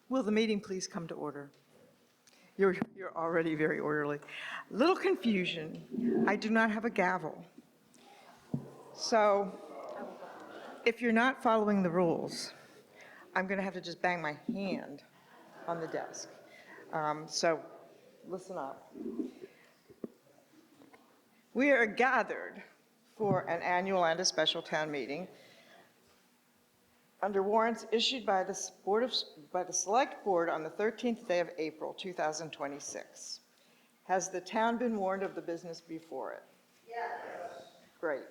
Will the meeting please come to order? You're already very orderly. Little confusion. I do not have a gavel. So if you're not following the rules, I'm going to have to just bang my hand on the desk. So listen up. We are gathered for an annual and a special town meeting under warrants issued by the Select Board on the 13th day of April, 2026. Has the town been warned of the business before it? Yes. Great.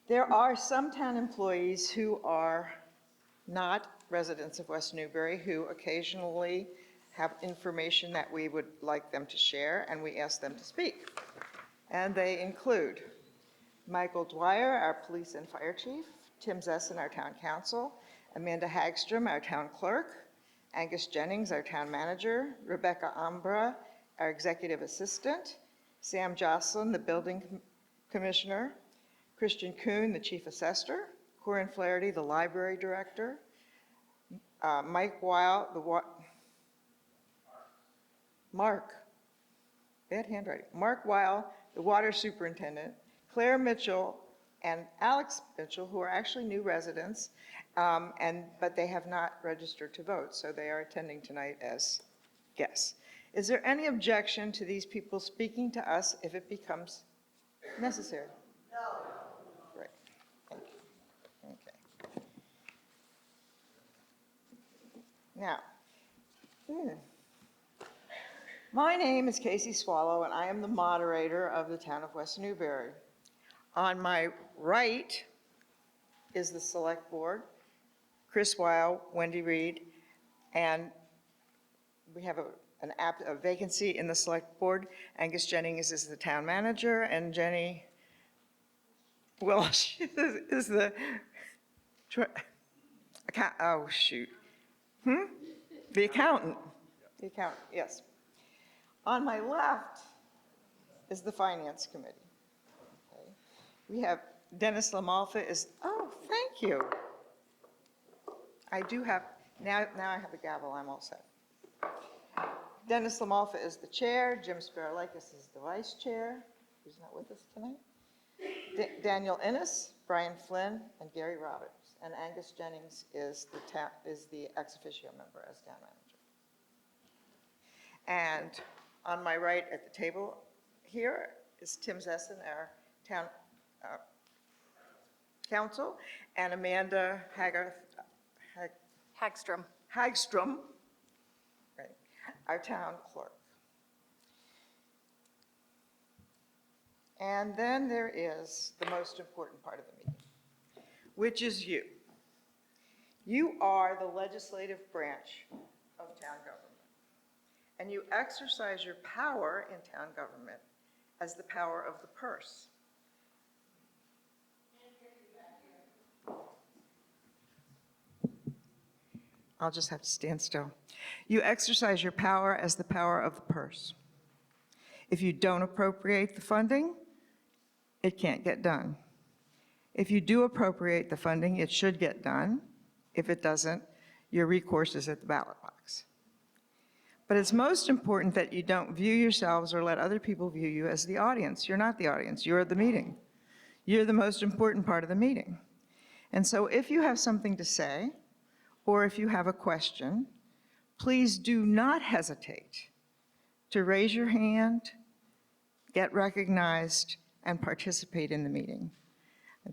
There are some town employees who are not residents of West Newbury who occasionally have information that we would like them to share, and we ask them to speak. And they include Michael Dwyer, our police and fire chief, Tim Zessen, our town council, Amanda Hagstrom, our town clerk, Angus Jennings, our town manager, Rebecca Ambra, our executive assistant, Sam Jocelyn, the building commissioner, Christian Kuhn, the chief assessor, Corinne Flaherty, the library director, Mike Weil, Mark Weil, the water superintendent, Claire Mitchell, and Alex Mitchell, who are actually new residents, but they have not registered to vote, so they are attending tonight as guests. Is there any objection to these people speaking to us if it becomes necessary? No. Great. Thank you. Okay. Now, my name is Casey Swallow, and I am the moderator of the town of West Newbury. On my right is the Select Board, Chris Weil, Wendy Reed, and we have a vacancy in the Select Board. Angus Jennings is the town manager, and Jenny Welsh is the, oh shoot, the accountant. The accountant, yes. On my left is the Finance Committee. Okay. We have Dennis Lamalfa is, oh, thank you. I do have, now I have the gavel, I'm all set. Dennis Lamalfa is the chair, Jim Sparalakis is the vice chair, who's not with us tonight. Daniel Innes, Brian Flynn, and Gary Roberts. And Angus Jennings is the ex officio member as town manager. And on my right at the table here is Tim Zessen, our town council, and Amanda Hagstrom, right, our town clerk. And then there is the most important part of the meeting, which is you. You are the legislative branch of town government, and you exercise your power in town government as the power of the purse. I'll just have to stand still. You exercise your power as the power of the purse. If you don't appropriate the funding, it can't get done. If you do appropriate the funding, it should get done. If it doesn't, your recourse is at the ballot box. But it's most important that you don't view yourselves or let other people view you as the audience. You're not the audience, you're the meeting. You're the most important part of the meeting. And so if you have something to say, or if you have a question, please do not hesitate to raise your hand, get recognized, and participate in the meeting.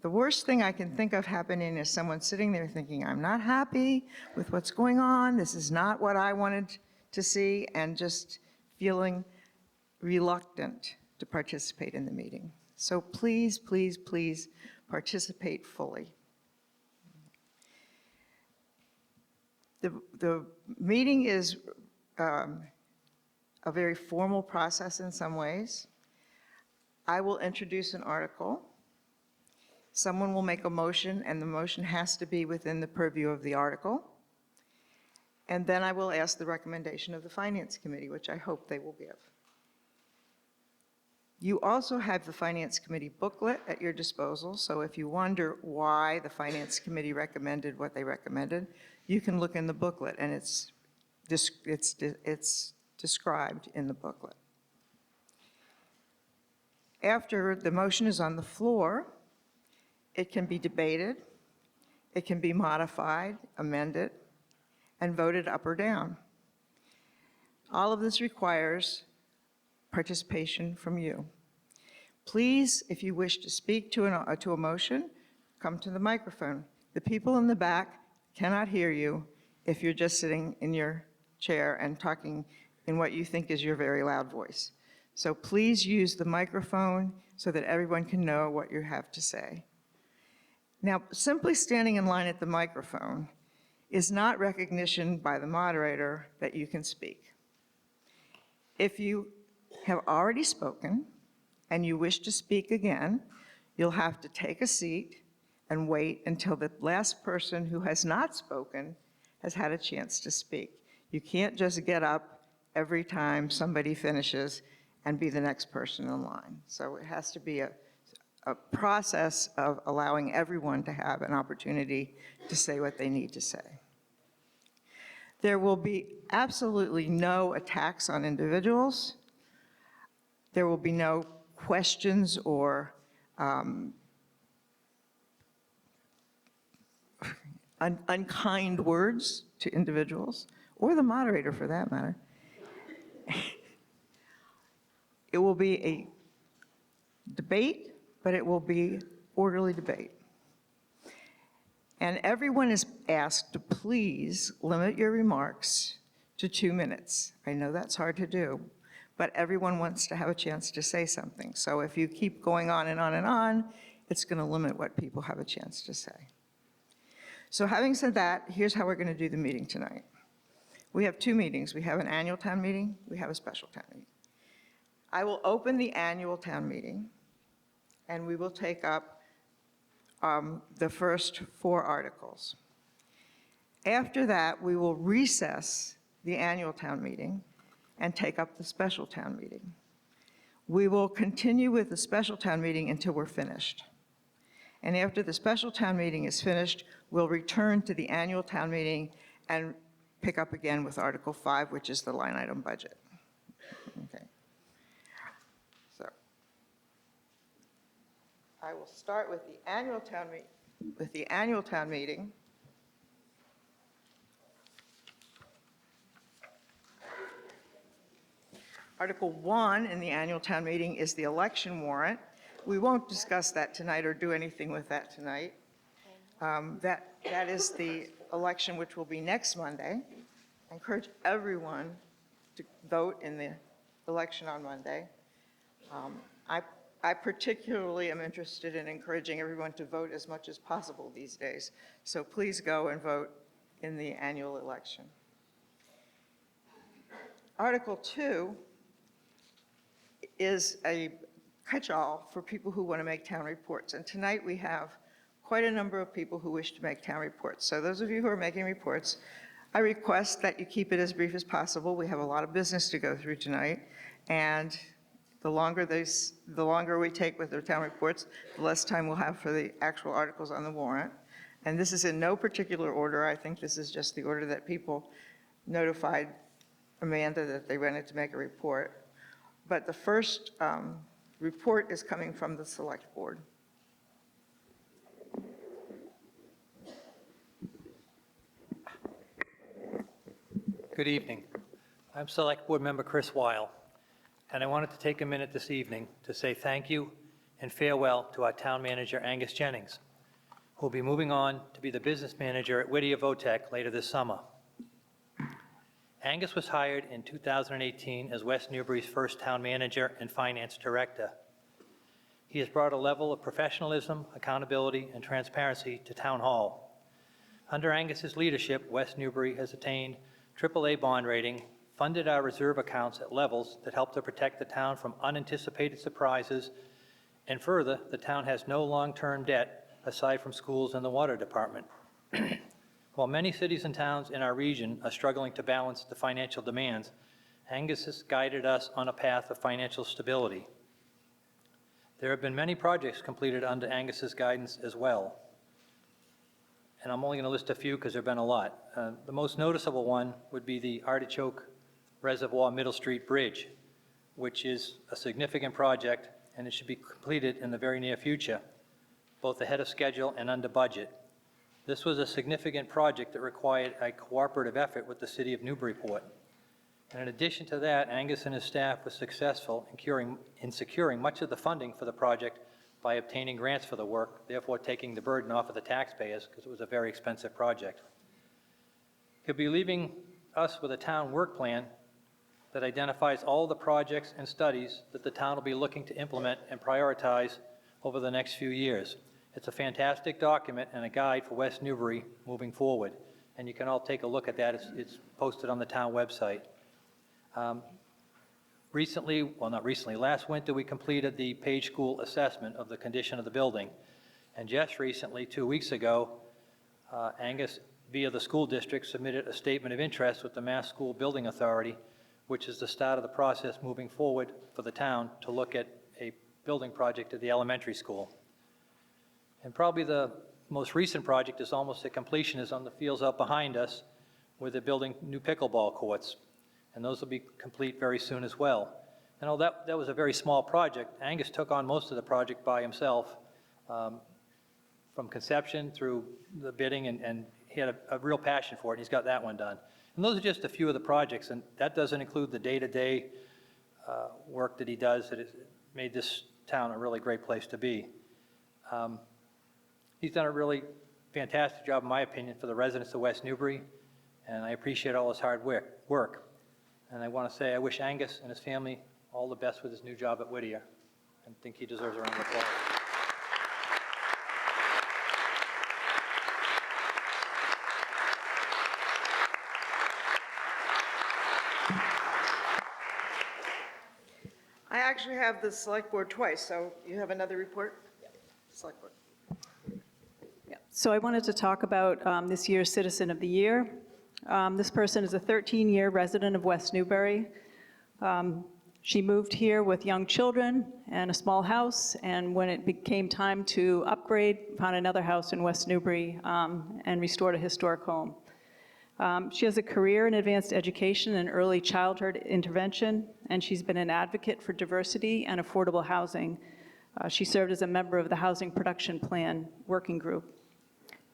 The worst thing I can think of happening is someone sitting there thinking, I'm not happy with what's going on, this is not what I wanted to see, and just feeling reluctant to participate in the meeting. So please, please, please participate fully. The meeting is a very formal process in some ways. I will introduce an article. Someone will make a motion, and the motion has to be within the purview of the article. And then I will ask the recommendation of the Finance Committee, which I hope they will give. You also have the Finance Committee booklet at your disposal, so if you wonder why the Finance Committee recommended what they recommended, you can look in the booklet, and it's described in the booklet. After the motion is on the floor, it can be debated, it can be modified, amended, and voted up or down. All of this requires participation from you. Please, if you wish to speak to a motion, come to the microphone. The people in the back cannot hear you if you're just sitting in your chair and talking in what you think is your very loud voice. So please use the microphone so that everyone can know what you have to say. Now, simply standing in line at the microphone is not recognition by the moderator that you can speak. If you have already spoken and you wish to speak again, you'll have to take a seat and wait until the last person who has not spoken has had a chance to speak. You can't just get up every time somebody finishes and be the next person in line. So it has to be a process of allowing everyone to have an opportunity to say what they need to say. There will be absolutely no attacks on individuals. There will be no questions or unkind words to individuals, or the moderator for that matter. It will be a debate, but it will be orderly debate. And everyone is asked to please limit your remarks to 2 minutes. I know that's hard to do, but everyone wants to have a chance to say something. So if you keep going on and on and on, it's going to limit what people have a chance to say. So having said that, here's how we're going to do the meeting tonight. We have 2 meetings. We have an annual town meeting. We have a special town meeting. I will open the annual town meeting, and we will take up the first 4 articles. After that, we will recess the annual town meeting and take up the special town meeting. We will continue with the special town meeting until we're finished. And after the special town meeting is finished, we'll return to the annual town meeting and pick up again with Article 5, which is the line item budget. Okay. So I will start with the annual town meeting. Article 1 in the annual town meeting is the election warrant. We won't discuss that tonight or do anything with that tonight. That is the election which will be next Monday. I encourage everyone to vote in the election on Monday. I particularly am interested in encouraging everyone to vote as much as possible these days. So please go and vote in the annual election. Article 2 is a catch-all for people who want to make town reports. And tonight we have quite a number of people who wish to make town reports. So those of you who are making reports, I request that you keep it as brief as possible. We have a lot of business to go through tonight. And the longer we take with the town reports, the less time we'll have for the actual articles on the warrant. And this is in no particular order. I think this is just the order that people notified Amanda that they wanted to make a report. But the first report is coming from the Select Board. Good evening. I'm Select Board Member Chris Weil, and I wanted to take a minute this evening to say thank you and farewell to our Town Manager, Angus Jennings, who will be moving on to be the Business Manager at Whittier Votech later this summer. Angus was hired in 2018 as West Newbury's first Town Manager and Finance Director. He has brought a level of professionalism, accountability, and transparency to Town Hall. Under Angus's leadership, West Newbury has attained AAA bond rating, funded our reserve accounts at levels that help to protect the town from unanticipated surprises, and further, the town has no long-term debt aside from schools and the water department. While many cities and towns in our region are struggling to balance the financial demands, Angus has guided us on a path of financial stability. There have been many projects completed under Angus's guidance as well. and I'm only going to list a few because there have been a lot. The most noticeable one would be the Artichoke Reservoir Middle Street Bridge, which is a significant project, and it should be completed in the very near future, both ahead of schedule and under budget. This was a significant project that required a cooperative effort with the city of Newburyport. And in addition to that, Angus and his staff were successful in securing much of the funding for the project by obtaining grants for the work, therefore taking the burden off of the taxpayers because it was a very expensive project. He'll be leaving us with a town work plan that identifies all the projects and studies that the town will be looking to implement and prioritize over the next few years. It's a fantastic document and a guide for West Newbury moving forward, and you can all take a look at that. It's posted on the town website. Last winter, we completed the Page School assessment of the condition of the building. And just recently, 2 weeks ago, Angus, via the school district, submitted a statement of interest with the Mass School Building Authority, which is the start of the process moving forward for the town to look at a building project at the elementary school. And probably the most recent project is almost at completion, is on the fields out behind us, where they're building new pickleball courts. And those will be complete very soon as well. And although that was a very small project, Angus took on most of the project by himself, from conception through the bidding, and he had a real passion for it, and he's got that one done. And those are just a few of the projects, and that doesn't include the day-to-day work that he does that has made this town a really great place to be. He's done a really fantastic job, in my opinion, for the residents of West Newbury, and I appreciate all his hard work. And I want to say I wish Angus and his family all the best with his new job at Whittier, and think he deserves a round of applause. I actually have the select board twice, so you have another report? Select board. Yeah. So I wanted to talk about this year's Citizen of the Year. This person is a 13-year resident of West Newbury. She moved here with young children and a small house, and when it became time to upgrade, found another house in West Newbury and restored a historic home. She has a career in advanced education and early childhood intervention, and she's been an advocate for diversity and affordable housing. She served as a member of the Housing Production Plan Working Group.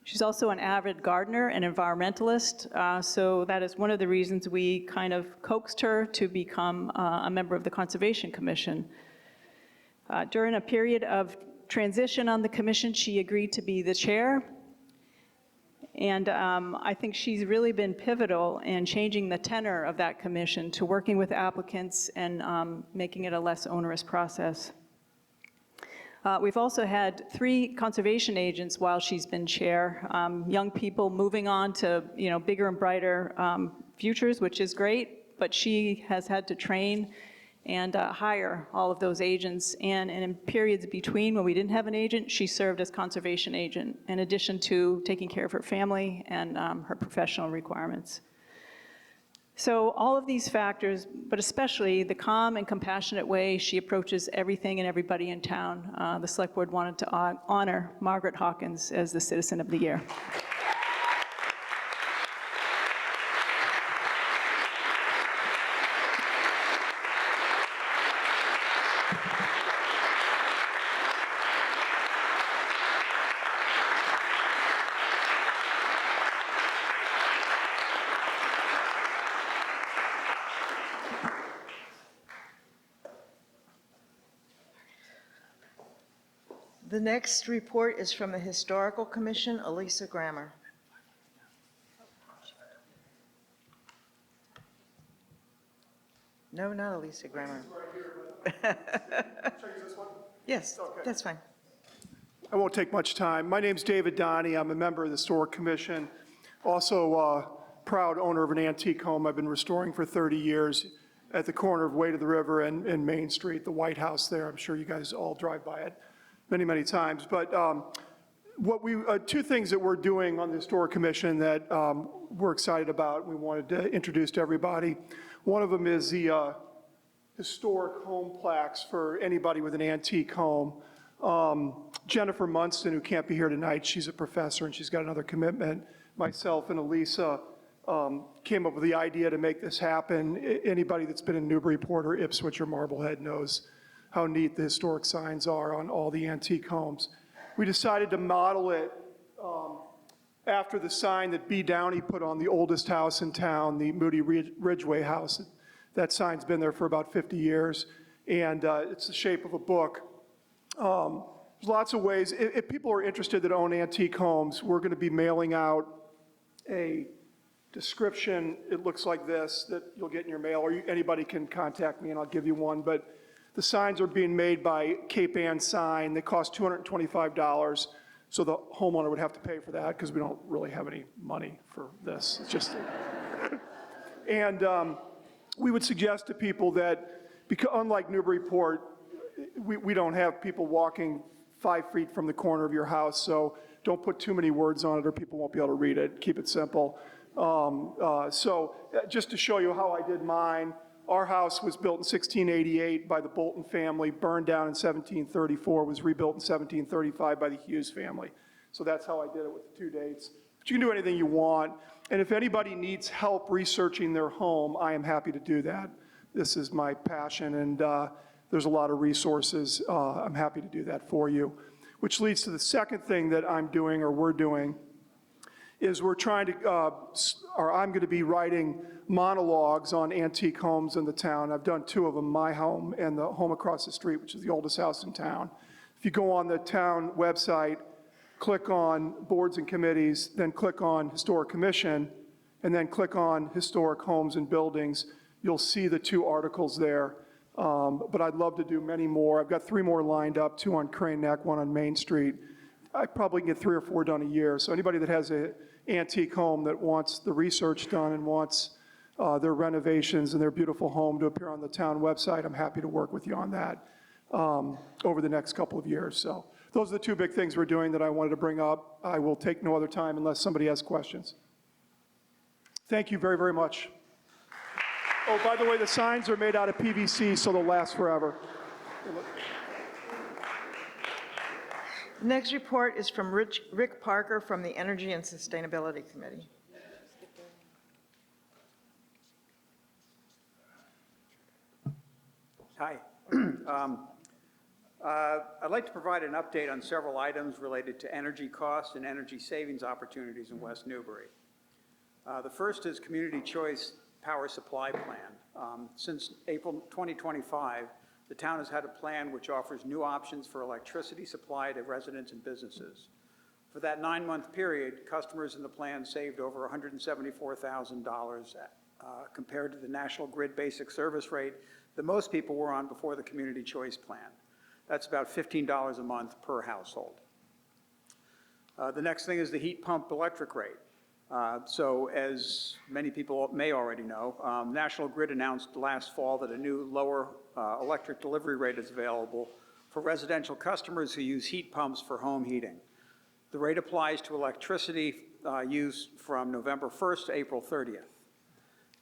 She's also an avid gardener and environmentalist, so that is one of the reasons we kind of coaxed her to become a member of the Conservation Commission. During a period of transition on the commission, she agreed to be the chair, and I think she's really been pivotal in changing the tenor of that commission to working with applicants and making it a less onerous process. We've also had 3 conservation agents while she's been chair, young people moving on to bigger and brighter futures, which is great, but she has had to train and hire all of those agents, and in periods between when we didn't have an agent, she served as conservation agent, in addition to taking care of her family and her professional requirements. So all of these factors, but especially the calm and compassionate way she approaches everything and everybody in town, the Select Board wanted to honor Margaret Hawkins as the Citizen of the Year. The next report is from the Historical Commission, Elisa Grammer. No, not Elisa Grammer. Yes, that's fine. I won't take much time. My name's David Donnie. I'm a member of the Historic Commission. Also a proud owner of an antique home I've been restoring for 30 years at the corner of Way to the River and Main Street, the White House there. I'm sure you guys all drive by it many, many times. But two things that we're doing on the Historic Commission that we're excited about, we wanted to introduce to everybody. One of them is the historic home plaques for anybody with an antique home. Jennifer Munston, who can't be here tonight, she's a professor and she's got another commitment. Myself and Elisa came up with the idea to make this happen. Anybody that's been in Newburyport or Ipswich or Marblehead knows how neat the historic signs are on all the antique homes. We decided to model it after the sign that B. Downey put on the oldest house in town, the Moody Ridgeway house. That sign's been there for about 50 years, and it's the shape of a book. There's lots of ways. If people are interested that own antique homes, we're going to be mailing out a description. It looks like this that you'll get in your mail, or anybody can contact me and I'll give you one. But the signs are being made by Cape Ann Sign. They cost $225. So the homeowner would have to pay for that because we don't really have any money for this. It's just, and we would suggest to people that, because unlike Newburyport, we don't have people walking 5 feet from the corner of your house, so don't put too many words on it or people won't be able to read it. Keep it simple. So just to show you how I did mine, our house was built in 1688 by the Bolton family, burned down in 1734, was rebuilt in 1735 by the Hughes family. So that's how I did it with the 2 dates. But you can do anything you want. And if anybody needs help researching their home, I am happy to do that. This is my passion, and there's a lot of resources. I'm happy to do that for you. Which leads to the second thing that I'm doing, or we're doing, is we're trying to, or I'm going to be writing monologues on antique homes in the town. I've done 2 of them, my home and the home across the street, which is the oldest house in town. If you go on the town website, click on boards and committees, then click on Historic Commission, and then click on Historic Homes and Buildings, you'll see the 2 articles there. But I'd love to do many more. I've got 3 more lined up, 2 on Crane Neck, 1 on Main Street. I probably can get 3 or 4 done a year. So anybody that has an antique home that wants the research done and wants their renovations and their beautiful home to appear on the town website, I'm happy to work with you on that over the next couple of years. So those are the 2 big things we're doing that I wanted to bring up. I will take no other time unless somebody has questions. Thank you very, very much. Oh, by the way, the signs are made out of PVC, so they'll last forever. The next report is from Rick Parker from the Energy and Sustainability Committee. Hi. I'd like to provide an update on several items related to energy costs and energy savings opportunities in West Newbury. The first is Community Choice Power Supply Plan. Since April 2025, the town has had a plan which offers new options for electricity supply to residents and businesses. For that 9-month period, customers in the plan saved over $174,000 compared to the National Grid basic service rate that most people were on before the Community Choice Plan. That's about $15 a month per household. The next thing is the heat pump electric rate. So as many people may already know, National Grid announced last fall that a new lower electric delivery rate is available for residential customers who use heat pumps for home heating. The rate applies to electricity use from November 1st to April 30th.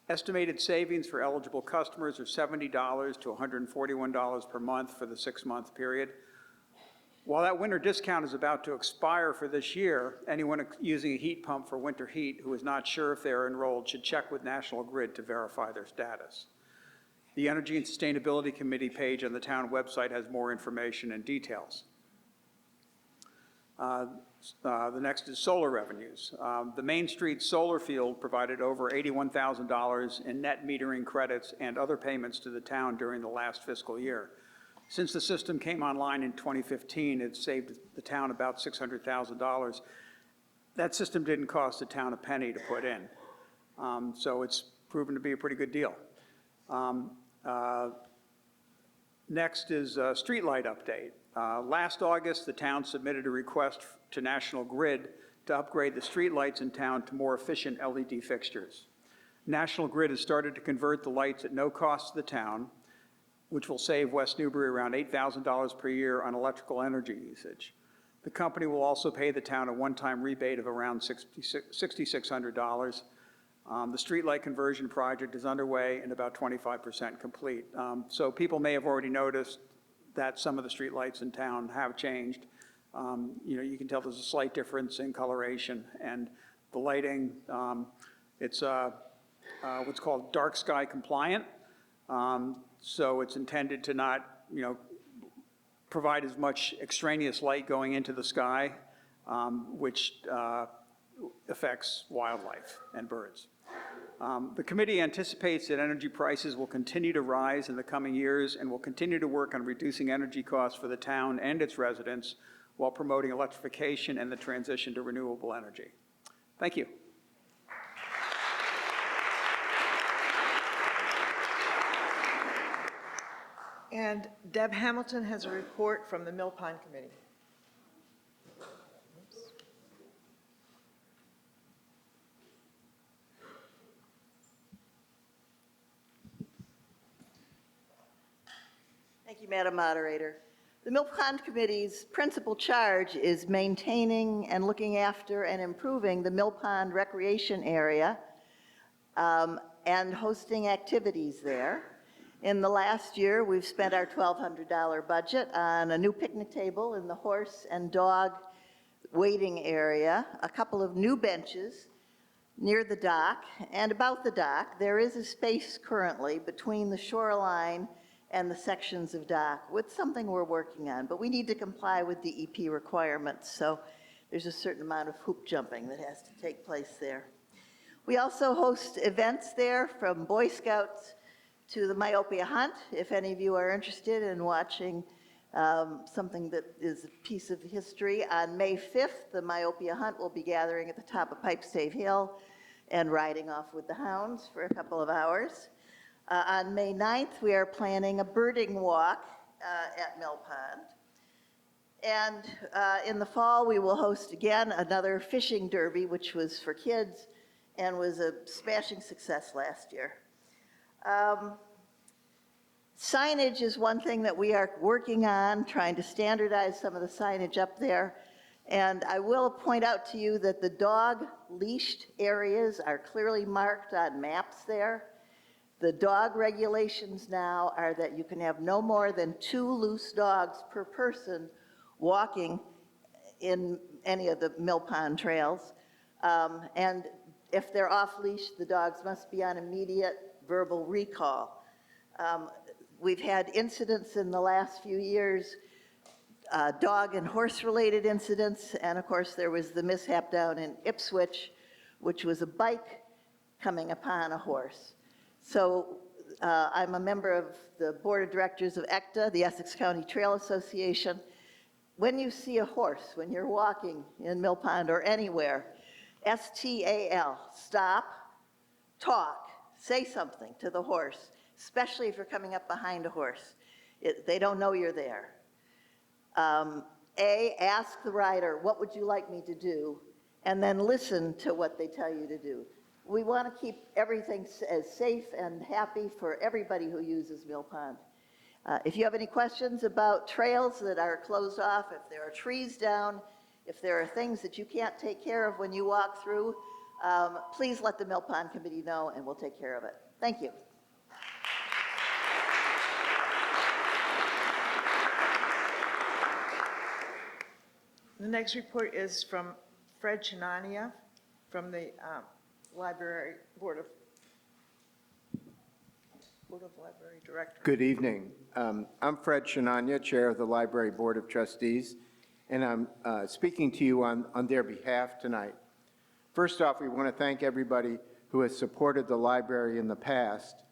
Estimated savings for eligible customers are $70 to $141 per month for the 6-month period. While that winter discount is about to expire for this year, anyone using a heat pump for winter heat who is not sure if they're enrolled should check with National Grid to verify their status. The Energy and Sustainability Committee page on the town website has more information and details. The next is solar revenues. The Main Street solar field provided over $81,000 in net metering credits and other payments to the town during the last fiscal year. Since the system came online in 2015, it saved the town about $600,000. That system didn't cost the town a penny to put in. So it's proven to be a pretty good deal. Next is a streetlight update. Last August, the town submitted a request to National Grid to upgrade the streetlights in town to more efficient LED fixtures. National Grid has started to convert the lights at no cost to the town, which will save West Newbury around $8,000 per year on electrical energy usage. The company will also pay the town a one-time rebate of around $6,600. The streetlight conversion project is underway and about 25% complete. So people may have already noticed that some of the streetlights in town have changed. You can tell there's a slight difference in coloration, and the lighting, it's what's called dark sky compliant. So it's intended to not, provide as much extraneous light going into the sky, which affects wildlife and birds. The committee anticipates that energy prices will continue to rise in the coming years and will continue to work on reducing energy costs for the town and its residents while promoting electrification and the transition to renewable energy. Thank you. And Deb Hamilton has a report from the Mill Pond Committee. Thank you, Madam Moderator. The Mill Pond Committee's principal charge is maintaining and looking after and improving the Mill Pond recreation area and hosting activities there. In the last year, we've spent our $1,200 budget on a new picnic table in the horse and dog waiting area, a couple of new benches near the dock and about the dock. There is a space currently between the shoreline and the sections of dock with something we're working on, but we need to comply with DEP requirements, so there's a certain amount of hoop jumping that has to take place there. We also host events there, from Boy Scouts to the myopia hunt. If any of you are interested in watching something that is a piece of history, on May 5th, the myopia hunt will be gathering at the top of Pipestave Hill and riding off with the hounds for a couple of hours. On May 9th, we are planning a birding walk at Mill Pond. And in the fall, we will host again another fishing derby, which was for kids and was a smashing success last year. Signage is one thing that we are working on, trying to standardize some of the signage up there. And I will point out to you that the dog leashed areas are clearly marked on maps there. The dog regulations now are that you can have no more than 2 loose dogs per person walking in any of the Mill Pond trails. And if they're off leash, the dogs must be on immediate verbal recall. We've had incidents in the last few years, dog and horse related incidents, and of course there was the mishap down in Ipswich, which was a bike coming upon a horse. So I'm a member of the Board of Directors of ECTA, the Essex County Trail Association. When you see a horse, when you're walking in Mill Pond or anywhere, STAL, stop, talk, say something to the horse, especially if you're coming up behind a horse. They don't know you're there. Ask the rider, what would you like me to do? And then listen to what they tell you to do. We want to keep everything as safe and happy for everybody who uses Mill Pond. If you have any questions about trails that are closed off, if there are trees down, if there are things that you can't take care of when you walk through, please let the Mill Pond Committee know and we'll take care of it. Thank you. The next report is from Fred Chinania from the Library Board of Library Directors. Good evening. I'm Fred Chinania, Chair of the Library Board of Trustees, and I'm speaking to you on their behalf tonight. First off, we want to thank everybody who has supported the library in the past.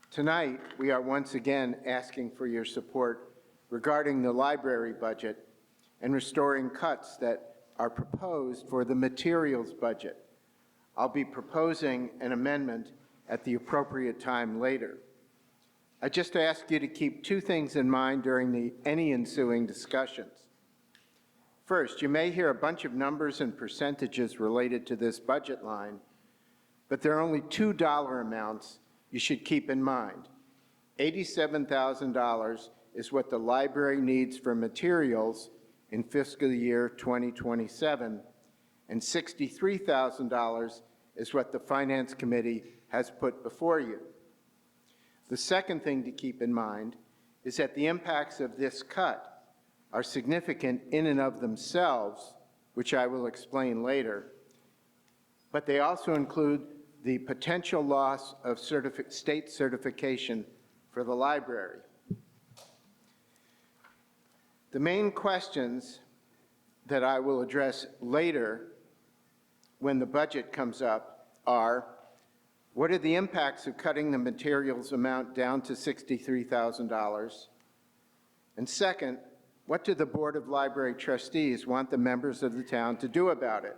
Tonight, we are once again asking for your support regarding the library budget and restoring cuts that are proposed for the materials budget. I'll be proposing an amendment at the appropriate time later. I just ask you to keep 2 things in mind during any ensuing discussions. First, you may hear a bunch of numbers and percentages related to this budget line, but there are only 2 dollar amounts you should keep in mind. $87,000 is what the library needs for materials in fiscal year 2027, and $63,000 is what the Finance Committee has put before you. The second thing to keep in mind is that the impacts of this cut are significant in and of themselves, which I will explain later, but they also include the potential loss of state certification for the library. The main questions that I will address later when the budget comes up are, what are the impacts of cutting the materials amount down to $63,000? And second, what do the Board of Library Trustees want the members of the town to do about it?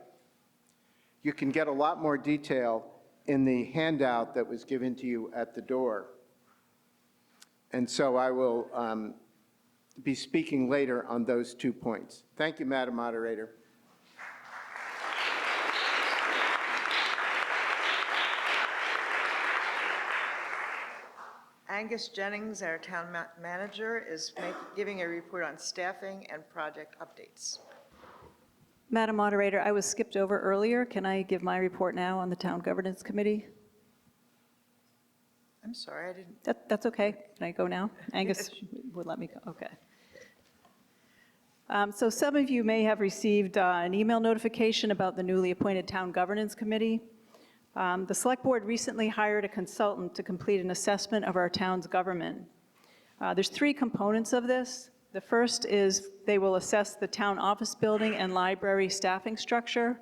You can get a lot more detail in the handout that was given to you at the door. And so I will be speaking later on those 2 points. Thank you, Madam Moderator. Angus Jennings, our town manager, is giving a report on staffing and project updates. Madam Moderator, I was skipped over earlier. Can I give my report now on the Town Governance Committee? I'm sorry, I didn't. That's okay. Can I go now? Angus would let me go. Okay. So some of you may have received an email notification about the newly appointed Town Governance Committee. The Select Board recently hired a consultant to complete an assessment of our town's government. There's 3 components of this. The first is they will assess the town office building and library staffing structure.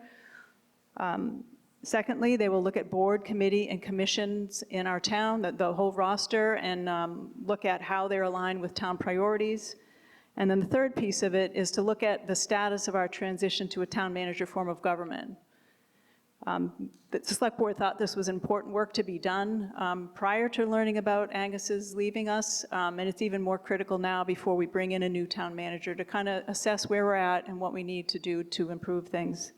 Secondly, they will look at board, committee, and commissions in our town, the whole roster, and look at how they're aligned with town priorities. And then the third piece of it is to look at the status of our transition to a town manager form of government. The Select Board thought this was important work to be done prior to learning about Angus's leaving us, and it's even more critical now before we bring in a new town manager to kind of assess where we're at and what we need to do to improve things.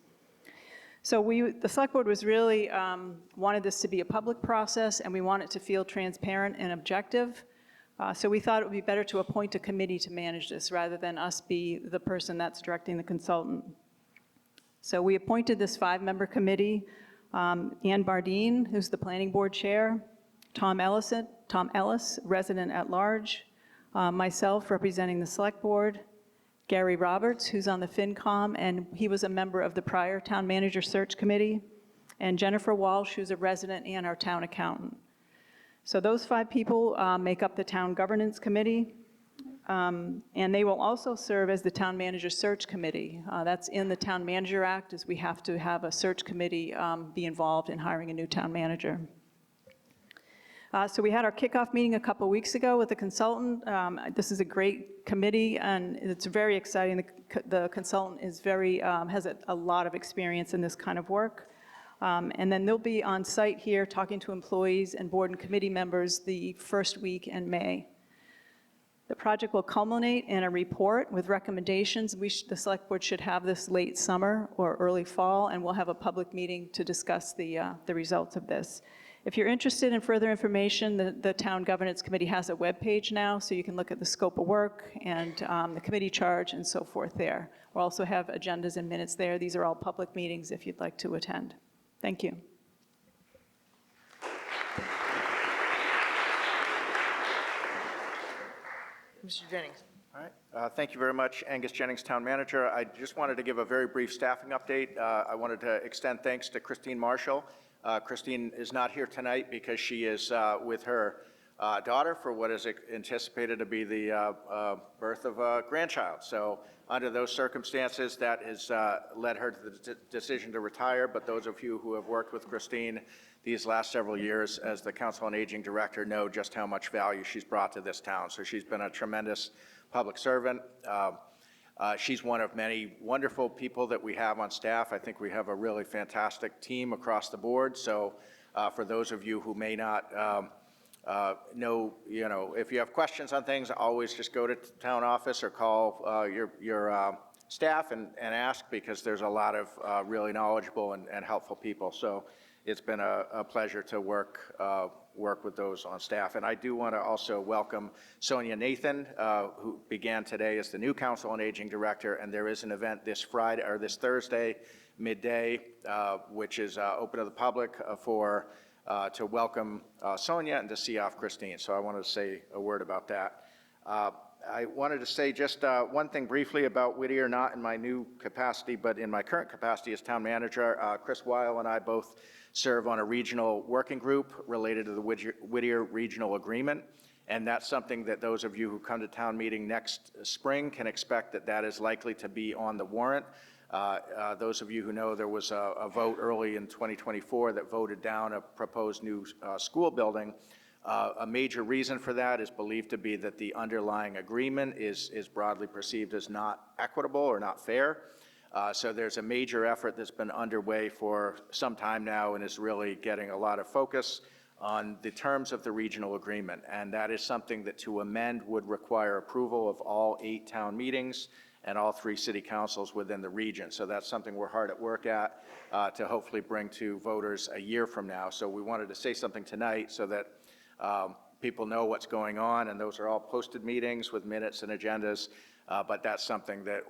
So the Select Board was really wanted this to be a public process, and we want it to feel transparent and objective. So we thought it would be better to appoint a committee to manage this rather than us be the person that's directing the consultant. So we appointed this 5-member committee, Ann Bardine, who's the planning board chair, Tom Ellis, resident at large, myself representing the Select Board, Gary Roberts, who's on the FinCom, and he was a member of the prior town manager search committee, and Jennifer Walsh, who's a resident and our town accountant. So those 5 people make up the Town Governance Committee, and they will also serve as the Town Manager Search Committee. That's in the Town Manager Act, as we have to have a search committee be involved in hiring a new town manager. So we had our kickoff meeting a couple weeks ago with the consultant. This is a great committee, and it's very exciting. The consultant is has a lot of experience in this kind of work. And then they'll be on site here talking to employees and board and committee members the first week in May. The project will culminate in a report with recommendations. The Select Board should have this late summer or early fall, and we'll have a public meeting to discuss the results of this. If you're interested in further information, the Town Governance Committee has a webpage now, so you can look at the scope of work and the committee charge and so forth there. We'll also have agendas and minutes there. These are all public meetings if you'd like to attend. Thank you. Mr. Jennings. All right. Thank you very much, Angus Jennings, Town Manager. I just wanted to give a very brief staffing update. I wanted to extend thanks to Christine Marshall. Christine is not here tonight because she is with her daughter for what is anticipated to be the birth of a grandchild. So under those circumstances, that has led her to the decision to retire. But those of you who have worked with Christine these last several years as the Council on Aging Director know just how much value she's brought to this town. So she's been a tremendous public servant. She's one of many wonderful people that we have on staff. I think we have a really fantastic team across the board. So for those of you who may not know, if you have questions on things, always just go to town office or call your staff and ask, because there's a lot of really knowledgeable and helpful people. So it's been a pleasure to work with those on staff. And I do want to also welcome Sonia Nathan, who began today as the new Council on Aging Director. And there is an event this Thursday, midday, which is open to the public to welcome Sonia and to see off Christine. So I want to say a word about that. I wanted to say just one thing briefly about Whittier, not in my new capacity, but in my current capacity as town manager. Chris Weil and I both serve on a regional working group related to the Whittier Regional Agreement. And that's something that those of you who come to town meeting next spring can expect that that is likely to be on the warrant. Those of you who know, there was a vote early in 2024 that voted down a proposed new school building. A major reason for that is believed to be that the underlying agreement is broadly perceived as not equitable or not fair. So there's a major effort that's been underway for some time now and is really getting a lot of focus on the terms of the regional agreement. And that is something that to amend would require approval of all 8 town meetings and all 3 city councils within the region. So that's something we're hard at work at to hopefully bring to voters a year from now. So we wanted to say something tonight so that people know what's going on, and those are all posted meetings with minutes and agendas. But that's something that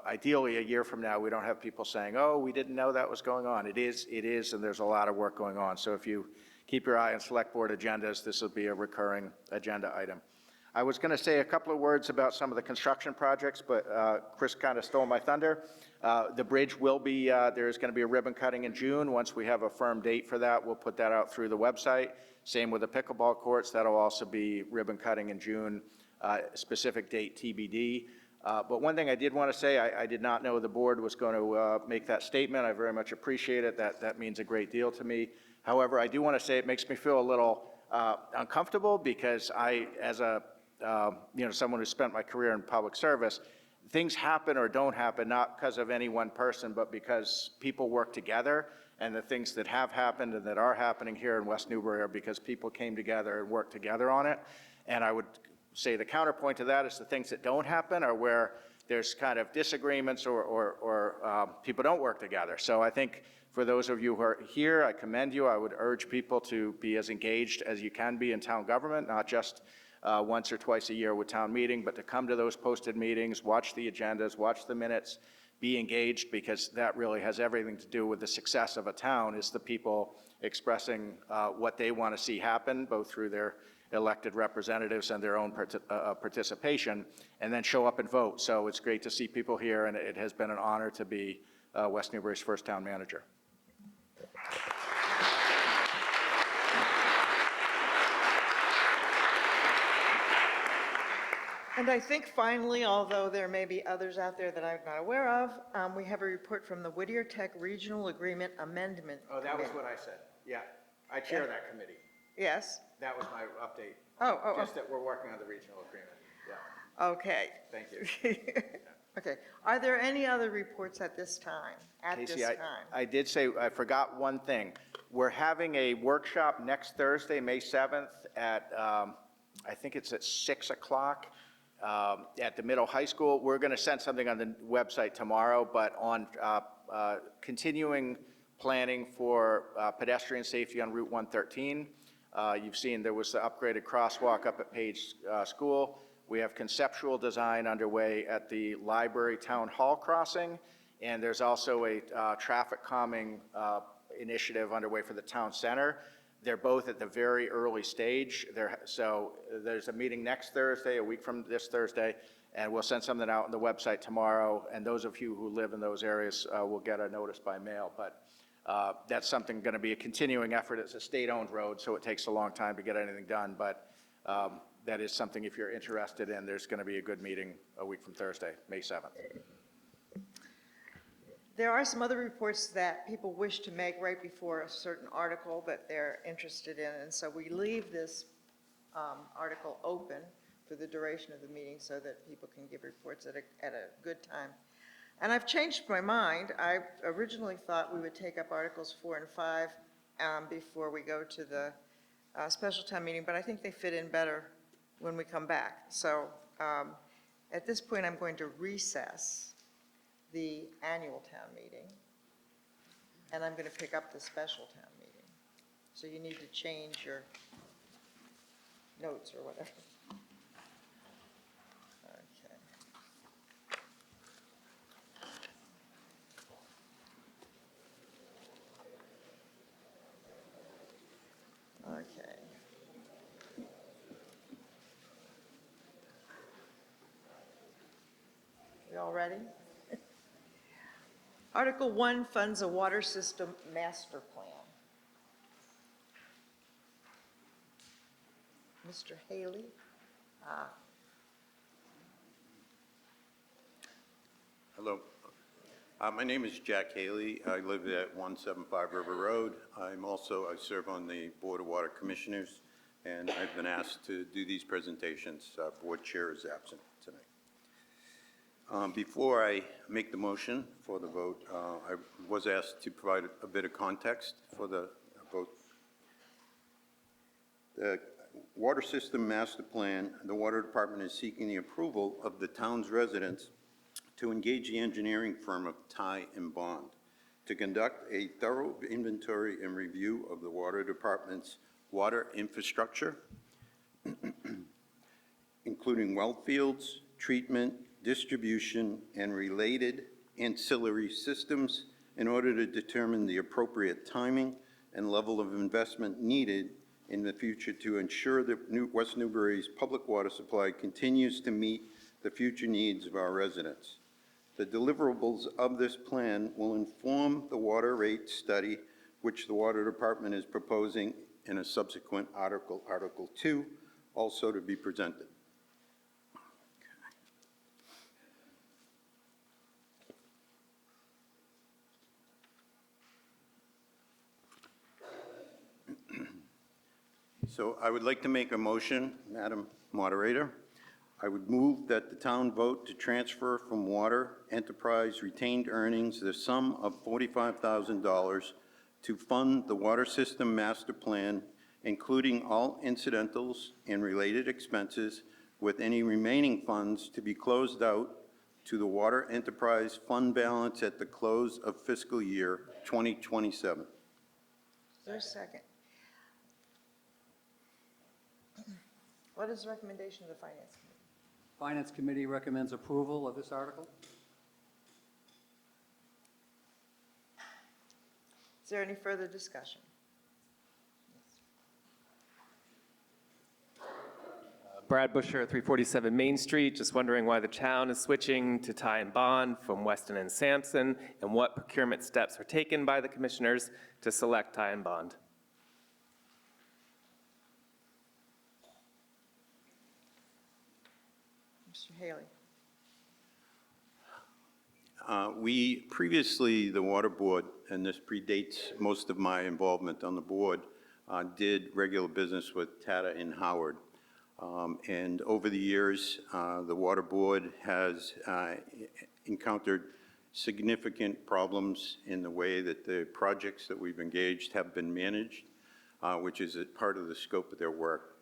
ideally a year from now, we don't have people saying, oh, we didn't know that was going on. It is, and there's a lot of work going on. So if you keep your eye on select board agendas, this will be a recurring agenda item. I was going to say a couple of words about some of the construction projects, but Chris kind of stole my thunder. The bridge will be, there is going to be a ribbon cutting in June. Once we have a firm date for that, we'll put that out through the website. Same with the pickleball courts. That'll also be ribbon cutting in June, specific date TBD. But one thing I did want to say, I did not know the board was going to make that statement. I very much appreciate it. That means a great deal to me. However, I do want to say it makes me feel a little uncomfortable because I, as a someone who spent my career in public service, things happen or don't happen not because of any one person, but because people work together. And the things that have happened and that are happening here in West Newbury are because people came together and worked together on it. And I would say the counterpoint to that is the things that don't happen are where there's kind of disagreements or people don't work together. So I think for those of you who are here, I commend you. I would urge people to be as engaged as you can be in town government, not just once or twice a year with town meeting, but to come to those posted meetings, watch the agendas, watch the minutes, be engaged, because that really has everything to do with the success of a town, is the people expressing what they want to see happen, both through their elected representatives and their own participation, and then show up and vote. So it's great to see people here, and it has been an honor to be West Newbury's first town manager. And I think finally, although there may be others out there that I'm not aware of, we have a report from the Whittier Tech Regional Agreement Amendment. Oh, that was what I said. Yeah, I chair that committee. Yes? That was my update. Oh. Just that we're working on the regional agreement. Yeah, Okay. thank you. Okay. Are there any other reports at this time? Casey, I did say, I forgot one thing. We're having a workshop next Thursday, May 7th at, I think it's at 6 o'clock at the middle high school. We're going to send something on the website tomorrow, but on continuing planning for pedestrian safety on Route 113. You've seen there was the upgraded crosswalk up at Page School. We have conceptual design underway at the library town hall crossing, and there's also a traffic calming initiative underway for the town center. They're both at the very early stage. So there's a meeting next Thursday, a week from this Thursday, and we'll send something out on the website tomorrow. And those of you who live in those areas will get a notice by mail. But that's something going to be a continuing effort. It's a state-owned road, so it takes a long time to get anything done. But that is something, if you're interested in, there's going to be a good meeting a week from Thursday, May 7th. There are some other reports that people wish to make right before a certain article that they're interested in, and so we leave this article open for the duration of the meeting so that people can give reports at a good time. And I've changed my mind. I originally thought we would take up Articles 4 and 5 before we go to the special town meeting, but I think they fit in better when we come back. So at this point, I'm going to recess the annual town meeting, and I'm going to pick up the special town meeting. So you need to change your notes or whatever. Okay. already. Article 1 funds a water system master plan. Mr. Haley? Hello. My name is Jack Haley. I live at 175 River Road. I serve on the Board of Water Commissioners, and I've been asked to do these presentations. Board Chair is absent tonight. Before I make the motion for the vote, I was asked to provide a bit of context for the vote. The Water System Master Plan, the Water Department is seeking the approval of the town's residents to engage the engineering firm of Ty and Bond to conduct a thorough inventory and review of the Water Department's water infrastructure, including well fields, treatment, distribution, and related ancillary systems in order to determine the appropriate timing and level of investment needed in the future to ensure that West Newbury's public water supply continues to meet the future needs of our residents. The deliverables of this plan will inform the water rate study, which the Water Department is proposing in a subsequent article, Article 2, also to be presented. So I would like to make a motion, Madam Moderator. I would move that the town vote to transfer from water enterprise retained earnings the sum of $45,000 to fund the water system master plan, including all incidentals and related expenses, with any remaining funds to be closed out to the water enterprise fund balance at the close of fiscal year 2027. Is there a second? What is the recommendation of the Finance Committee? Finance Committee recommends approval of this article. Is there any further discussion? Brad Busher, 347 Main Street. Just wondering why the town is switching to Ty and Bond from Weston and Sampson, and what procurement steps were taken by the commissioners to select Ty and Bond. Mr. Haley? We previously, the Water Board, and this predates most of my involvement on the board, did regular business with Tata and Howard. And over the years, the Water Board has encountered significant problems in the way that the projects that we've engaged have been managed, which is a part of the scope of their work.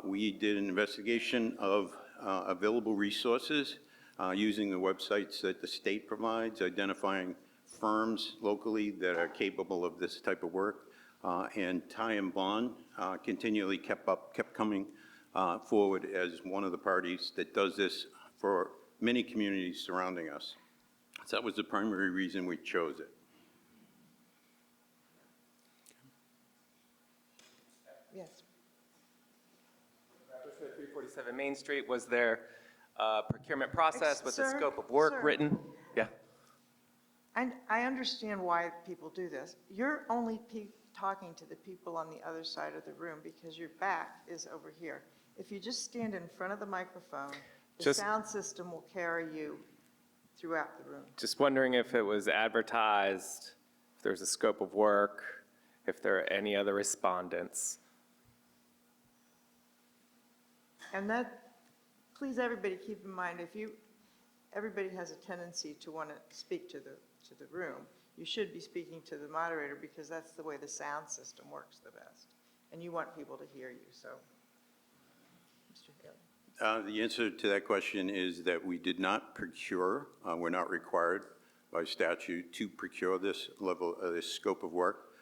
We did an investigation of available resources using the websites that the state provides, identifying firms locally that are capable of this type of work. And Ty and Bond continually kept coming forward as one of the parties that does this for many communities surrounding us. So that was the primary reason we chose it. Yes. 347 Main Street, was there a procurement process? Was the Sir, scope of work sir. written? Yeah. And I understand why people do this. You're only talking to the people on the other side of the room because your back is over here. If you just stand in front of the microphone, the sound system will carry you throughout the room. Just wondering if it was advertised, if there's a scope of work, if there are any other respondents. And that, please, everybody keep in mind, everybody has a tendency to want to speak to the room. You should be speaking to the moderator because that's the way the sound system works the best. And you want people to hear you, so. Mr. Haley. The answer to that question is that we did not procure, we're not required by statute to procure this level, this scope of work.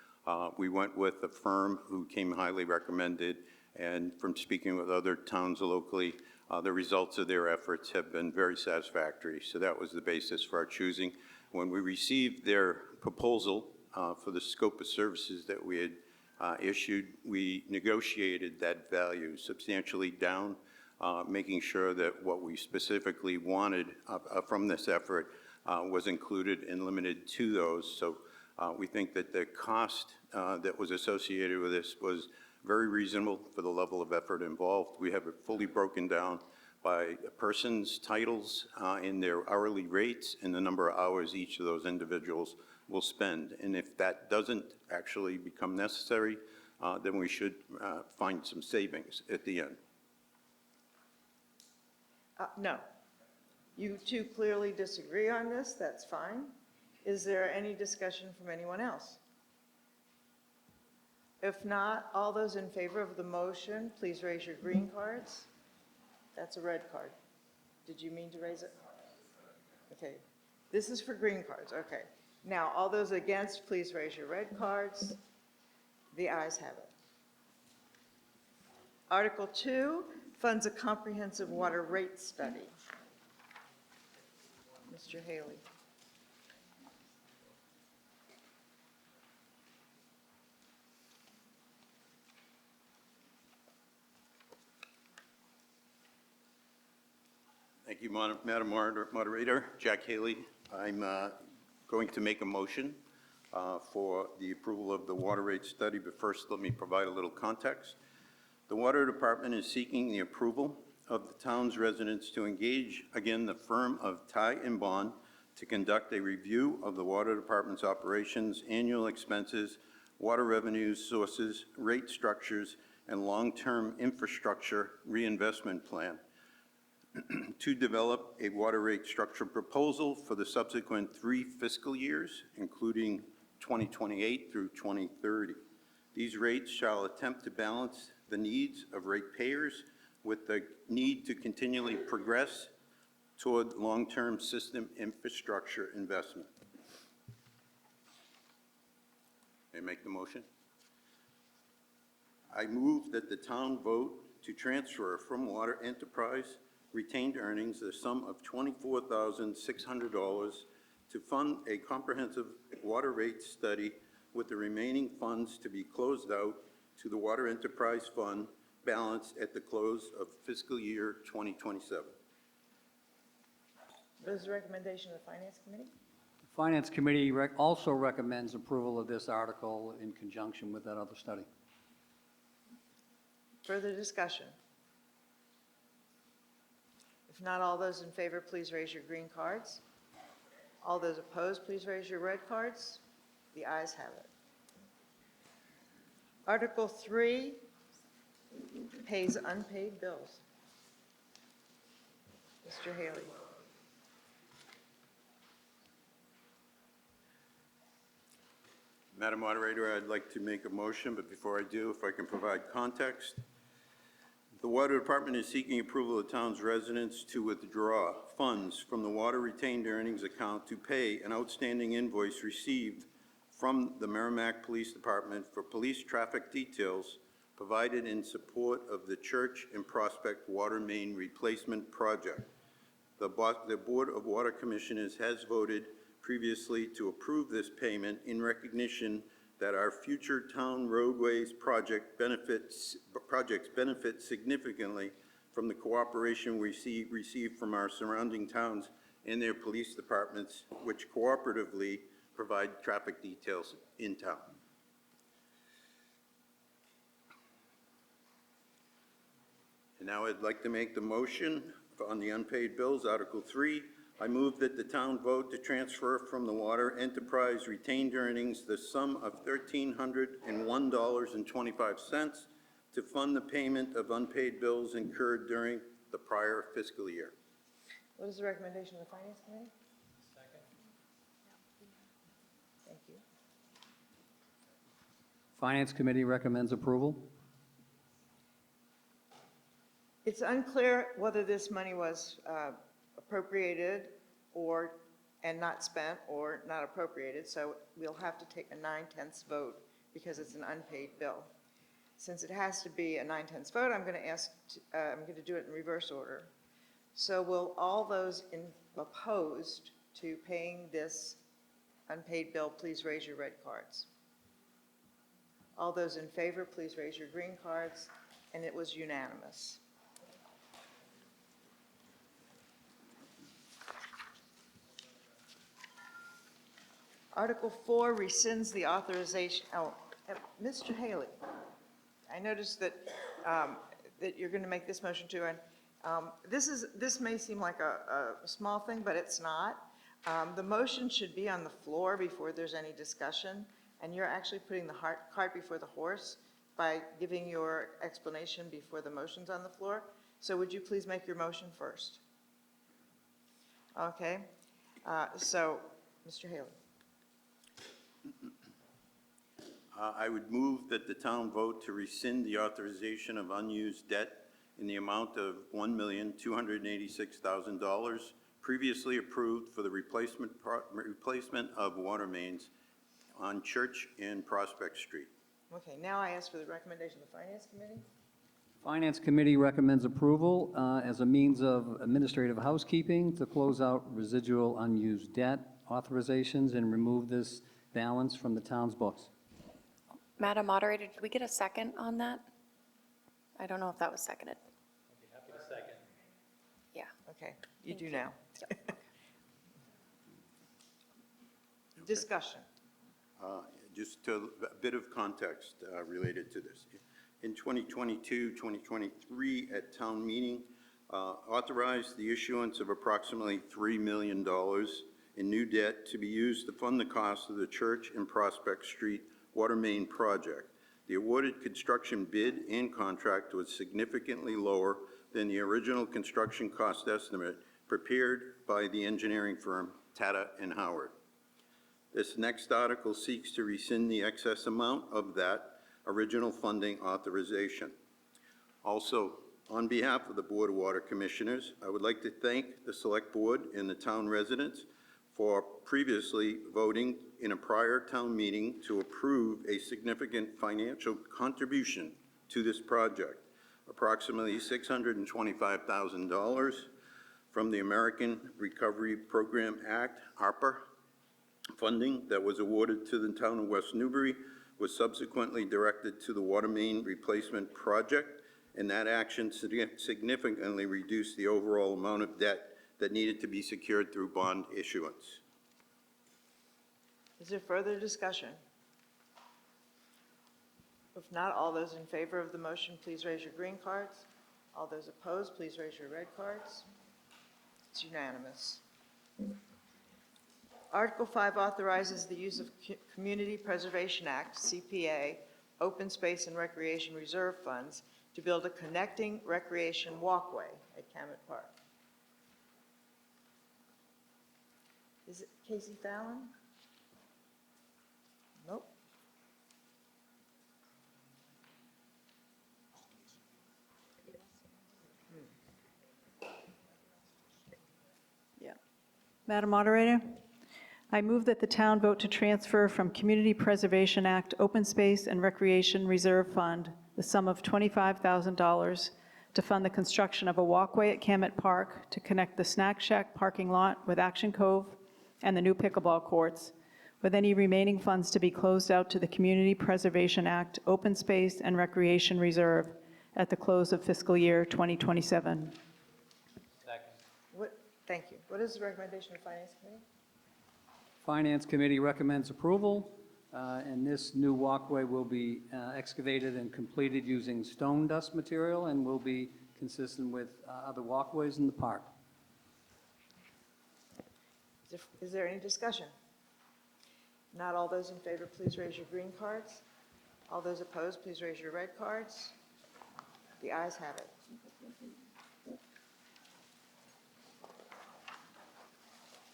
We went with a firm who came highly recommended, and from speaking with other towns locally, the results of their efforts have been very satisfactory. So that was the basis for our choosing. When we received their proposal for the scope of services that we had issued, we negotiated that value substantially down making sure that what we specifically wanted from this effort was included and limited to those. So we think that the cost that was associated with this was very reasonable for the level of effort involved. We have it fully broken down by a person's titles in their hourly rates and the number of hours each of those individuals will spend. And if that doesn't actually become necessary, then we should find some savings at the end. No. You two clearly disagree on this, that's fine. Is there any discussion from anyone else? If not, all those in favor of the motion, please raise your green cards. That's a red card. Did you mean to raise it? Okay. This is for green cards, okay. Now, all those against, please raise your red cards. The ayes have it. Article 2 funds a comprehensive water rate study. Mr. Haley. Thank you, Madam Moderator. Jack Haley. I'm going to make a motion for the approval of the water rate study, but first let me provide a little context. The Water Department is seeking the approval of the town's residents to engage, again, the firm of Ty and Bond to conduct a review of the Water Department's operations, annual expenses, water revenues, sources, rate structures, and long-term infrastructure reinvestment plan to develop a water rate structure proposal for the subsequent 3 fiscal years, including 2028 through 2030. These rates shall attempt to balance the needs of ratepayers with the need to continually progress toward long-term system infrastructure investment. May I make the motion? I move that the town vote to transfer from Water Enterprise retained earnings the sum of $24,600 to fund a comprehensive water rate study, with the remaining funds to be closed out to the Water Enterprise Fund balance at the close of fiscal year 2027. What is the recommendation of the Finance Committee? The Finance Committee also recommends approval of this article in conjunction with that other study. Further discussion? If not, all those in favor, please raise your green cards. All those opposed, please raise your red cards. The ayes have it. Article 3 pays unpaid bills. Mr. Haley. Madam Moderator, I'd like to make a motion, but before I do, if I can provide context. The Water Department is seeking approval of the town's residents to withdraw funds from the water retained earnings account to pay an outstanding invoice received from the Merrimack Police Department for police traffic details provided in support of the Church and Prospect Water Main Replacement Project. The Board of Water Commissioners has voted previously to approve this payment in recognition that our future town roadways projects benefit significantly from the cooperation we receive from our surrounding towns and their police departments, which cooperatively provide traffic details in town. And now I'd like to make the motion on the unpaid bills, Article 3. I move that the town vote to transfer from the Water Enterprise retained earnings the sum of $1,301.25 to fund the payment of unpaid bills incurred during the prior fiscal year. What is the recommendation of the Finance Committee? Second. Thank you. Finance Committee recommends approval. It's unclear whether this money was appropriated and not spent, or not appropriated, so we'll have to take a 9/10 vote because it's an unpaid bill. Since it has to be a 9/10 vote, I'm going to do it in reverse order. So will all those opposed to paying this unpaid bill, please raise your red cards. All those in favor, please raise your green cards, and it was unanimous. Article 4 rescinds the authorization, Mr. Haley, I noticed that, that you're going to make this motion too, and this may seem like a small thing, but it's not. The motion should be on the floor before there's any discussion, and you're actually putting the cart before the horse by giving your explanation before the motion's on the floor. So would you please make your motion first? Okay, so, Mr. Haley. I would move that the town vote to rescind the authorization of unused debt in the amount of $1,286,000 previously approved for the replacement of water mains on Church and Prospect Street. Okay, now I ask for the recommendation of the Finance Committee. Finance Committee recommends approval as a means of administrative housekeeping to close out residual unused debt authorizations and remove this balance from the town's books. Madam Moderator, did we get a second on that? I don't know if that was seconded. I'd be happy to second. Yeah. Okay, you do now. Discussion. Just a bit of context related to this. In 2022, 2023, at town meeting, authorized the issuance of approximately $3 million in new debt to be used to fund the cost of the Church and Prospect Street water main project. The awarded construction bid and contract was significantly lower than the original construction cost estimate prepared by the engineering firm Tata and Howard. This next article seeks to rescind the excess amount of that original funding authorization. Also, on behalf of the Board of Water Commissioners, I would like to thank the Select Board and the town residents for previously voting in a prior town meeting to approve a significant financial contribution to this project, approximately $625,000 from the American Recovery Program Act, ARPA, funding that was awarded to the town of West Newbury was subsequently directed to the water main replacement project, and that action significantly reduced the overall amount of debt that needed to be secured through bond issuance. Is there further discussion? If not, all those in favor of the motion, please raise your green cards. All those opposed, please raise your red cards. It's unanimous. Article 5 authorizes the use of Community Preservation Act, CPA, Open Space and Recreation Reserve funds to build a connecting recreation walkway at Camet Park. Is it Casey Fallon? Nope. Yeah. Madam Moderator, I move that the town vote to transfer from Community Preservation Act Open Space and Recreation Reserve Fund the sum of $25,000 to fund the construction of a walkway at Camet Park to connect the Snack Shack parking lot with Action Cove and the new pickleball courts, with any remaining funds to be closed out to the Community Preservation Act Open Space and Recreation Reserve at the close of fiscal year 2027. Second. Thank you. What is the recommendation of the Finance Committee? Finance Committee recommends approval, and this new walkway will be excavated and completed using stone dust material and will be consistent with other walkways in the park. Is there any discussion? Not all those in favor, please raise your green cards. All those opposed, please raise your red cards. The ayes have it.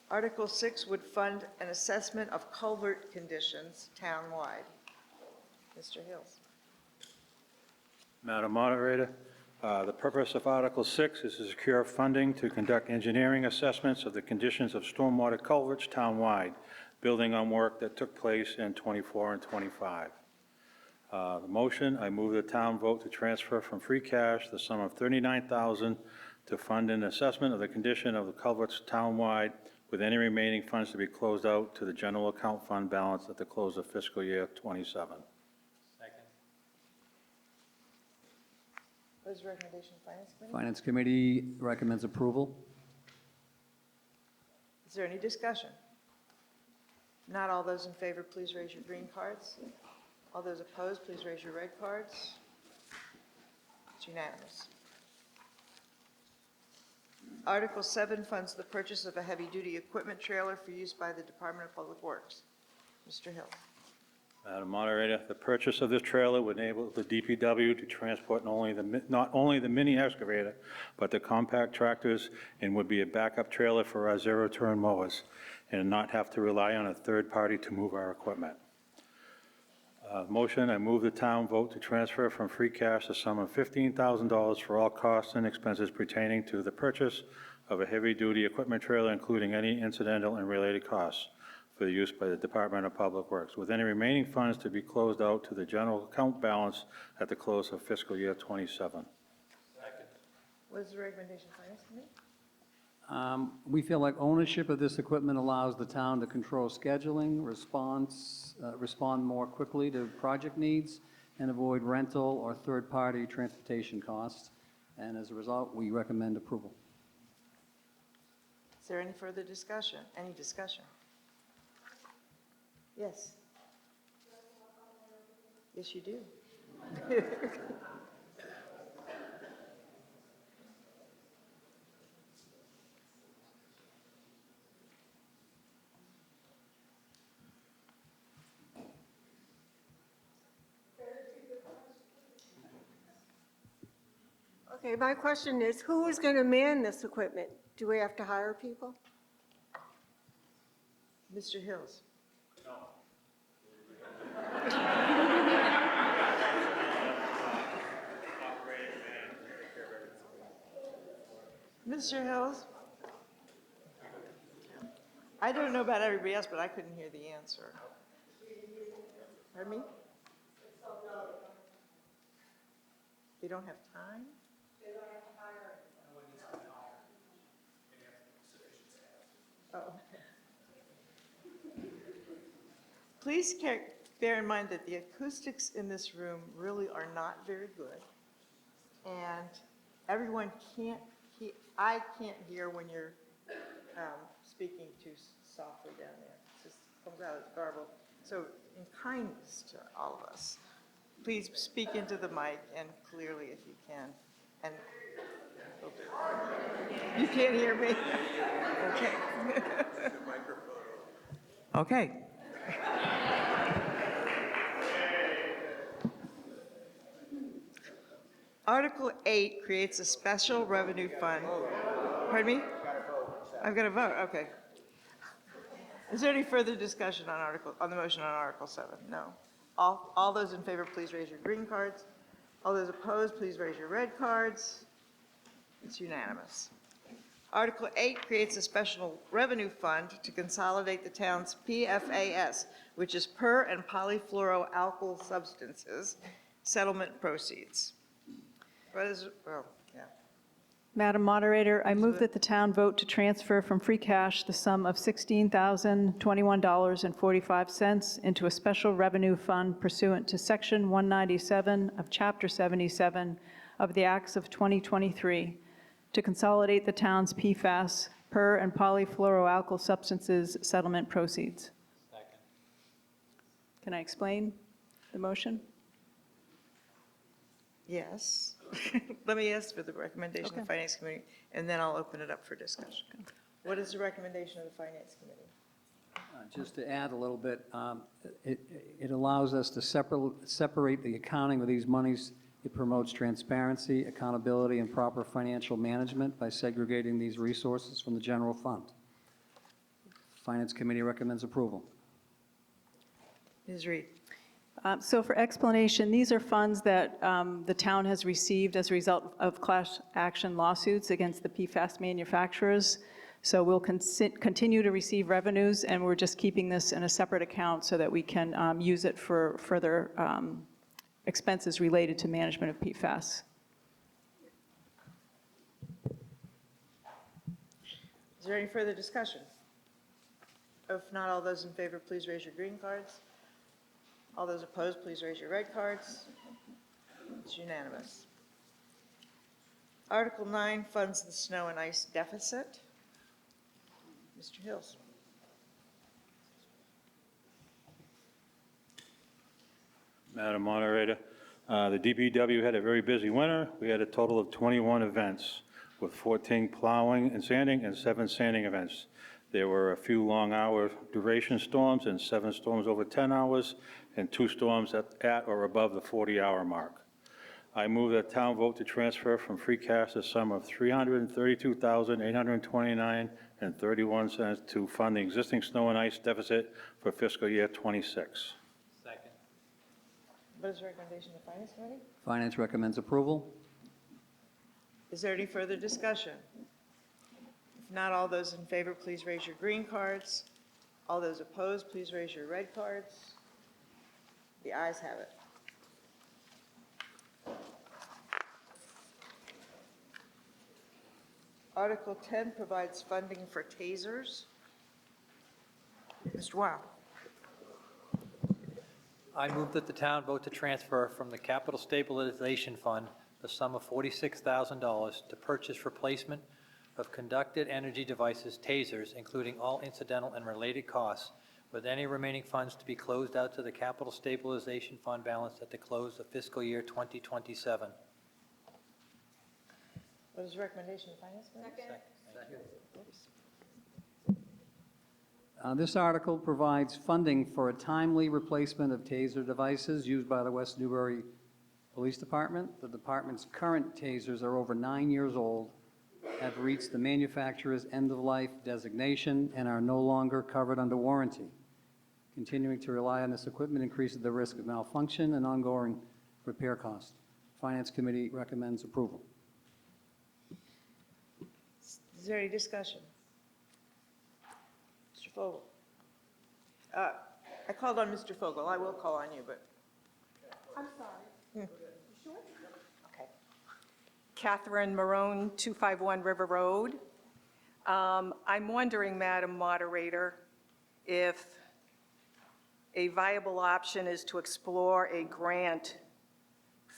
Article 6 would fund an assessment of culvert conditions townwide. Mr. Hills. Madam Moderator, the purpose of Article 6 is to secure funding to conduct engineering assessments of the conditions of stormwater culverts townwide, building on work that took place in '24 and '25. The motion, I move the town vote to transfer from free cash the sum of $39,000 to fund an assessment of the condition of the culverts townwide, with any remaining funds to be closed out to the general account fund balance at the close of fiscal year '27. Second. What is the recommendation of the Finance Committee? Finance Committee recommends approval. Is there any discussion? Not all those in favor, please raise your green cards. All those opposed, please raise your red cards. It's unanimous. Article 7 funds the purchase of a heavy-duty equipment trailer for use by the Department of Public Works. Mr. Hill. Madam Moderator, the purchase of this trailer would enable the DPW to transport not only the mini excavator, but the compact tractors, and would be a backup trailer for our zero-turn mowers, and not have to rely on a third party to move our equipment. Motion, I move the town vote to transfer from free cash the sum of $15,000 for all costs and expenses pertaining to the purchase of a heavy-duty equipment trailer, including any incidental and related costs for the use by the Department of Public Works, with any remaining funds to be closed out to the general account balance at the close of fiscal year '27. What is the recommendation, Finance Committee? We feel like ownership of this equipment allows the town to control scheduling, respond more quickly to project needs, and avoid rental or third-party transportation costs. And as a result, we recommend approval. Is there any further discussion? Any discussion? Yes. Yes, you do. Okay, my question is, who is going to man this equipment? Do we have to hire people? Mr. Hills. Mr. Hills? I don't know about everybody else, but I couldn't hear the answer. Pardon me? They don't have time? Oh. Please bear in mind that the acoustics in this room really are not very good. And everyone I can't hear when you're speaking too softly down there. It just comes out as garbled. So in kindness to all of us, please speak into the mic and clearly if you can. And you can't hear me? Okay. Okay. Article 8 creates a special revenue fund. Pardon me? I've got to vote, okay. Is there any further discussion on the motion on Article 7? No. All those in favor, please raise your green cards. All those opposed, please raise your red cards. It's unanimous. Article 8 creates a special revenue fund to consolidate the town's PFAS, which is per and polyfluoroalkyl substances, settlement proceeds. Madam Moderator, I move that the town vote to transfer from free cash the sum of $16,021.45 into a special revenue fund pursuant to Section 197 of Chapter 77 of the Acts of 2023 to consolidate the town's PFAS, per and polyfluoroalkyl substances settlement proceeds. Second. Can I explain the motion? Yes. Let me ask for the recommendation of the Finance Committee, and then I'll open it up for discussion. What is the recommendation of the Finance Committee? Just to add a little bit, it allows us to separate the accounting of these monies. It promotes transparency, accountability, and proper financial management by segregating these resources from the general fund. Finance Committee recommends approval. Ms. Reed. So for explanation, these are funds that the town has received as a result of class action lawsuits against the PFAS manufacturers. So we'll continue to receive revenues, and we're just keeping this in a separate account so that we can use it for further expenses related to management of PFAS. Is there any further discussion? If not, all those in favor, please raise your green cards. All those opposed, please raise your red cards. It's unanimous. Article 9 funds the snow and ice deficit. Mr. Hills. Madam Moderator, the DPW had a very busy winter. We had a total of 21 events, with 14 plowing and sanding and 7 sanding events. There were a few long-hour duration storms and 7 storms over 10 hours, and 2 storms at or above the 40-hour mark. I move that town vote to transfer from free cash a sum of $332,829.31 to fund the existing snow and ice deficit for fiscal year '26. Second. What is the recommendation of the Finance Committee? Finance recommends approval. Is there any further discussion? If not, all those in favor, please raise your green cards. All those opposed, please raise your red cards. The ayes have it. Article 10 provides funding for tasers. Mr. Weil. I move that the town vote to transfer from the Capital Stabilization Fund the sum of $46,000 to purchase replacement of conducted energy devices, tasers, including all incidental and related costs, with any remaining funds to be closed out to the Capital Stabilization Fund balance at the close of fiscal year 2027. What is the recommendation of the Finance Committee? This article provides funding for a timely replacement of taser devices used by the West Newbury Police Department. The department's current tasers are over 9 years old, have reached the manufacturer's end-of-life designation, and are no longer covered under warranty. Continuing to rely on this equipment increases the risk of malfunction and ongoing repair costs. Finance Committee recommends approval. Is there any discussion? Mr. Fogel. I called on Mr. Fogel. I will call on you, but. I'm sorry. You sure? Okay. Catherine Marone, 251 River Road. I'm wondering, Madam Moderator, if a viable option is to explore a grant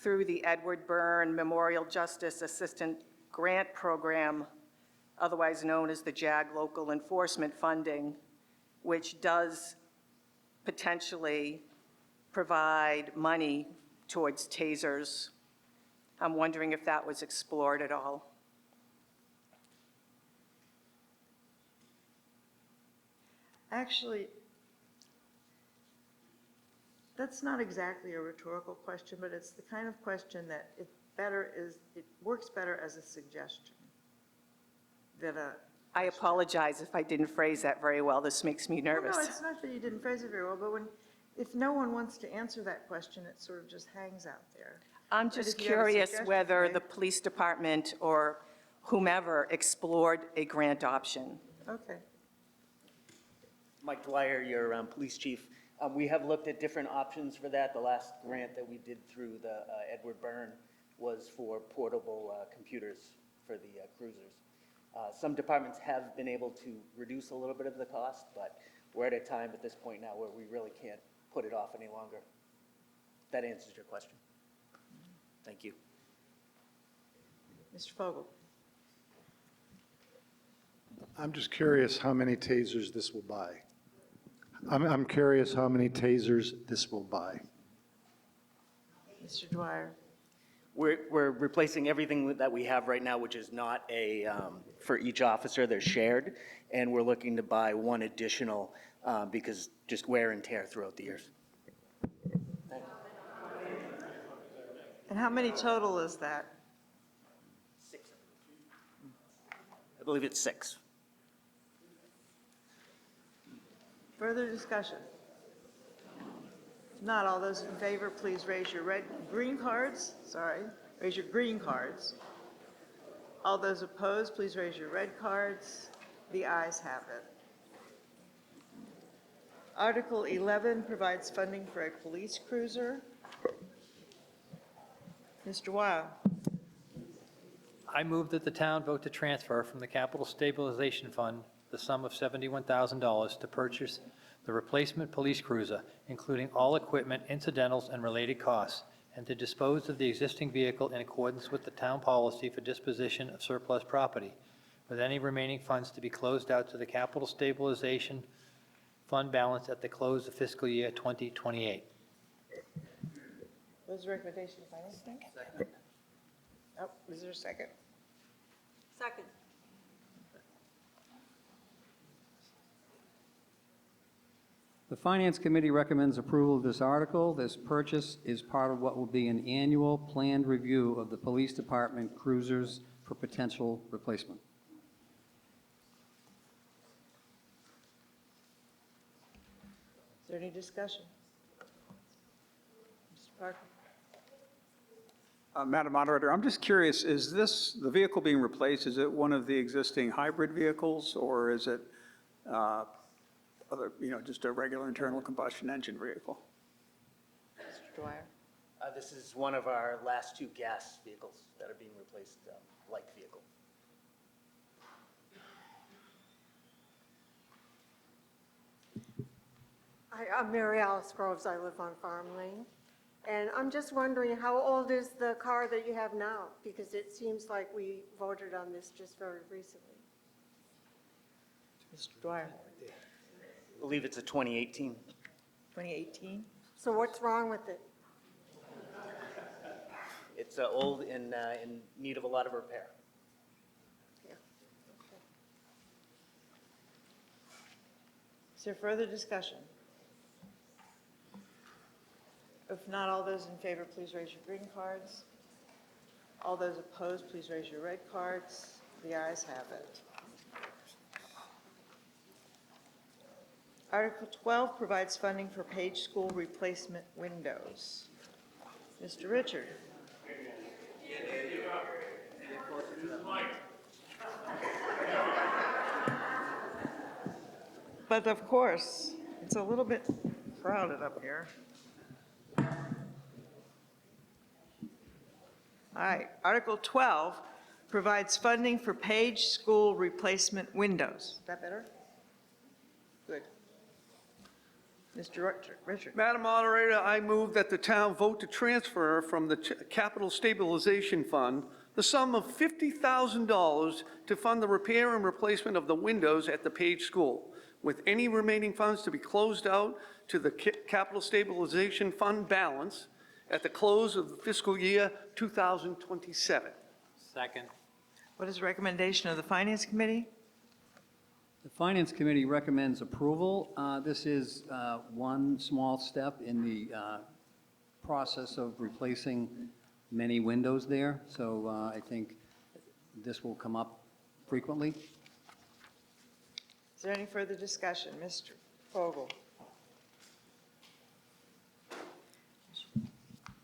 through the Edward Byrne Memorial Justice Assistant Grant Program, otherwise known as the JAG Local Enforcement Funding, which does potentially provide money towards tasers. I'm wondering if that was explored at all. Actually, that's not exactly a rhetorical question, but it's the kind of question that it works better as a suggestion than a. I apologize if I didn't phrase that very well. This makes me nervous. No, it's not that you didn't phrase it very well, but if no one wants to answer that question, it sort of just hangs out there. I'm But just if you have a curious suggestion, whether maybe- the police department or whomever explored a grant option. Okay. Mike Dwyer, your police chief. We have looked at different options for that. The last grant that we did through the Edward Byrne was for portable computers for the cruisers. Some departments have been able to reduce a little bit of the cost, but we're at a time at this point now where we really can't put it off any longer. That answers your question. Thank you. Mr. Fogel. I'm just curious how many tasers this will buy. I'm curious how many tasers this will buy. Mr. Dwyer. We're replacing everything that we have right now, which is not a, for each officer, they're shared, and we're looking to buy one additional because just wear and tear throughout the years. And how many total is that? 6. I believe it's 6. Further discussion? If not, all those in favor, please raise your green cards. Raise your green cards. All those opposed, please raise your red cards. The ayes have it. Article 11 provides funding for a police cruiser. Mr. Weil. I move that the town vote to transfer from the Capital Stabilization Fund the sum of $71,000 to purchase the replacement police cruiser, including all equipment, incidentals, and related costs, and to dispose of the existing vehicle in accordance with the town policy for disposition of surplus property, with any remaining funds to be closed out to the Capital Stabilization Fund balance at the close of fiscal year 2028. What's the recommendation of finance? Second. Oh, is there a second? Second. The Finance Committee recommends approval of this article. This purchase is part of what will be an annual planned review of the Police Department cruisers for potential replacement. Is there any discussion? Mr. Parker? Madam Moderator, I'm just curious, is this, the vehicle being replaced, is it one of the existing hybrid vehicles, or is it other, just a regular internal combustion engine vehicle? Mr. Dwyer? This is one of our last two gas vehicles that are being replaced, light vehicle. I'm Mary Alice Groves. I live on Farm Lane. And I'm just wondering, how old is the car that you have now? Because it seems like we voted on this just very recently. Mr. Dwyer? I believe it's a 2018. 2018? So what's wrong with it? It's old and in need of a lot of repair. Is there further discussion? If not, all those in favor, please raise your green cards. All those opposed, please raise your red cards. The ayes have it. Article 12 provides funding for Page School replacement windows. Mr. Richard. But of course, it's a little bit crowded up here. All right, Article 12 provides funding for Page School replacement windows. Is that better? Good. Mr. Richard. Madam Moderator, I move that the town vote to transfer from the Capital Stabilization Fund the sum of $50,000 to fund the repair and replacement of the windows at the Page School, with any remaining funds to be closed out to the Capital Stabilization Fund balance at the close of the fiscal year 2027. Second. What is the recommendation of the Finance Committee? The Finance Committee recommends approval. This is one small step in the process of replacing many windows there, so I think this will come up frequently. Is there any further discussion? Mr. Fogel.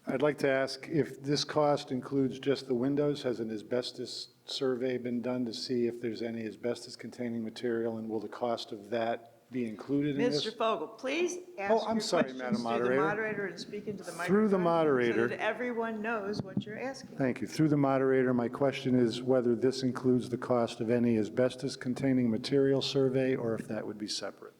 I'd like to ask if this cost includes just the windows. Has an asbestos survey been done to see if there's any asbestos-containing material, and will the cost of that be included in this? Mr. Fogel, please ask Oh, I'm your sorry, questions Madam through the Moderator. moderator and speak into the microphone. Through the moderator. So that everyone knows what you're asking. Thank you. Through the moderator, my question is whether this includes the cost of any asbestos-containing material survey, or if that would be separate.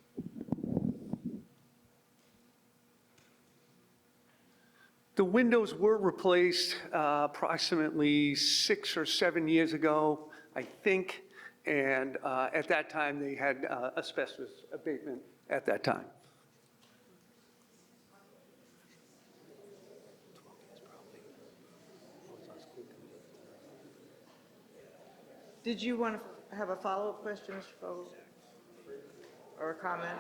The windows were replaced approximately 6 or 7 years ago, I think, and at that time, they had asbestos abatement at that time. Did you want to have a follow-up question, Mr. Fogel? Or a comment?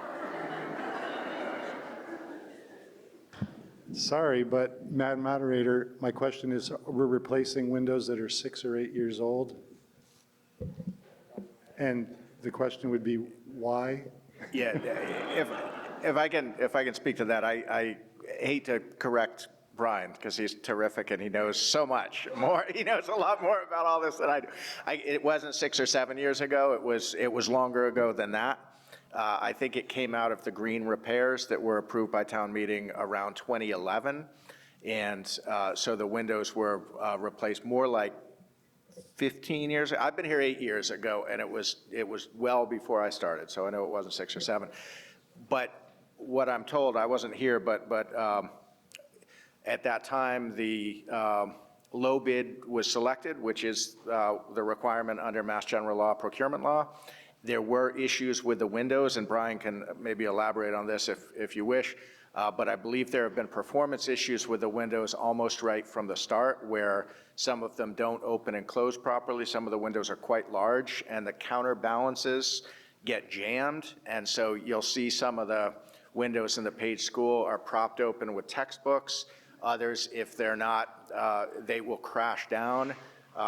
Sorry, but Madam Moderator, my question is, we're replacing windows that are 6 or 8 years old? And the question would be, why? Yeah, if I can speak to that, I hate to correct Brian, because he's terrific and he knows so much more. He knows a lot more about all this than I do. It wasn't 6 or 7 years ago. It was longer ago than that. I think it came out of the green repairs that were approved by town meeting around 2011. And so the windows were replaced more like 15 years. I've been here 8 years ago, and it was well before I started, so I know it wasn't 6 or 7. But what I'm told, I wasn't here, but at that time, the low bid was selected, which is the requirement under Mass General Law, procurement law, There were issues with the windows, and Brian can maybe elaborate on this if you wish, but I believe there have been performance issues with the windows almost right from the start, where some of them don't open and close properly. Some of the windows are quite large, and the counterbalances get jammed, and so you'll see some of the windows in the Page School are propped open with textbooks. Others, if they're not, they will crash down.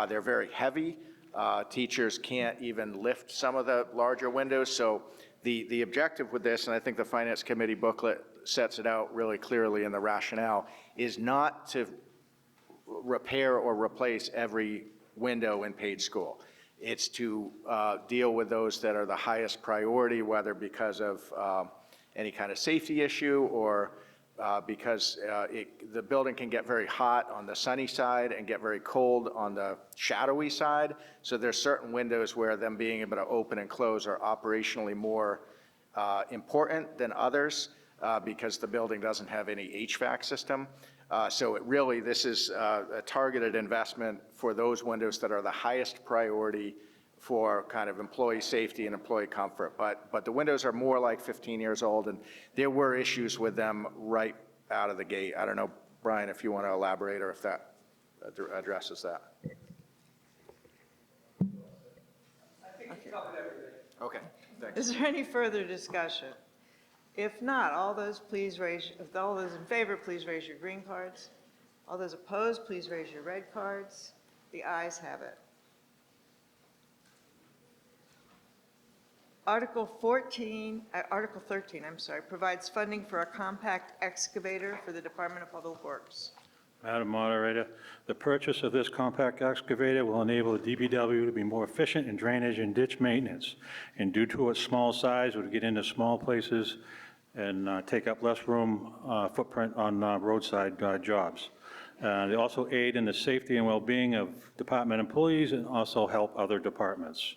They're very heavy. Teachers can't even lift some of the larger windows. So the objective with this, and I think the Finance Committee booklet sets it out really clearly in the rationale, is not to repair or replace every window in Page School. It's to deal with those that are the highest priority, whether because of any kind of safety issue or because the building can get very hot on the sunny side and get very cold on the shadowy side. So there's certain windows where them being able to open and close are operationally more important than others because the building doesn't have any HVAC system. So this is a targeted investment for those windows that are the highest priority for kind of employee safety and employee comfort. But the windows are more like 15 years old, and there were issues with them right out of the gate. I don't know, Brian, if you want to elaborate or if that addresses that. I think you covered everything. Okay, thanks. Is there any further discussion? If not, all those in favor, please raise your green cards. All those opposed, please raise your red cards. The ayes have it. Article 13, provides funding for a compact excavator for the Department of Public Works. Madam Moderator, the purchase of this compact excavator will enable the DPW to be more efficient in drainage and ditch maintenance. And due to its small size, it would get into small places and take up less room footprint on roadside jobs. They also aid in the safety and well-being of department employees and also help other departments.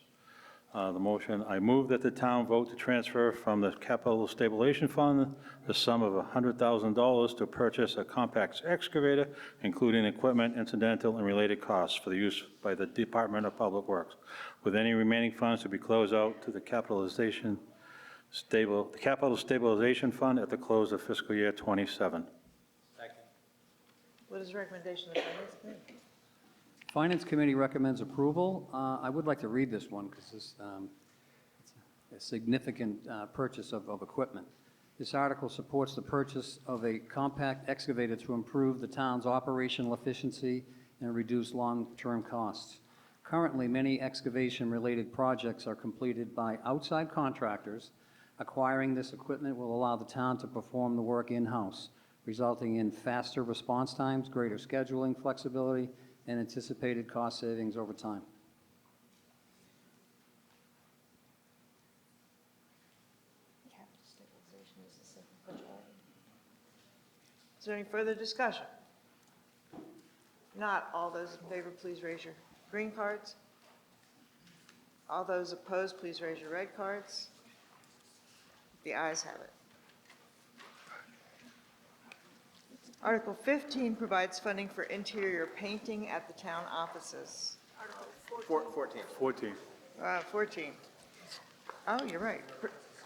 The motion, I move that the town vote to transfer from the Capital Stabilization Fund the sum of $100,000 to purchase a compact excavator, including equipment, incidental, and related costs for the use by the Department of Public Works, with any remaining funds to be closed out to the Capital Stabilization Fund at the close of fiscal year 27. What is the recommendation of the Finance Committee? Finance Committee recommends approval. I would like to read this one because it's a significant purchase of equipment. This article supports the purchase of a compact excavator to improve the town's operational efficiency and reduce long-term costs. Currently, many excavation-related projects are completed by outside contractors. Acquiring this equipment will allow the town to perform the work in-house, resulting in faster response times, greater scheduling flexibility, and anticipated cost savings over time. Is there any further discussion? Not, all those in favor, please raise your green cards. All those opposed, please raise your red cards. The ayes have it. Article 15 provides funding for interior painting at the town offices. 14. 14. Oh, you're right.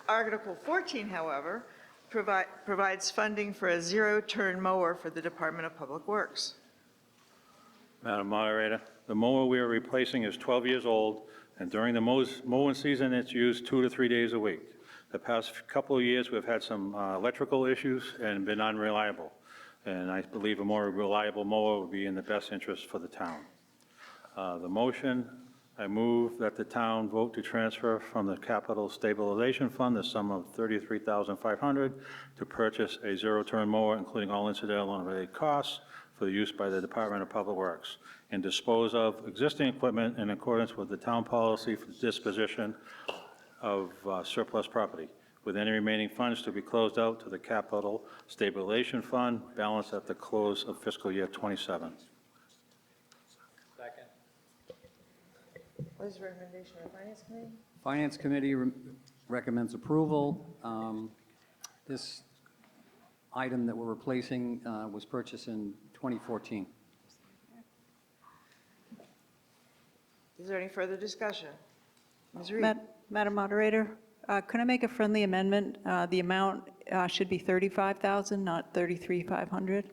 Article 14, however, provides funding for a zero-turn mower for the Department of Public Works. Madam Moderator, the mower we are replacing is 12 years old, and during the mowing season, it's used 2 to 3 days a week. The past couple of years, we've had some electrical issues and been unreliable. And I believe a more reliable mower would be in the best interest for the town. The motion, I move that the town vote to transfer from the Capital Stabilization Fund the sum of $33,500 to purchase a zero-turn mower, including all incidental and related costs, for the use by the Department of Public Works, and dispose of existing equipment in accordance with the town policy for disposition of surplus property, with any remaining funds to be closed out to the Capital Stabilization Fund, balance at the close of fiscal year 27. Second. What is the recommendation of the Finance Committee? Finance Committee recommends approval. This item that we're replacing was purchased in 2014. Is there any further discussion? Ms. Reed? Madam Moderator, could I make a friendly amendment? The amount should be $35,000, not $33,500.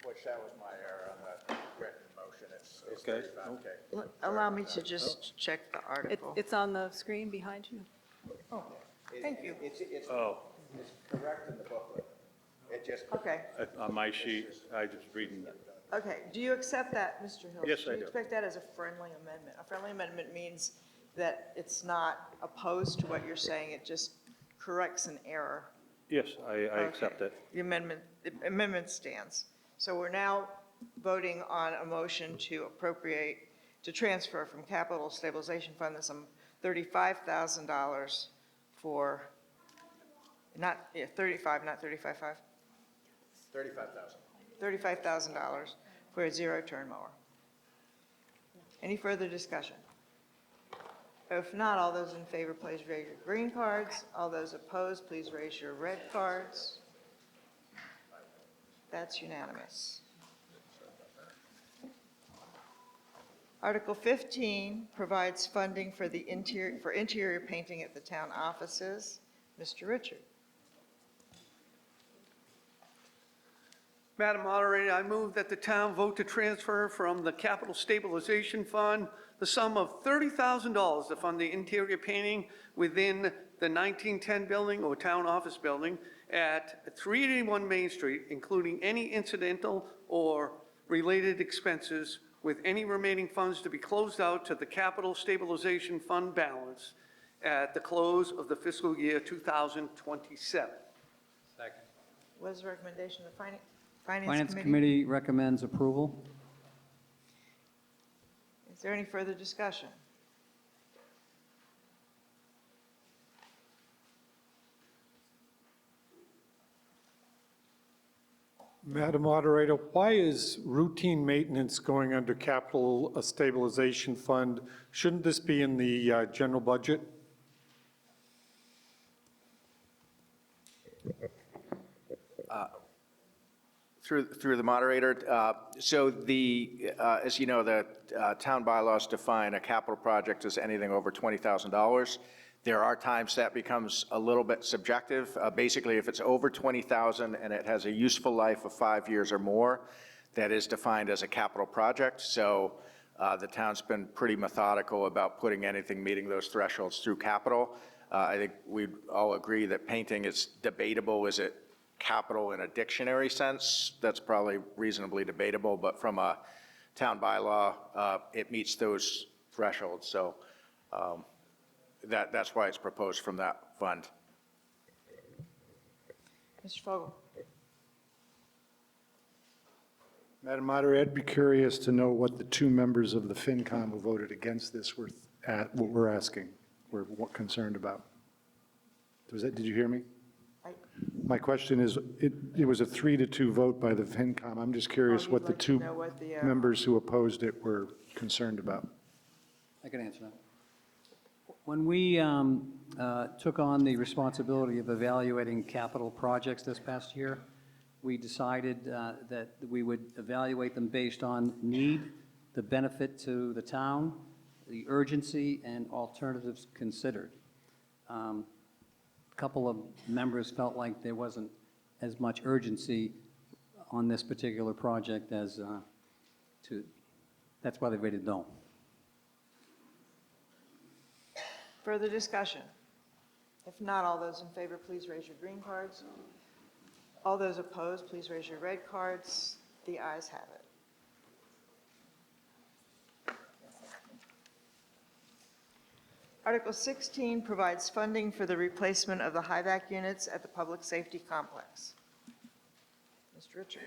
Which that was my error on the written motion. It's Okay. 35K. Allow me to just check the article. It's on the screen behind you. Oh, thank you. It's correct in the booklet. It just. Okay, On my sheet, I just reading that. okay. Do you accept that, Mr. Hill? Yes, I Do you do. expect that as a friendly amendment? A friendly amendment means that it's not opposed to what you're saying, it just corrects an error. Yes, I accept Okay. it. The amendment stands. So we're now voting on a motion to to transfer from Capital Stabilization Fund the sum $35,000 for, not 35, not 35.5, 35,000. $35,000 for a zero-turn mower. Any further discussion? If not, all those in favor, please raise your green cards. All those opposed, please raise your red cards. That's unanimous. Article 15 provides funding for the interior painting at the town offices. Mr. Richard. Madam Moderator, I move that the town vote to transfer from the Capital Stabilization Fund the sum of $30,000 to fund the interior painting within the 1910 building or town office building at 381 Main Street, including any incidental or related expenses, with any remaining funds to be closed out to the Capital Stabilization Fund balance at the close of the fiscal year 2027. Second. What is the recommendation of the Finance Finance Committee? Committee recommends approval. Is there any further discussion? Madam Moderator, why is routine maintenance going under capital stabilization fund? Shouldn't this be in the general budget? Through the moderator, so as you know, the town bylaws define a capital project as anything over $20,000. There are times that becomes a little bit subjective. Basically, if it's over $20,000 and it has a useful life of 5 years or more, that is defined as a capital project. So the town's been pretty methodical about putting anything meeting those thresholds through capital. I think we'd all agree that painting is debatable. Is it capital in a dictionary sense? That's probably reasonably debatable, but from a town bylaw, it meets those thresholds. So that's why it's proposed from that fund. Mr. Fogel. Madam Moderator, I'd be curious to know what the two members of the FinCom who voted against this were what we're asking, we're concerned about. Did you hear me? My question is, it was a 3-2 vote by the FinCom. I'm just curious you'd what the like to two know what the, members who opposed it were concerned about. I can answer that. When we took on the responsibility of evaluating capital projects this past year, we decided that we would evaluate them based on need, the benefit to the town, the urgency, and alternatives considered. A couple of members felt like there wasn't as much urgency on this particular project as that's why they voted no. Further discussion? If not, all those in favor, please raise your green cards. All those opposed, please raise your red cards. The ayes have it. Article 16 provides funding for the replacement of the high-vac units at the Public Safety Complex. Mr. Richard.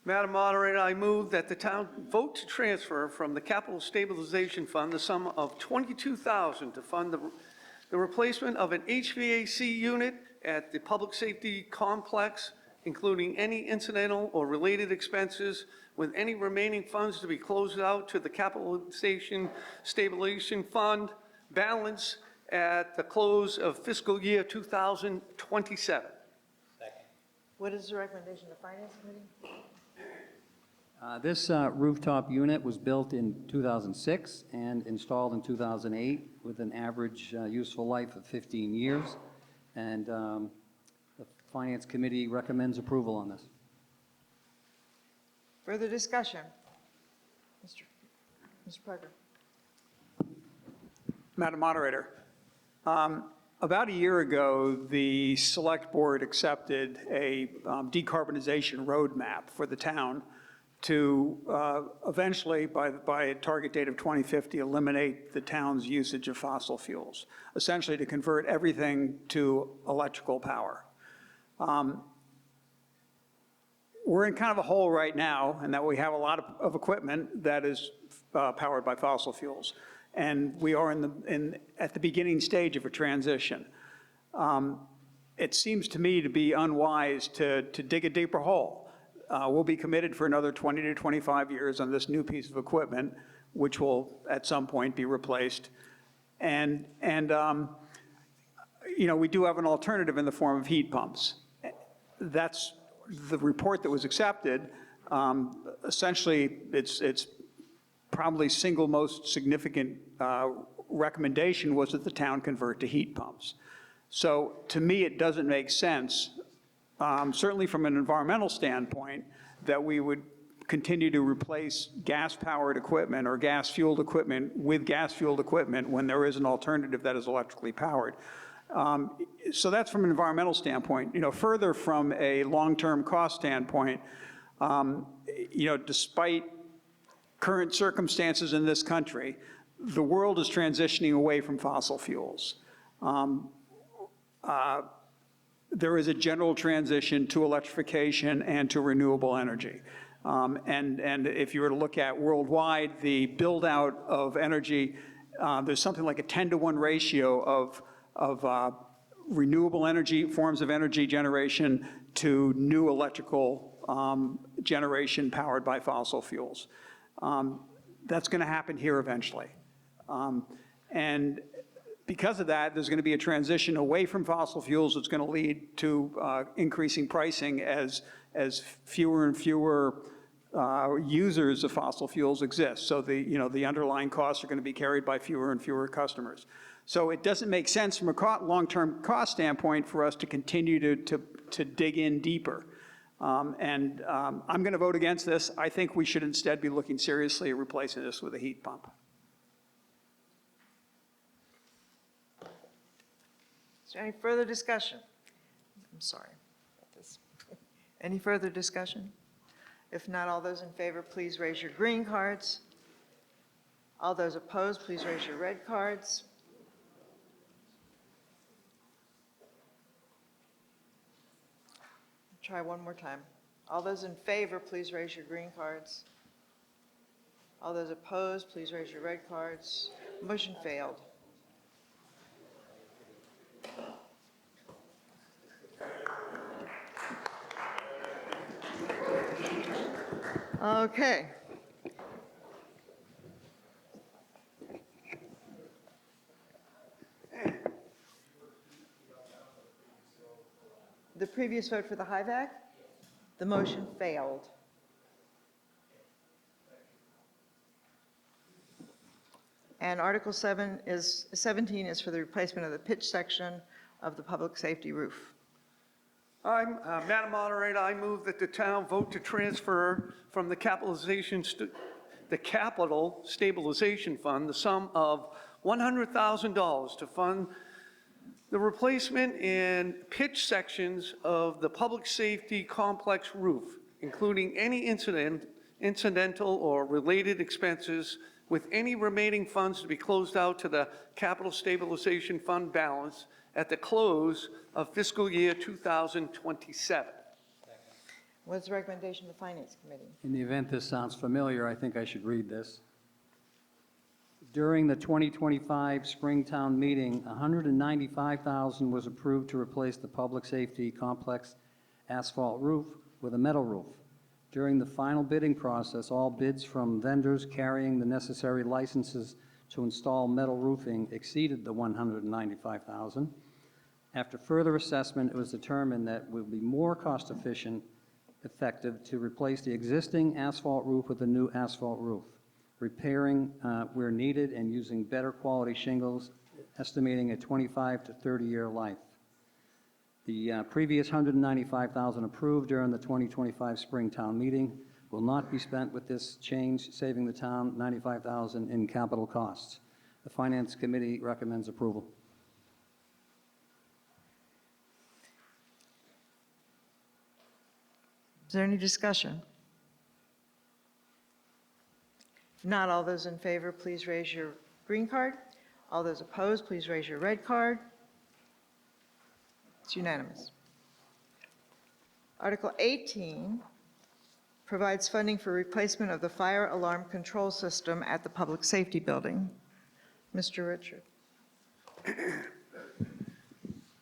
Madam Moderator, I move that the town vote to transfer from the Capital Stabilization Fund the sum of $22,000 to fund the replacement of an HVAC unit at the Public Safety Complex, including any incidental or related expenses, with any remaining funds to be closed out to the Capitalization Stabilization Fund balance at the close of fiscal year 2027. What is the recommendation of the Finance Committee? This rooftop unit was built in 2006 and installed in 2008 with an average useful life of 15 years. And the Finance Committee recommends approval on this. Further discussion? Mr. Parker. Madam Moderator, about a year ago, the Select Board accepted a decarbonization roadmap for the town to eventually, by a target date of 2050, eliminate the town's usage of fossil fuels, essentially to convert everything to electrical power. We're in kind of a hole right now in that we have a lot of equipment that is powered by fossil fuels. And we are at the beginning stage of a transition. It seems to me to be unwise to dig a deeper hole. We'll be committed for another 20 to 25 years on this new piece of equipment, which will at some point be replaced. And you know, we do have an alternative in the form of heat pumps. That's the report that was accepted. Essentially, it's probably single most significant recommendation was that the town convert to heat pumps. So to me, it doesn't make sense, certainly from an environmental standpoint, that we would continue to replace gas-powered equipment or gas-fueled equipment with gas-fueled equipment when there is an alternative that is electrically powered. So that's from an environmental standpoint. You know, further from a long-term cost standpoint, you know, despite current circumstances in this country, the world is transitioning away from fossil fuels. There is a general transition to electrification and to renewable energy. And if you were to look at worldwide, the build-out of energy, there's something like a 10-to-1 ratio of renewable energy, forms of energy generation to new electrical generation powered by fossil fuels. That's going to happen here eventually. And because of that, there's going to be a transition away from fossil fuels that's going to lead to increasing pricing as fewer and fewer users of fossil fuels exist. So the underlying costs are going to be carried by fewer and fewer customers. So it doesn't make sense from a long-term cost standpoint for us to continue to dig in deeper. I'm going to vote against this. I think we should instead be looking seriously at replacing this with a heat pump. Is there any further discussion? I'm sorry about this. Any further discussion? If not, all those in favor, please raise your green cards. All those opposed, please raise your red cards. Try one more time. All those in favor, please raise your green cards. All those opposed, please raise your red cards. Motion failed. Okay. The previous vote for the HIVAC, the motion failed. And Article 17 is for the replacement of the pitch section of the public safety roof. Madam Moderator, I move that the town vote to transfer from the Capital Stabilization Fund the sum of $100,000 to fund the replacement and pitch sections of the public safety complex roof, including any incidental or related expenses, with any remaining funds to be closed out to the Capital Stabilization Fund balance at the close of fiscal year 2027. What's the recommendation of the Finance Committee? In the event this sounds familiar, I think I should read this. During the 2025 Springtown meeting, $195,000 was approved to replace the public safety complex asphalt roof with a metal roof. During the final bidding process, all bids from vendors carrying the necessary licenses to install metal roofing exceeded the $195,000. After further assessment, it was determined that it would be more cost efficient effective to replace the existing asphalt roof with a new asphalt roof, repairing where needed and using better quality shingles, estimating a 25 to 30-year life. The previous $195,000 approved during the 2025 spring town meeting will not be spent with this change, saving the town $95,000 in capital costs. The Finance Committee recommends approval. Is there any discussion? If not, all those in favor, please raise your green card. All those opposed, please raise your red card. It's unanimous. Article 18 provides funding for replacement of the fire alarm control system at the Public Safety Building. Mr. Richard.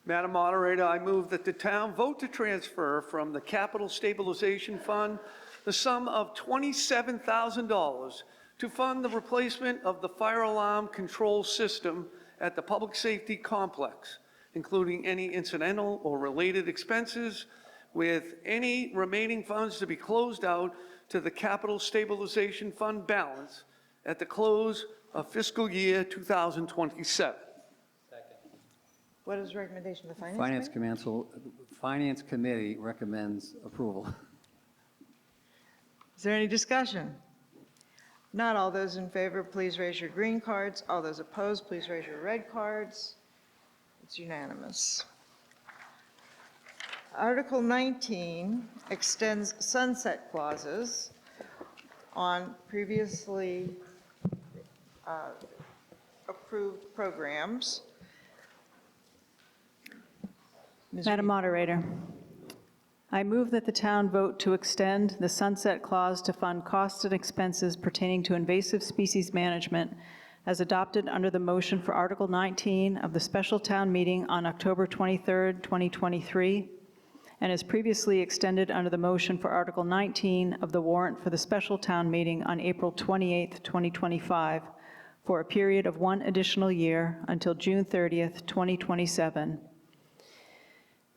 Madam Moderator, I move that the town vote to transfer from the Capital Stabilization Fund the sum of $27,000 to fund the replacement of the fire alarm control system at the Public Safety Complex, including any incidental or related expenses, with any remaining funds to be closed out to the Capital Stabilization Fund balance at the close of fiscal year 2027. What is the recommendation of the Finance Committee? Finance Committee recommends approval. Is there any discussion? Not all those in favor, please raise your green cards. All those opposed, please raise your red cards. It's unanimous. Article 19 extends sunset clauses on previously approved programs. Madam Moderator, I move that the town vote to extend the sunset clause to fund costs and expenses pertaining to invasive species management as adopted under the motion for Article 19 of the special town meeting on October 23, 2023, and as previously extended under the motion for Article 19 of the warrant for the special town meeting on April 28, 2025, for a period of 1 additional year until June 30, 2027.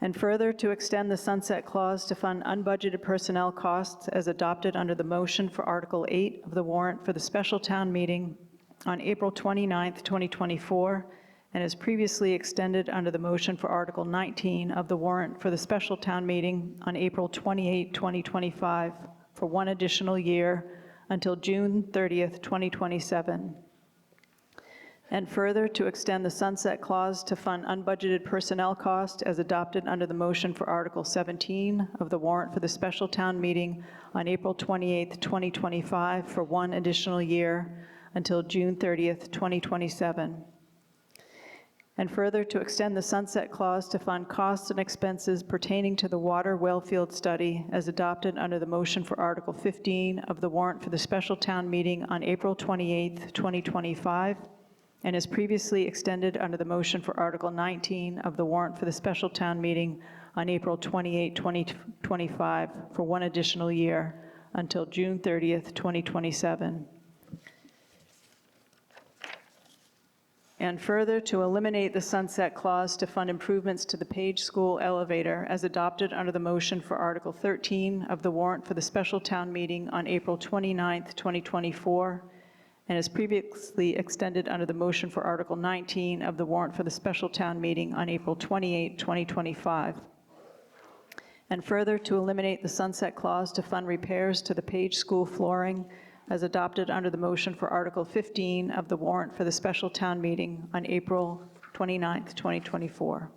And further, to extend the sunset clause to fund unbudgeted personnel costs as adopted under the motion for Article 8 of the warrant for the special town meeting on April 29, 2024, and as previously extended under the motion for Article 19 of the warrant for the special town meeting on April 28, 2025, for 1 additional year until June 30, 2027. And further, to extend the sunset clause to fund unbudgeted personnel costs as adopted under the motion for Article 17 of the warrant for the special town meeting on April 28, 2025, for 1 additional year until June 30, 2027. And further, to extend the sunset clause to fund costs and expenses pertaining to the water wellfield study as adopted under the motion for Article 15 of the warrant for the special town meeting on April 28, 2025, and as previously extended under the motion for Article 19 of the warrant for the special town meeting on April 28, 2025, for 1 additional year until June 30, 2027. And further, to eliminate the sunset clause to fund improvements to the Page School elevator as adopted under the motion for Article 13 of the warrant for the special town meeting on April 29, 2024, and as previously extended under the motion for Article 19 of the warrant for the special town meeting on April 28, 2025. And further, to eliminate the sunset clause to fund repairs to the Page School flooring as adopted under the motion for Article 15 of the warrant for the special town meeting on April 29, 2024.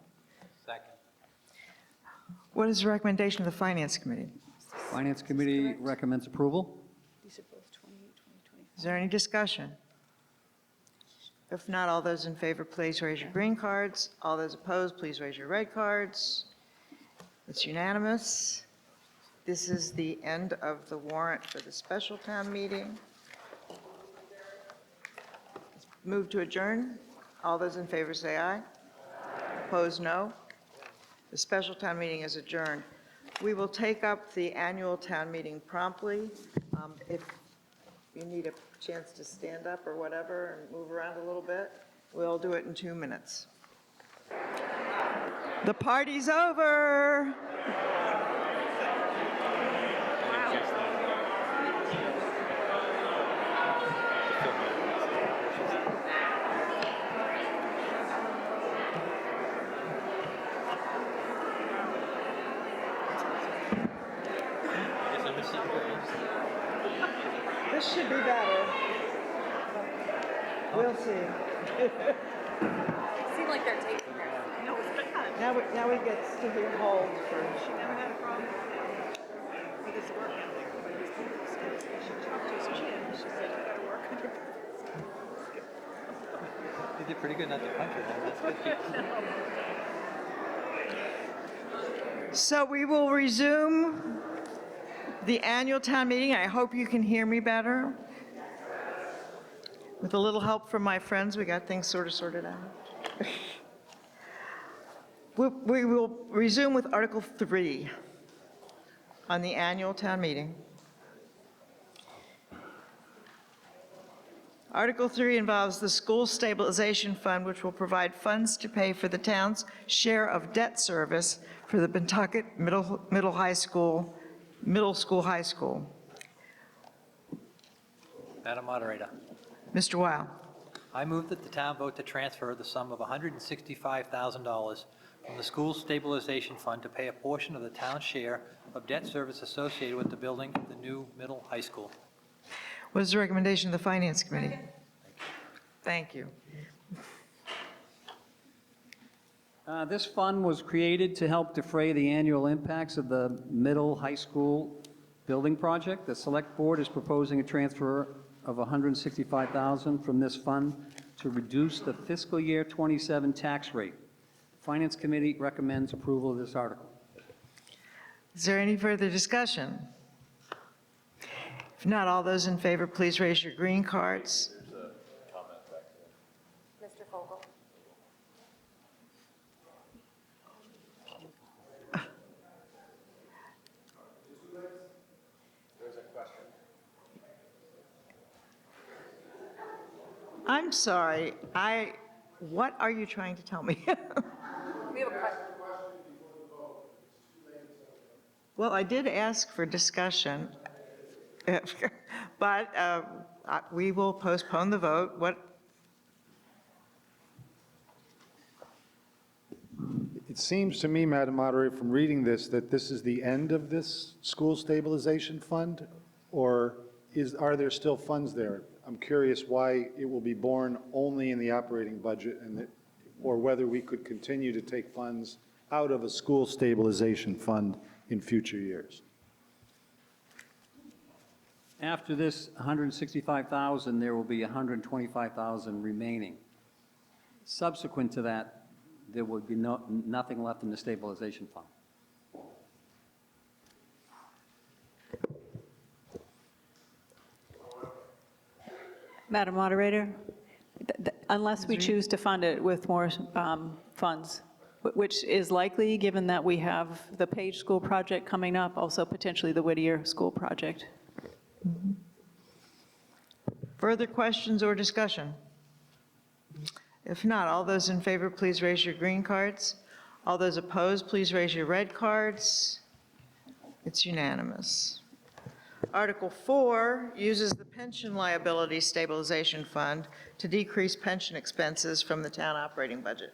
Second. What is the recommendation of the Finance Committee? Finance Committee recommends approval. Is there any discussion? If not, all those in favor, please raise your green cards. All those opposed, please raise your red cards. It's unanimous. This is the end of the warrant for the special town meeting. Move to adjourn. All those in favor say aye. Opposed, no. The special town meeting is adjourned. We will take up the annual town meeting promptly. If you need a chance to stand up or whatever and move around a little bit, we'll do it in 2 minutes. The party's over. see. Seem like they're taking their. No, it's bad. Now we get to hear hold for. She never had a problem with his work ethic, but his people said, she talked to his chin, she said, you gotta work on your You did pretty good not to punch her, though. That's good. So we will resume the annual town meeting. I hope you can hear me better. With a little help from my friends, we got things sort of sorted out. We will resume with Article 3 on the annual town meeting. Article 3 involves the School Stabilization Fund, which will provide funds to pay for the town's share of debt service for the Pentucket Middle School, High School. Madam Moderator, Mr. Weil. I move that the town vote to transfer the sum of $165,000 from the School Stabilization Fund to pay a portion of the town's share of debt service associated with the building of the new middle high school. What is the recommendation of the Finance Committee? Thank you. This fund was created to help defray the annual impacts of the middle high school building project. The Select Board is proposing a transfer of $165,000 from this fund to reduce the fiscal year 27 tax rate. The Finance Committee recommends approval of this article. Is there any further discussion? If not, all those in favor, please raise your green cards. Mr. Fogel. I'm sorry, what are you trying to tell me? We have a question. Well, I did ask for discussion, but we will postpone the vote. It seems to me, Madam Moderator, from reading this, that this is the end of this school stabilization fund, or are there still funds there? I'm curious why it will be borne only in the operating budget, or whether we could continue to take funds out of a school stabilization fund in future years. After this $165,000, there will be $125,000 remaining. Subsequent to that, there would be nothing left in the stabilization fund. Madam Moderator, unless we choose to fund it with more funds, which is likely, given that we have the Page School project coming up, also potentially the Whittier School project. Further questions or discussion? If not, all those in favor, please raise your green cards. All those opposed, please raise your red cards. It's unanimous. Article 4 uses the Pension Liability Stabilization Fund to decrease pension expenses from the town operating budget.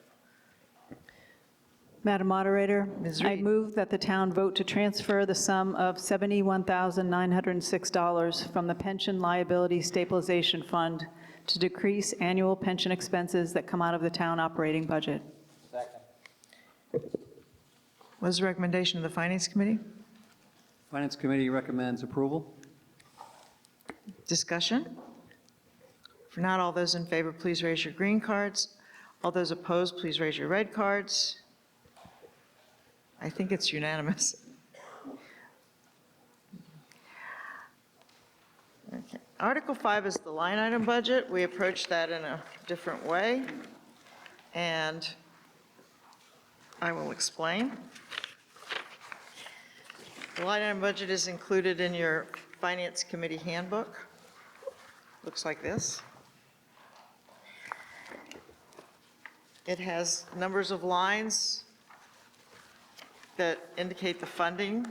Madam Moderator, Ms. I Reed. move that the town vote to transfer the sum of $71,906 from the Pension Liability Stabilization Fund to decrease annual pension expenses that come out of the town operating budget. Second. What is the recommendation of the Finance Committee? Finance Committee recommends approval. Discussion? If not, all those in favor, please raise your green cards. All those opposed, please raise your red cards. I think it's unanimous. Okay. Article 5 is the line item budget. We approach that in a different way, and I will explain. The line item budget is included in your Finance Committee handbook. Looks like this. It has numbers of lines that indicate the funding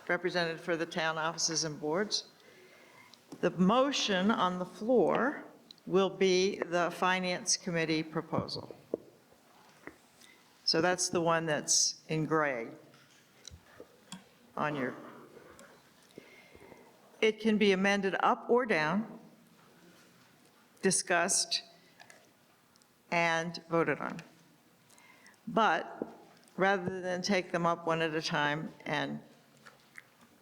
represented for the town offices and boards. The motion on the floor will be the Finance Committee proposal. So that's the one that's in gray on your. It can be amended up or down, discussed, and voted on. But rather than take them up one at a time and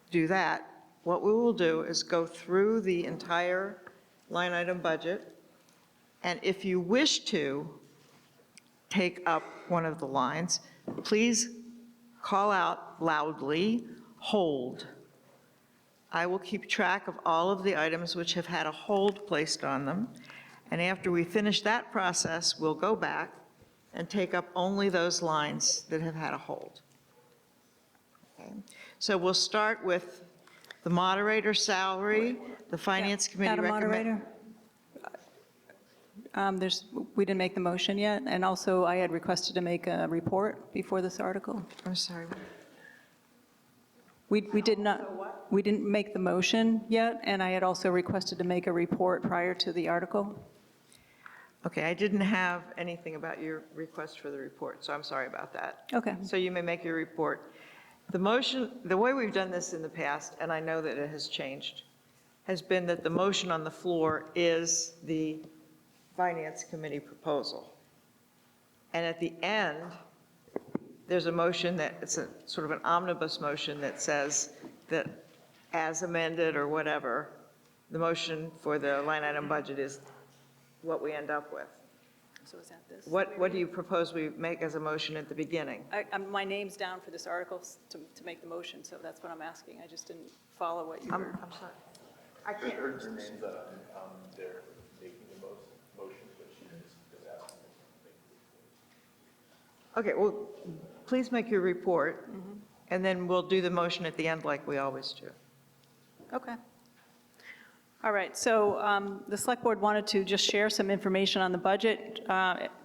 do that, what we will do is go through the entire line item budget, and if you wish to take up one of the lines, please call out loudly, "Hold." I will keep track of all of the items which have had a hold placed on them, and after we finish that process, we'll go back and take up only those lines that have had a hold. Okay? So we'll start with the moderator's salary, the finance committee Madam recommend. Moderator, we didn't make the motion yet, and also I had requested to make a report before this article. I'm sorry. We did not, we didn't make the motion yet, and I had also requested to make a report prior to the article. Okay, I didn't have anything about your request for the report, so I'm sorry about that. Okay. So you may make your report. The motion, the way we've done this in the past, and I know that it has changed, has been that the motion on the floor is the Finance Committee proposal. And at the end, there's a motion that, it's a sort of an omnibus motion that says that as amended or whatever, the motion for the line item budget is what we end up with. So is that this? What do you propose we make as a motion at the beginning? My name's down for this article to make the motion, so that's what I'm asking. I just didn't follow what you were. I'm sorry. I can't. Her name's they're making the motion, but she is asking. Okay, well, please make your report, and then we'll do the motion at the end like we always do. Okay. All right, so the Select Board wanted to just share some information on the budget.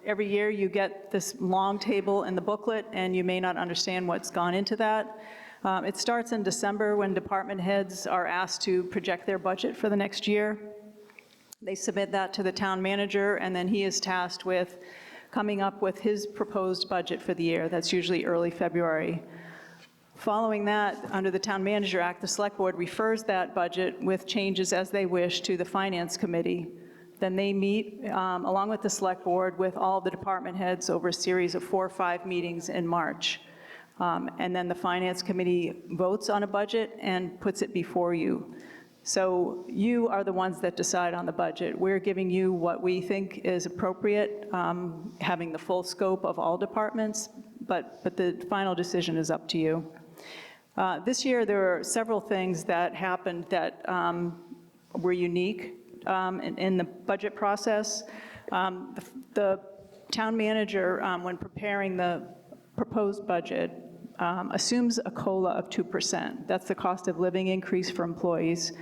Every year you get this long table in the booklet, and you may not understand what's gone into that. It starts in December when department heads are asked to project their budget for the next year. They submit that to the town manager, and then he is tasked with coming up with his proposed budget for the year. That's usually early February. Following that, under the Town Manager Act, the Select Board refers that budget with changes as they wish to the Finance Committee. Then they meet, along with the Select Board, with all the department heads over a series of 4 or 5 meetings in March. And then the Finance Committee votes on a budget and puts it before you. So you are the ones that decide on the budget. We're giving you what we think is appropriate, having the full scope of all departments, but the final decision is up to you. This year, there are several things that happened that were unique in the budget process. The town manager, when preparing the proposed budget, assumes a COLA of 2%. That's the cost of living increase for employees.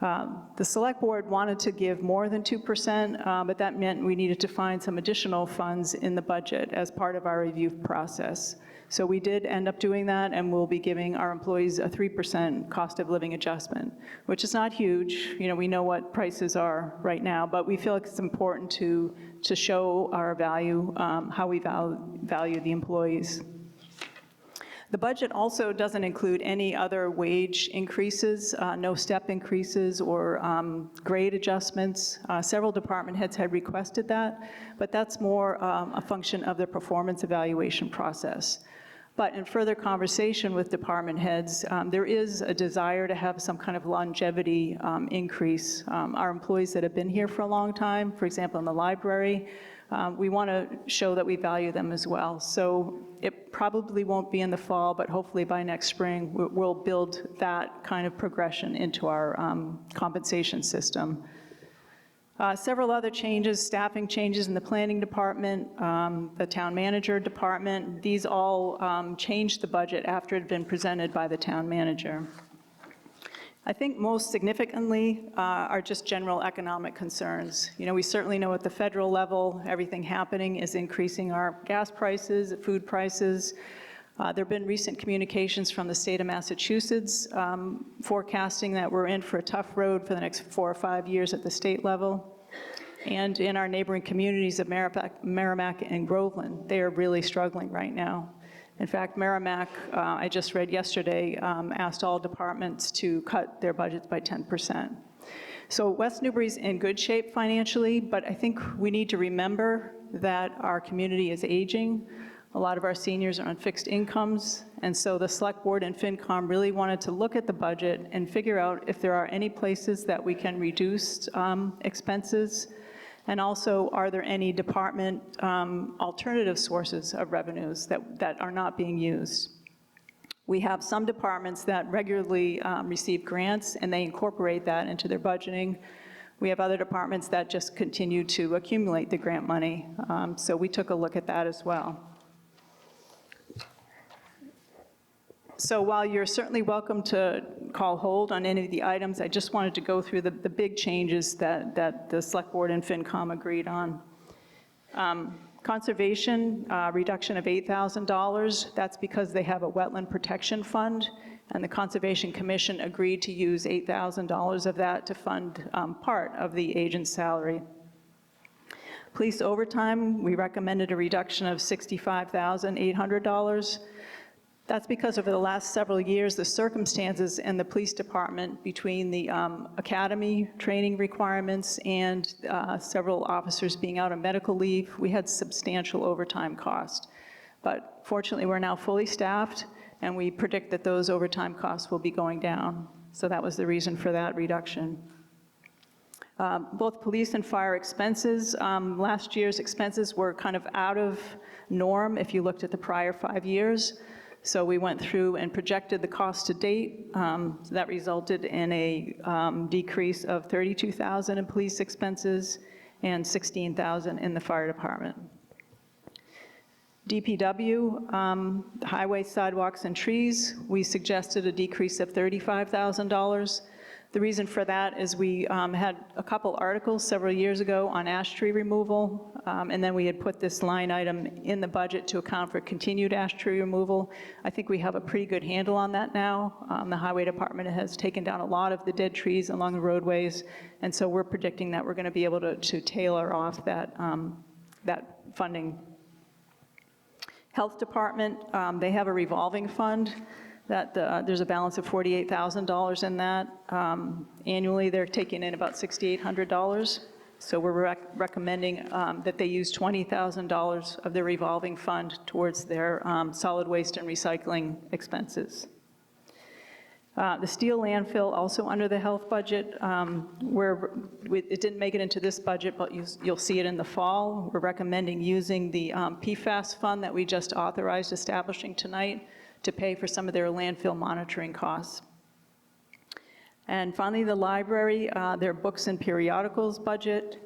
The Select Board wanted to give more than 2%, but that meant we needed to find some additional funds in the budget as part of our review process. So we did end up doing that, and we'll be giving our employees a 3% cost of living adjustment, which is not huge. You know, we know what prices are right now, but we feel like it's important to show our value, how we value the employees. The budget also doesn't include any other wage increases, no step increases or grade adjustments. Several department heads had requested that, but that's more a function of the performance evaluation process. But in further conversation with department heads, there is a desire to have some kind of longevity increase. Our employees that have been here for a long time, for example, in the library, we want to show that we value them as well. So it probably won't be in the fall, but hopefully by next spring, we'll build that kind of progression into our compensation system. Several other changes, staffing changes in the planning department, the town manager department, these all changed the budget after it had been presented by the town manager. I think most significantly are just general economic concerns. You know, we certainly know at the federal level, everything happening is increasing our gas prices, food prices. There have been recent communications from the state of Massachusetts forecasting that we're in for a tough road for the next 4 or 5 years at the state level. And in our neighboring communities of Merrimack and Groveland, they are really struggling right now. In fact, Merrimack, I just read yesterday, asked all departments to cut their budgets by 10%. So West Newbury's in good shape financially, but I think we need to remember that our community is aging. A lot of our seniors are on fixed incomes, and so the Select Board and FinCom really wanted to look at the budget and figure out if there are any places that we can reduce expenses, and also are there any department alternative sources of revenues that are not being used. We have some departments that regularly receive grants, and they incorporate that into their budgeting. We have other departments that just continue to accumulate the grant money, so we took a look at that as well. So while you're certainly welcome to call hold on any of the items, I just wanted to go through the big changes that the Select Board and FinCom agreed on. Conservation, reduction of $8,000. That's because they have a wetland protection fund, and the Conservation Commission agreed to use $8,000 of that to fund part of the agent's salary. Police overtime, we recommended a reduction of $65,800. That's because over the last several years, the circumstances in the police department between the academy training requirements and several officers being out on medical leave, we had substantial overtime cost. But fortunately, we're now fully staffed, and we predict that those overtime costs will be going down. So that was the reason for that reduction. Both police and fire expenses, last year's expenses were kind of out of norm if you looked at the prior 5 years. So we went through and projected the cost to date. So that resulted in a decrease of $32,000 in police expenses and $16,000 in the fire department. DPW, highway, sidewalks, and trees, we suggested a decrease of $35,000. The reason for that is we had a couple articles several years ago on ash tree removal, and then we had put this line item in the budget to account for continued ash tree removal. I think we have a pretty good handle on that now. The highway department has taken down a lot of the dead trees along the roadways, and so we're predicting that we're going to be able to tailor off that, that funding. Health department, they have a revolving fund that there's a balance of $48,000 in that. Annually, they're taking in about $6,800. So we're recommending that they use $20,000 of their revolving fund towards their solid waste and recycling expenses. The steel landfill, also under the health budget, it didn't make it into this budget, but you'll see it in the fall. We're recommending using the PFAS fund that we just authorized establishing tonight to pay for some of their landfill monitoring costs. And finally, the library, their books and periodicals budget,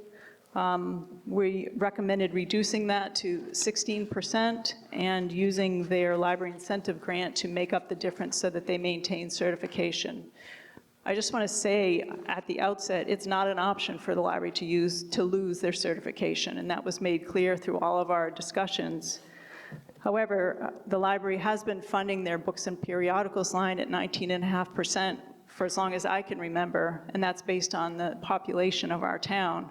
we recommended reducing that to 16% and using their library incentive grant to make up the difference so that they maintain certification. I just want to say at the outset, it's not an option for the library to lose their certification, and that was made clear through all of our discussions. However, the library has been funding their books and periodicals line at 19.5% for as long as I can remember, and that's based on the population of our town.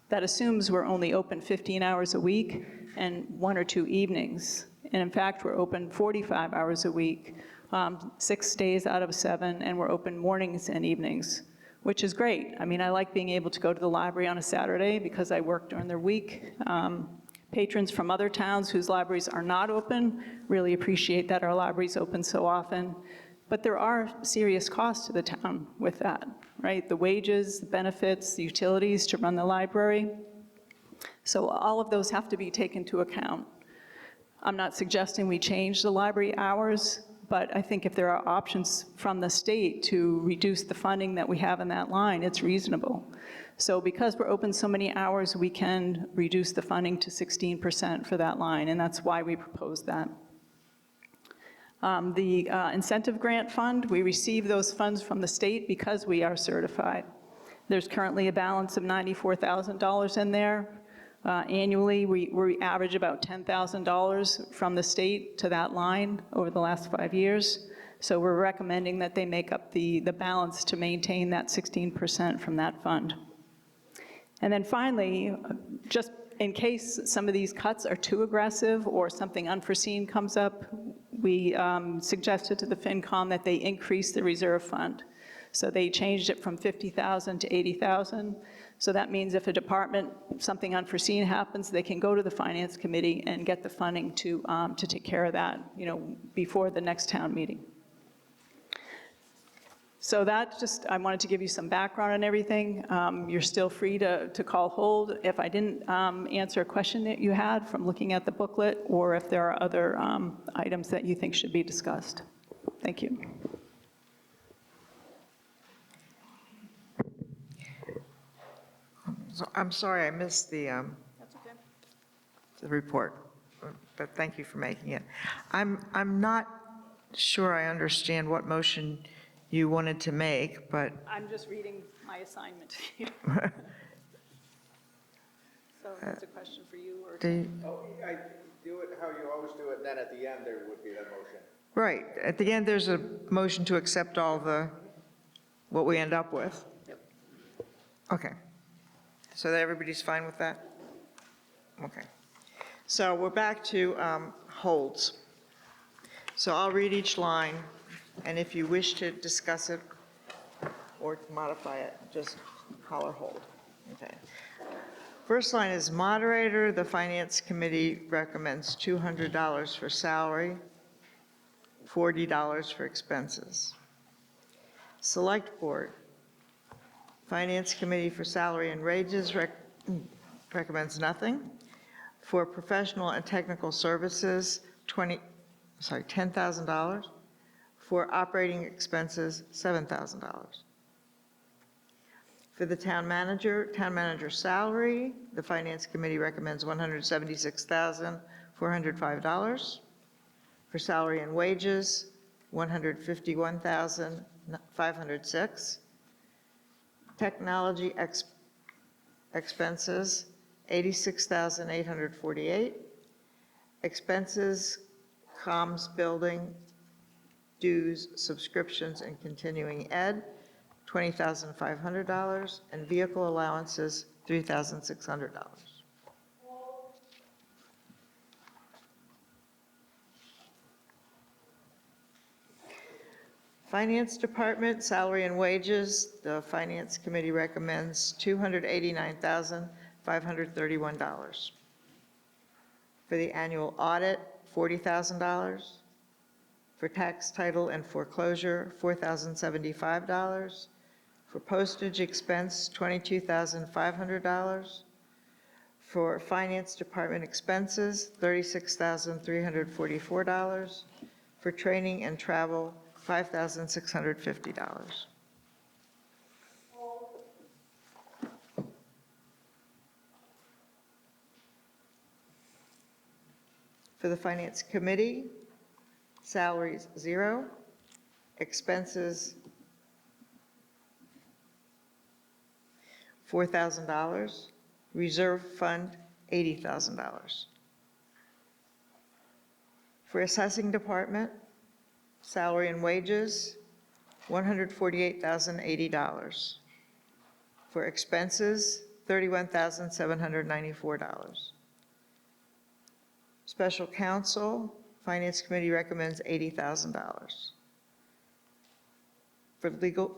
That assumes we're only open 15 hours a week and 1 or 2 evenings. And in fact, we're open 45 hours a week, 6 days out of 7, and we're open mornings and evenings, which is great. I mean, I like being able to go to the library on a Saturday because I work during the week. Patrons from other towns whose libraries are not open really appreciate that our library's open so often. But there are serious costs to the town with that, right? The wages, the benefits, the utilities to run the library. So all of those have to be taken into account. I'm not suggesting we change the library hours, but I think if there are options from the state to reduce the funding that we have in that line, it's reasonable. So because we're open so many hours, we can reduce the funding to 16% for that line, and that's why we proposed that. The incentive grant fund, we receive those funds from the state because we are certified. There's currently a balance of $94,000 in there. Annually, we average about $10,000 from the state to that line over the last 5 years. So we're recommending that they make up the balance to maintain that 16% from that fund. And then finally, just in case some of these cuts are too aggressive or something unforeseen comes up, we suggested to the FinCom that they increase the reserve fund. So they changed it from $50,000 to $80,000. So that means if a department, something unforeseen happens, they can go to the Finance Committee and get the funding to take care of that, before the next town meeting. So that just, I wanted to give you some background on everything. You're still free to call hold if I didn't answer a question that you had from looking at the booklet, or if there are other items that you think should be discussed. Thank you. So I'm sorry I missed the report, but thank you for making it. I'm not sure I understand what motion you wanted to make, but I'm just reading my assignment here. So that's a question for you or? I do it how you always do it, and then at the end, there would be a motion. right, at the end, there's a motion to accept all what we end up with. Yep. Okay. So that everybody's fine with that? Okay. So we're back to holds. So I'll read each line, and if you wish to discuss it or modify it, just holler hold. Okay. First line is moderator. The Finance Committee recommends $200 for salary, $40 for expenses. Select Board. Finance Committee for salary and wages recommends nothing. For professional and technical services, $10,000. For operating expenses, $7,000. For the town manager salary, the Finance Committee recommends $176,405. For salary and wages, $151,506. Technology expenses, $86,848. Expenses, comms, building, dues, subscriptions, and continuing ed, $20,500. And vehicle allowances, $3,600. Finance Department, salary and wages, the Finance Committee recommends $289,531. For the annual audit, $40,000. For tax title and foreclosure, $4,075. For postage expense, $22,500. For Finance Department expenses, $36,344. For training and travel, $5,650. For the Finance Committee, salaries, $0. Expenses, $4,000. Reserve fund, $80,000. For Assessing Department, salary and wages, $148,080. For expenses, $31,794. Special counsel, Finance Committee recommends $80,000. For legal,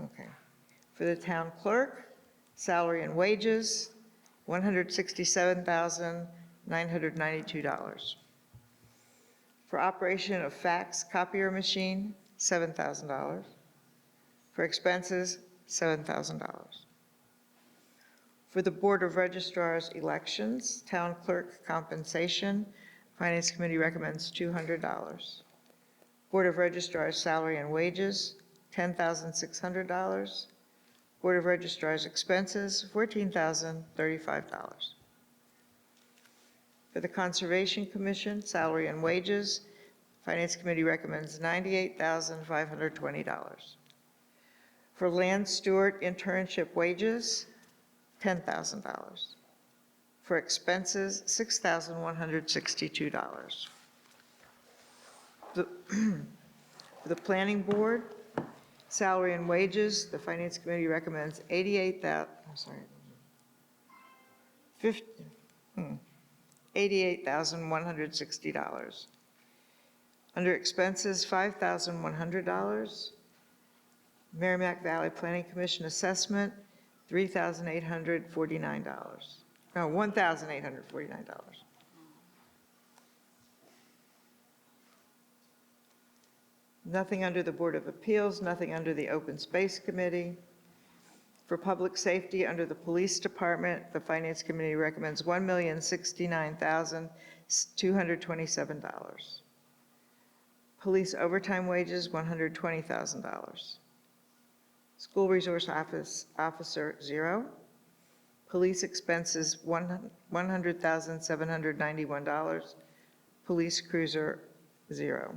okay. For the town clerk, salary and wages, $167,992. For operation of fax copier machine, $7,000. For expenses, $7,000. For the Board of Registrars elections, town clerk compensation, Finance Committee recommends $200. Board of Registrars salary and wages, $10,600. Board of Registrars expenses, $14,035. For the Conservation Commission, salary and wages, Finance Committee recommends $98,520. For Land Steward internship wages, $10,000. For expenses, $6,162. For the Planning Board, salary and wages, the Finance Committee recommends $88,160. Under expenses, $5,100. Merrimack Valley Planning Commission assessment, $3,849. No, $1,849. Nothing under the Board of Appeals, nothing under the Open Space Committee. For public safety, under the Police Department, the Finance Committee recommends $1,069,227. Police overtime wages, $120,000. School resource officer, 0. Police expenses, $100,791. Police cruiser, 0.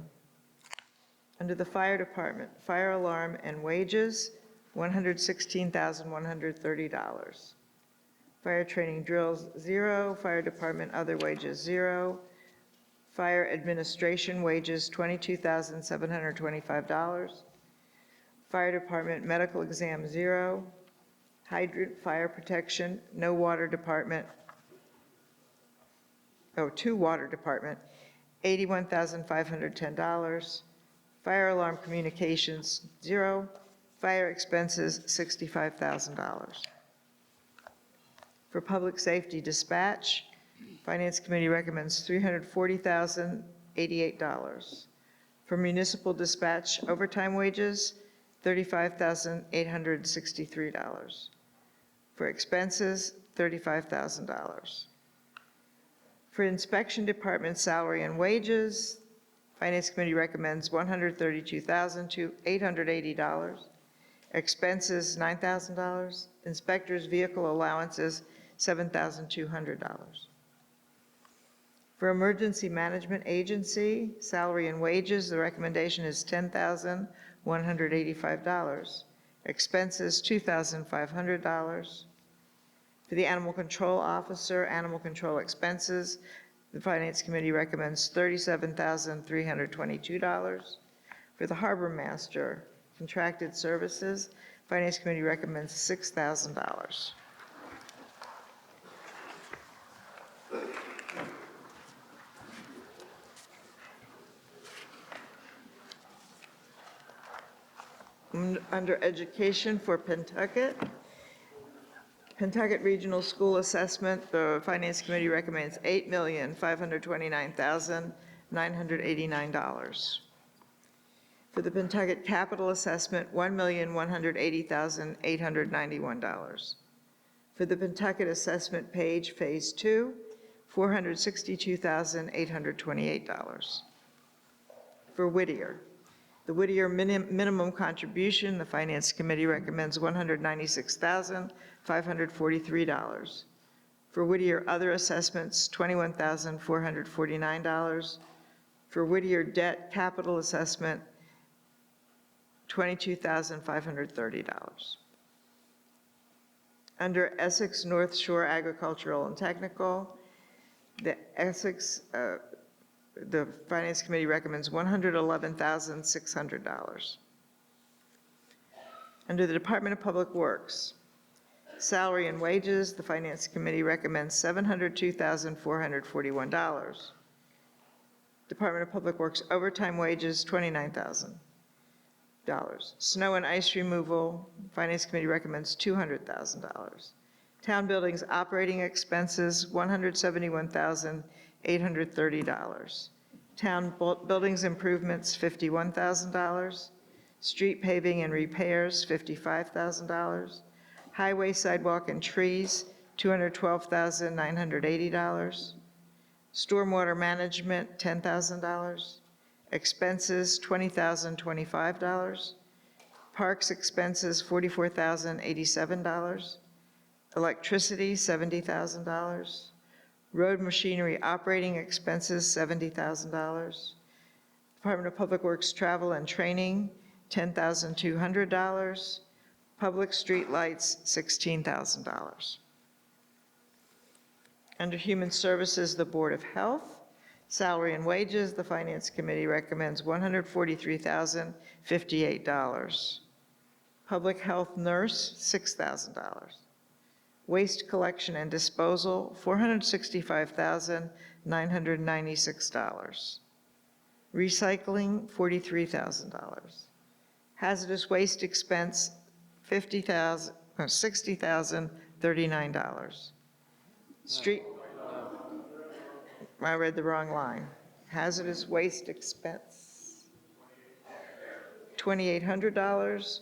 Under the fire department, fire alarm and wages, $116,130. Fire training drills, 0. Fire department other wages, 0. Fire administration wages, $22,725. Fire department medical exam, 0. Hydrant fire protection, no water department. To water department, $81,510. Fire alarm communications, 0. Fire expenses, $65,000. For public safety dispatch, Finance Committee recommends $340,088. For municipal dispatch overtime wages, $35,863. For expenses, $35,000. For inspection department salary and wages, Finance Committee recommends $132,880. Expenses, $9,000. Inspectors' vehicle allowances, $7,200. For Emergency Management Agency, salary and wages, the recommendation is $10,185. Expenses, $2,500. For the Animal Control Officer, animal control expenses, the Finance Committee recommends $37,322. For the Harbor Master, contracted services, Finance Committee recommends $6,000. Under education for Pentucket, Pentucket Regional School Assessment, the Finance Committee recommends $8,529,989. For the Pentucket Capital Assessment, $1,180,891. For the Pentucket Assessment Page Phase 2, $462,828. For Whittier, the Whittier minimum contribution, the Finance Committee recommends $196,543. For Whittier other assessments, $21,449. For Whittier debt capital assessment, $22,530. Under Essex North Shore Agricultural and Technical, the Finance Committee recommends $111,600. Under the Department of Public Works, salary and wages, the Finance Committee recommends $702,441. Department of Public Works overtime wages, $29,000. Snow and ice removal, Finance Committee recommends $200,000. Town buildings operating expenses, $171,830. Town buildings improvements, $51,000. Street paving and repairs, $55,000. Highway, sidewalk, and trees, $212,980. Stormwater management, $10,000. Expenses, $20,025. Parks expenses, $44,087. Electricity, $70,000. Road machinery operating expenses, $70,000. Department of Public Works travel and training, $10,200. Public street lights, $16,000. Under Human Services, the Board of Health, salary and wages, the Finance Committee recommends $143,058. Public health nurse, $6,000. Waste collection and disposal, $465,996. Recycling, $43,000. Hazardous waste expense, $60,039. Street, I read the wrong line. Hazardous waste expense, $2,800.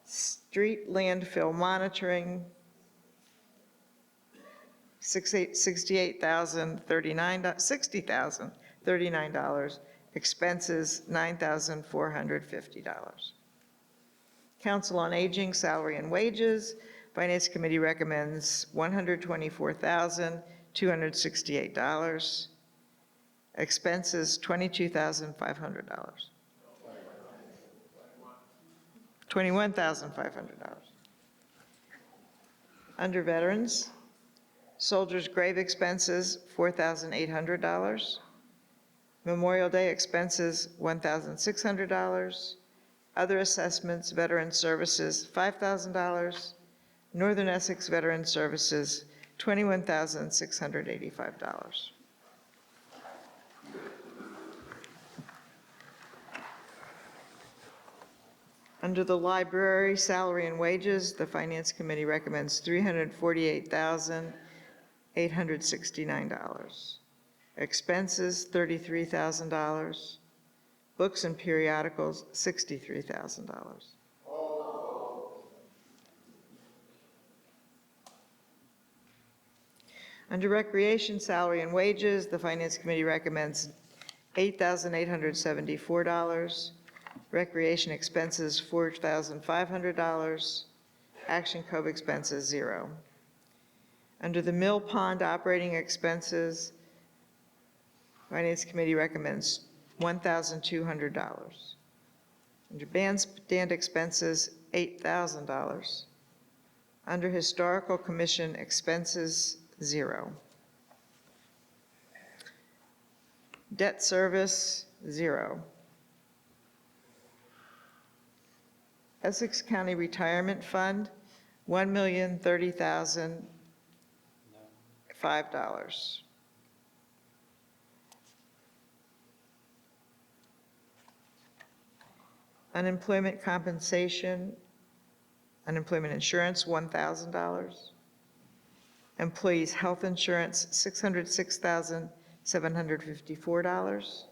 Street landfill monitoring, $60,039. Expenses, $9,450. Council on Aging, salary and wages. Finance Committee recommends $124,268. Expenses, $22,500. $21,500. Under Veterans, Soldiers' Grave expenses, $4,800. Memorial Day expenses, $1,600. Other assessments, Veteran Services, $5,000. Northern Essex Veteran Services, $21,685. Under the library, salary and wages, the Finance Committee recommends $348,869. Expenses, $33,000. Books and periodicals, $63,000. Under recreation, salary and wages, the Finance Committee recommends $8,874. Recreation expenses, $4,500. Action Cove expenses, 0. Under the Mill Pond operating expenses, Finance Committee recommends $1,200. Under bandstand expenses, $8,000. Under Historical Commission expenses, 0. Debt service, 0. Essex County Retirement Fund, $1,030,005. Unemployment compensation, unemployment insurance, $1,000. Employees' health insurance, $606,754.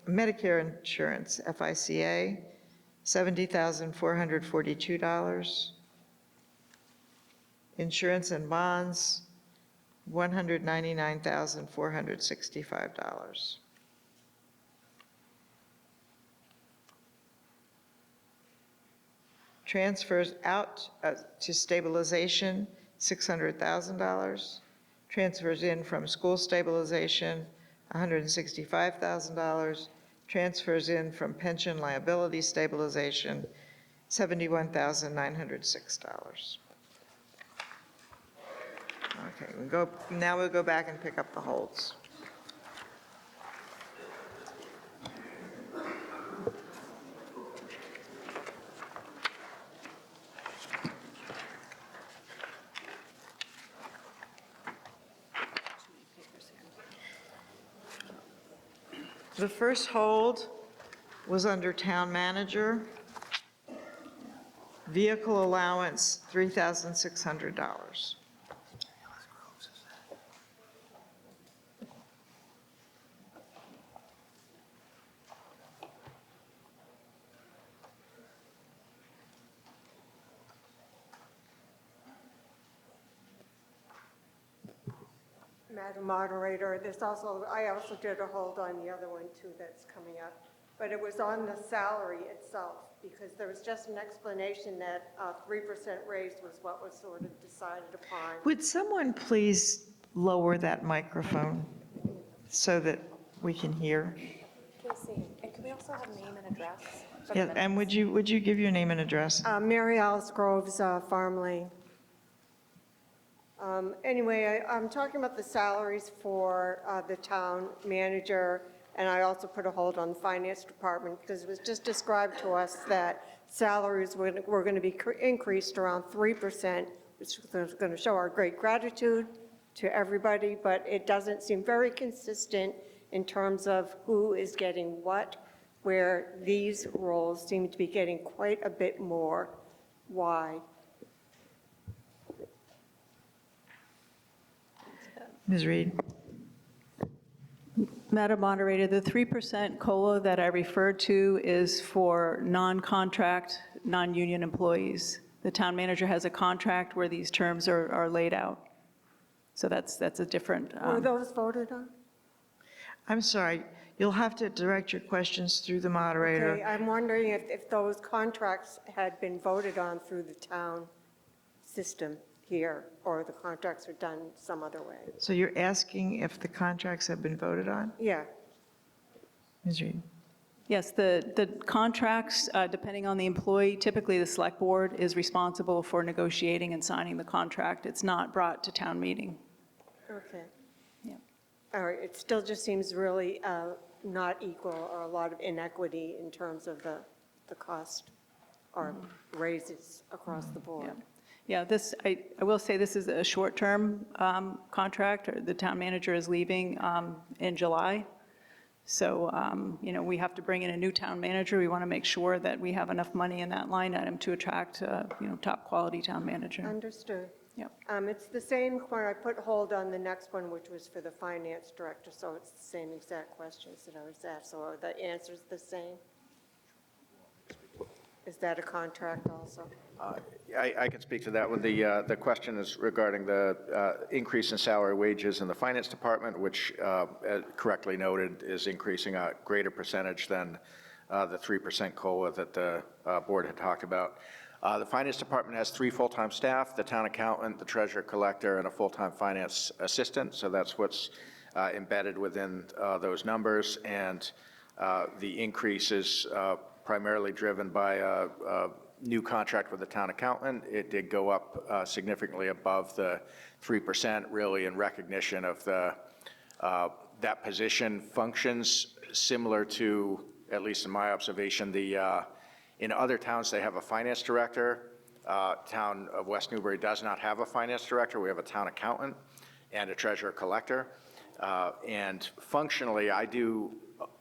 Medicare insurance, FICA, $70,442. Insurance and bonds, $199,465. Transfers out to stabilization, $600,000. Transfers in from school stabilization, $165,000. Transfers in from pension liability stabilization, $71,906. Okay, now we'll go back and pick up the holds. The first hold was under Town Manager. Vehicle allowance, $3,600. Madam Moderator, I also did a hold on the other one too that's coming up, but it was on the salary itself, because there was just an explanation that a 3% raise was what was sort of decided upon. Would someone please lower that microphone so that we can hear? Casey, and can we also have name and address? for the Yeah, minutes? and would you give your name and address? Mary Alice Groves, Farm Lane. Anyway, I'm talking about the salaries for the town manager, and I also put a hold on the finance department because it was just described to us that salaries were going to be increased around 3%, which is going to show our great gratitude to everybody, but it doesn't seem very consistent in terms of who is getting what, where these roles seem to be getting quite a bit more Why? Ms. Reed? Madam Moderator, the 3% COLA that I referred to is for non-contract, non-union employees. The town manager has a contract where these terms are laid out. So that's a different. Were those voted on? I'm sorry, you'll have to direct your questions through the moderator. Okay, I'm wondering if those contracts had been voted on through the town system here, or the contracts were done some other way. So you're asking if the contracts have been voted on? Yeah. Ms. Reed? Yes, the contracts, depending on the employee, typically the select board is responsible for negotiating and signing the contract. It's not brought to town meeting. Okay. Yeah. All right, it still just seems really not equal, or a lot of inequity in terms of the cost or raises across the board. Yeah, this, I will say this is a short-term contract. The town manager is leaving in July. So, we have to bring in a new town manager. We want to make sure that we have enough money in that line item to attract, top-quality town manager. Understood. Yep. It's the same when I put hold on the next one, which was for the finance director, so it's the same exact questions that I was asked. So are the answers the same? Is that a contract also? I can speak to that one. The question is regarding the increase in salary wages in the finance department, which correctly noted is increasing a greater percentage than the 3% COLA that the board had talked about. The finance department has 3 full-time staff, the town accountant, the treasurer collector, and a full-time finance assistant. So that's what's embedded within those numbers. And the increase is primarily driven by a new contract with the town accountant. It did go up significantly above the 3%, really in recognition of that position functions similar to, at least in my observation, in other towns, they have a finance director. Town of West Newbury does not have a finance director. We have a town accountant and a treasurer collector. And functionally, I do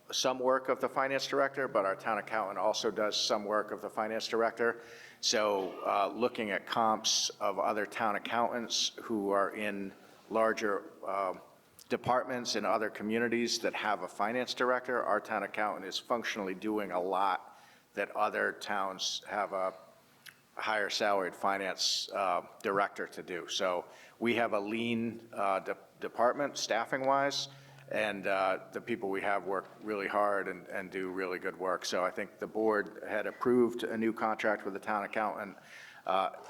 some work of the finance director, but our town accountant also does some work of the finance director. So looking at comps of other town accountants who are in larger departments in other communities that have a finance director, our town accountant is functionally doing a lot that other towns have a higher salaried finance director to do. So we have a lean department staffing-wise, and the people we have work really hard and do really good work. So I think the board had approved a new contract with the town accountant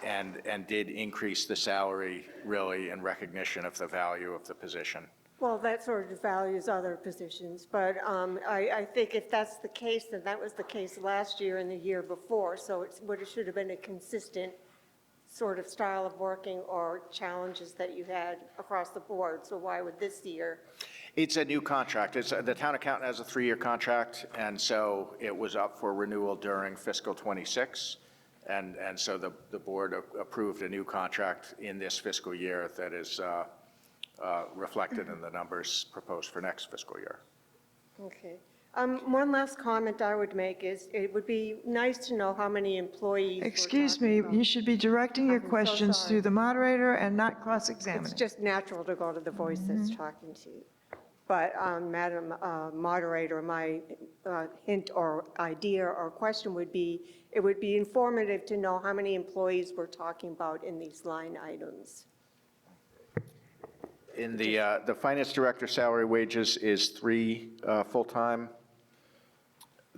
and did increase the salary really in recognition of the value of the position. Well, that sort of values other positions, but I think if that's the case, then that was the case last year and the year before, so it should have been a consistent sort of style of working or challenges that you had across the board, so why would this year? It's a new contract. The town accountant has a 3-year contract, and so it was up for renewal during fiscal '26, and so the board approved a new contract in this fiscal year that is reflected in the numbers proposed for next fiscal year. Okay. One last comment I would make is it would be nice to know how many employees. Excuse me, you should be directing your questions through the moderator and not cross-examining. It's just natural to go to the voice that's talking to you. But Madam Moderator, my hint or idea or question would be, it would be informative to know how many employees we're talking about in these line items. In the finance director salary wages is 3 full-time.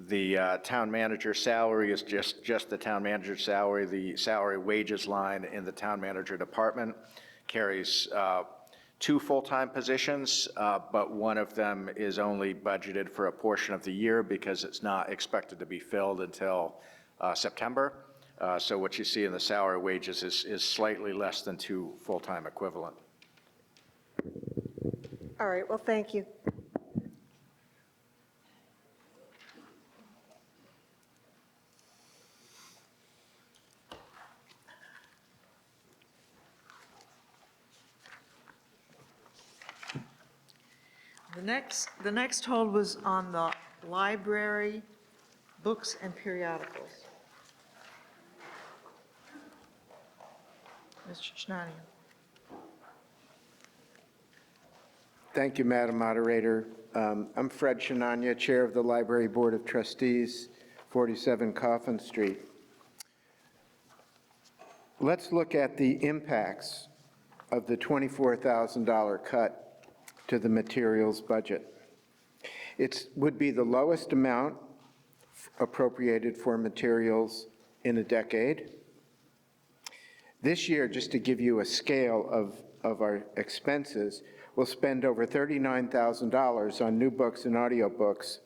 The town manager salary is just the town manager salary. The salary wages line in the town manager department carries 2 full-time positions, but one of them is only budgeted for a portion of the year because it's not expected to be filled until September. So what you see in the salary wages is slightly less than 2 full-time equivalent. All right, well, thank you. The next hold was on the library, books and periodicals. Mr. Chinani. Thank you, Madam Moderator. I'm Fred Shinanya, Chair of the Library Board of Trustees, 47 Coffin Street. Let's look at the impacts of the $24,000 cut to the materials budget. It would be the lowest amount appropriated for materials in a decade. This year, just to give you a scale of our expenses, we'll spend over $39,000 on new books and audiobooks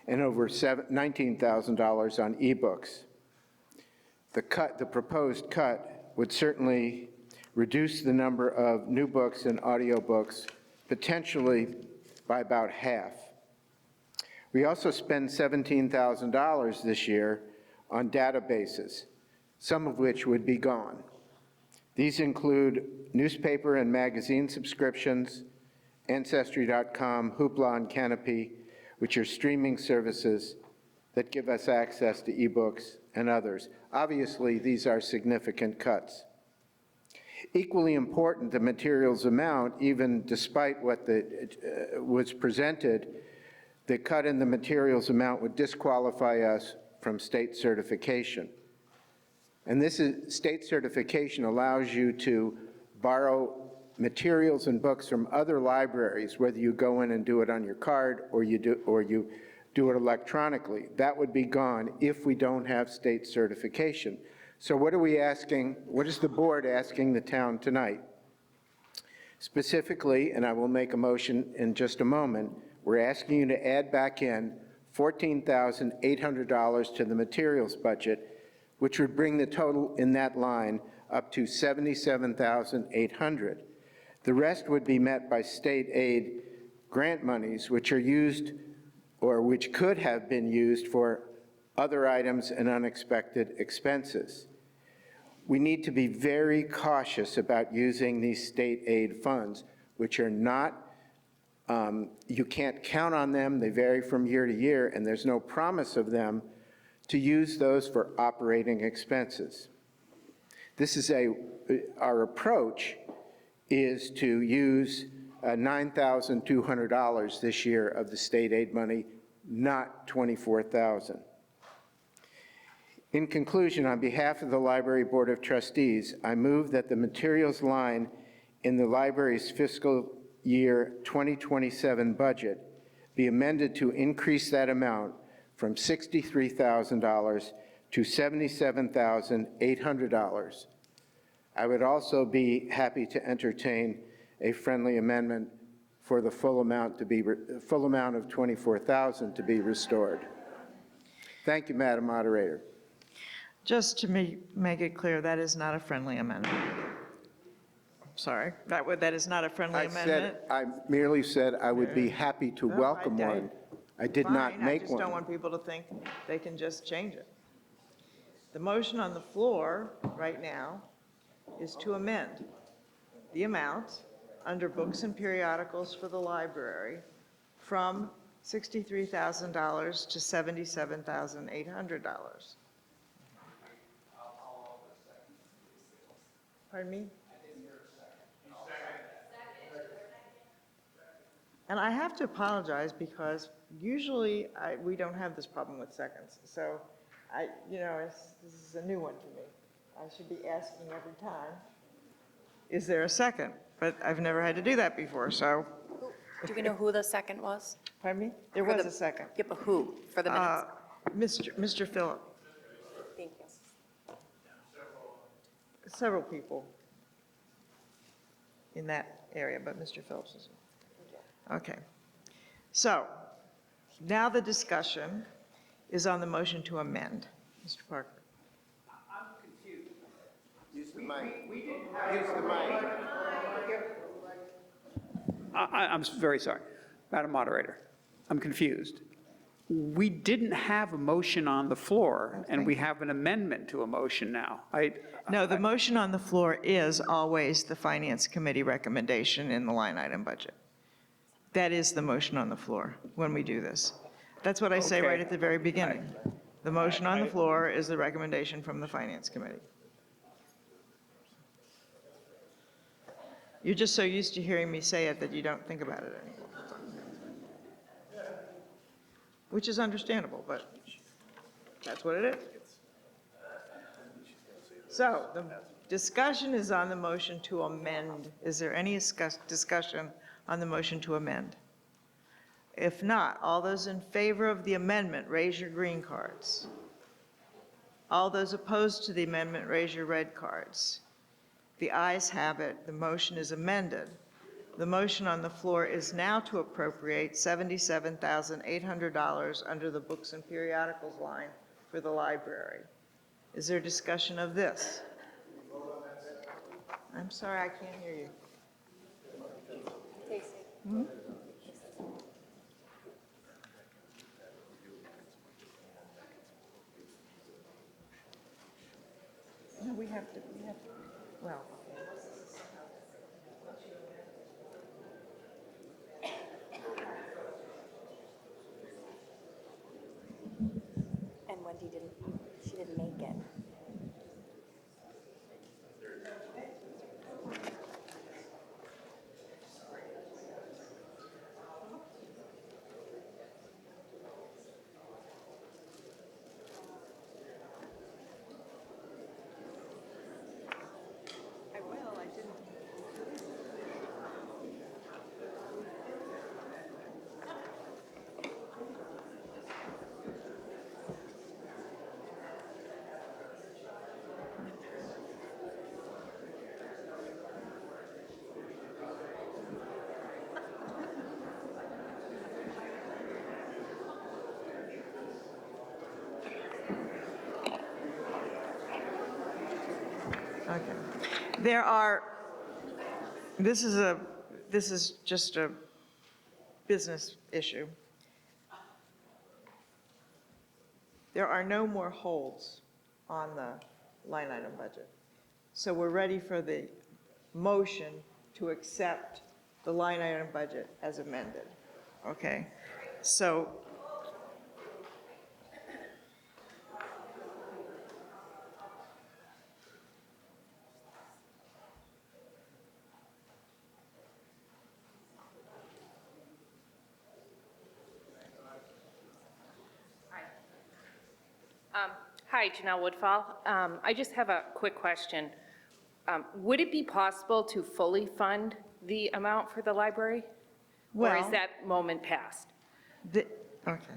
and over $19,000 on ebooks. The proposed cut would certainly reduce the number of new books and audiobooks potentially by about half. We also spend $17,000 this year on databases, some of which would be gone. These include newspaper and magazine subscriptions, Ancestry.com, Hoopla, and Canopy, which are streaming services that give us access to ebooks and others. Obviously, these are significant cuts. Equally important, the materials amount, even despite what was presented, the cut in the materials amount would disqualify us from state certification. And state certification allows you to borrow materials and books from other libraries, whether you go in and do it on your card or you do it electronically. That would be gone if we don't have state certification. So what are we asking, what is the board asking the town tonight? Specifically, and I will make a motion in just a moment, we're asking you to add back in $14,800 to the materials budget, which would bring the total in that line up to $77,800. The rest would be met by state aid grant monies, which are used or which could have been used for other items and unexpected expenses. We need to be very cautious about using these state aid funds, which are not, you can't count on them, they vary from year to year, and there's no promise of them to use those for operating expenses. This is our approach is to use $9,200 this year of the state aid money, not $24,000. In conclusion, on behalf of the Library Board of Trustees, I move that the materials line in the library's fiscal year 2027 budget be amended to increase that amount from $63,000 to $77,800. I would also be happy to entertain a friendly amendment for the full amount of $24,000 to be restored. Thank you, Madam Moderator. Just to make it clear, that is not a friendly amendment. Sorry, that is not a friendly amendment. I merely said I would be happy to welcome one. I did not make one. I just don't want people to think they can just change it. The motion on the floor right now is to amend the amount under books and periodicals for the library from $63,000 to $77,800. Pardon me? And I have to apologize because usually we don't have this problem with seconds. So this is a new one to me. I should be asking every time, is there a second? But I've never had to do that before, so. Do we know who the second was? Pardon me? There was a second. Yeah, but who for the minutes? Mr. Phillip. Thank you. Several people in that area, but Mr. Phillips is. Okay. So now the discussion is on the motion to amend. Mr. Parker. I'm confused. Use the mic. Use the mic. I'm very sorry. Madam Moderator, I'm confused. We didn't have a motion on the floor, and we have an amendment to a motion now. No, the motion on the floor is always the Finance Committee recommendation in the line item budget. That is the motion on the floor when we do this. That's what I say right at the very beginning. The motion on the floor is the recommendation from the Finance Committee. You're just so used to hearing me say it that you don't think about it anymore. Which is understandable, but that's what it is. So the discussion is on the motion to amend. Is there any discussion on the motion to amend? If not, all those in favor of the amendment, raise your green cards. All those opposed to the amendment, raise your red cards. The ayes have it. The motion is amended. The motion on the floor is now to appropriate $77,800 under the books and periodicals line for the library. Is there discussion of this? I'm sorry, I can't hear you. Hmm? No, we have to, well. And Wendy she didn't make it. I will, I didn't. Okay. There are, this is just a business issue. There are no more holds on the line item budget. So we're ready for the motion to accept the line item budget as amended. Okay? So Hi, Janelle Woodfall. I just have a quick question. Would it be possible to fully fund the amount for the library? Or is Well- that moment past? okay.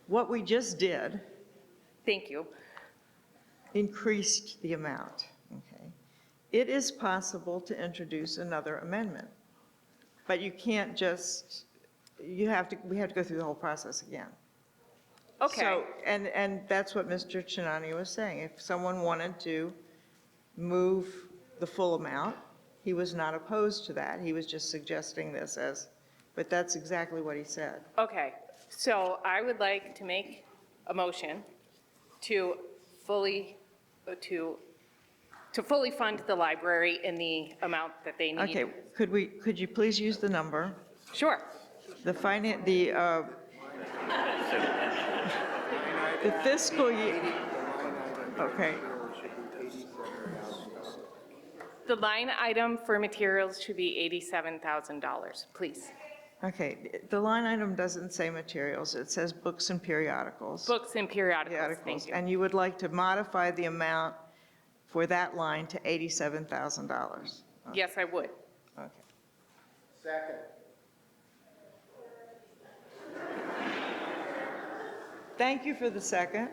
What we just did Thank you. increased the amount, okay? It is possible to introduce another amendment, but you can't just, we have to go through the whole process again. Okay. So, and that's what Mr. Chinani was saying. If someone wanted to move the full amount, he was not opposed to that. He was just suggesting this as, but that's exactly what he said. Okay, so I would like to make a motion to fully fund the library in the amount that they need. Okay, could you please use the number? Sure. The fiscal year, okay, The line item for materials should be $87,000, please. okay. The line item doesn't say materials, it says books and periodicals. Books and periodicals, thank you. And you would like to modify the amount for that line to $87,000? Yes, I would. Okay. Second. Thank you for the second.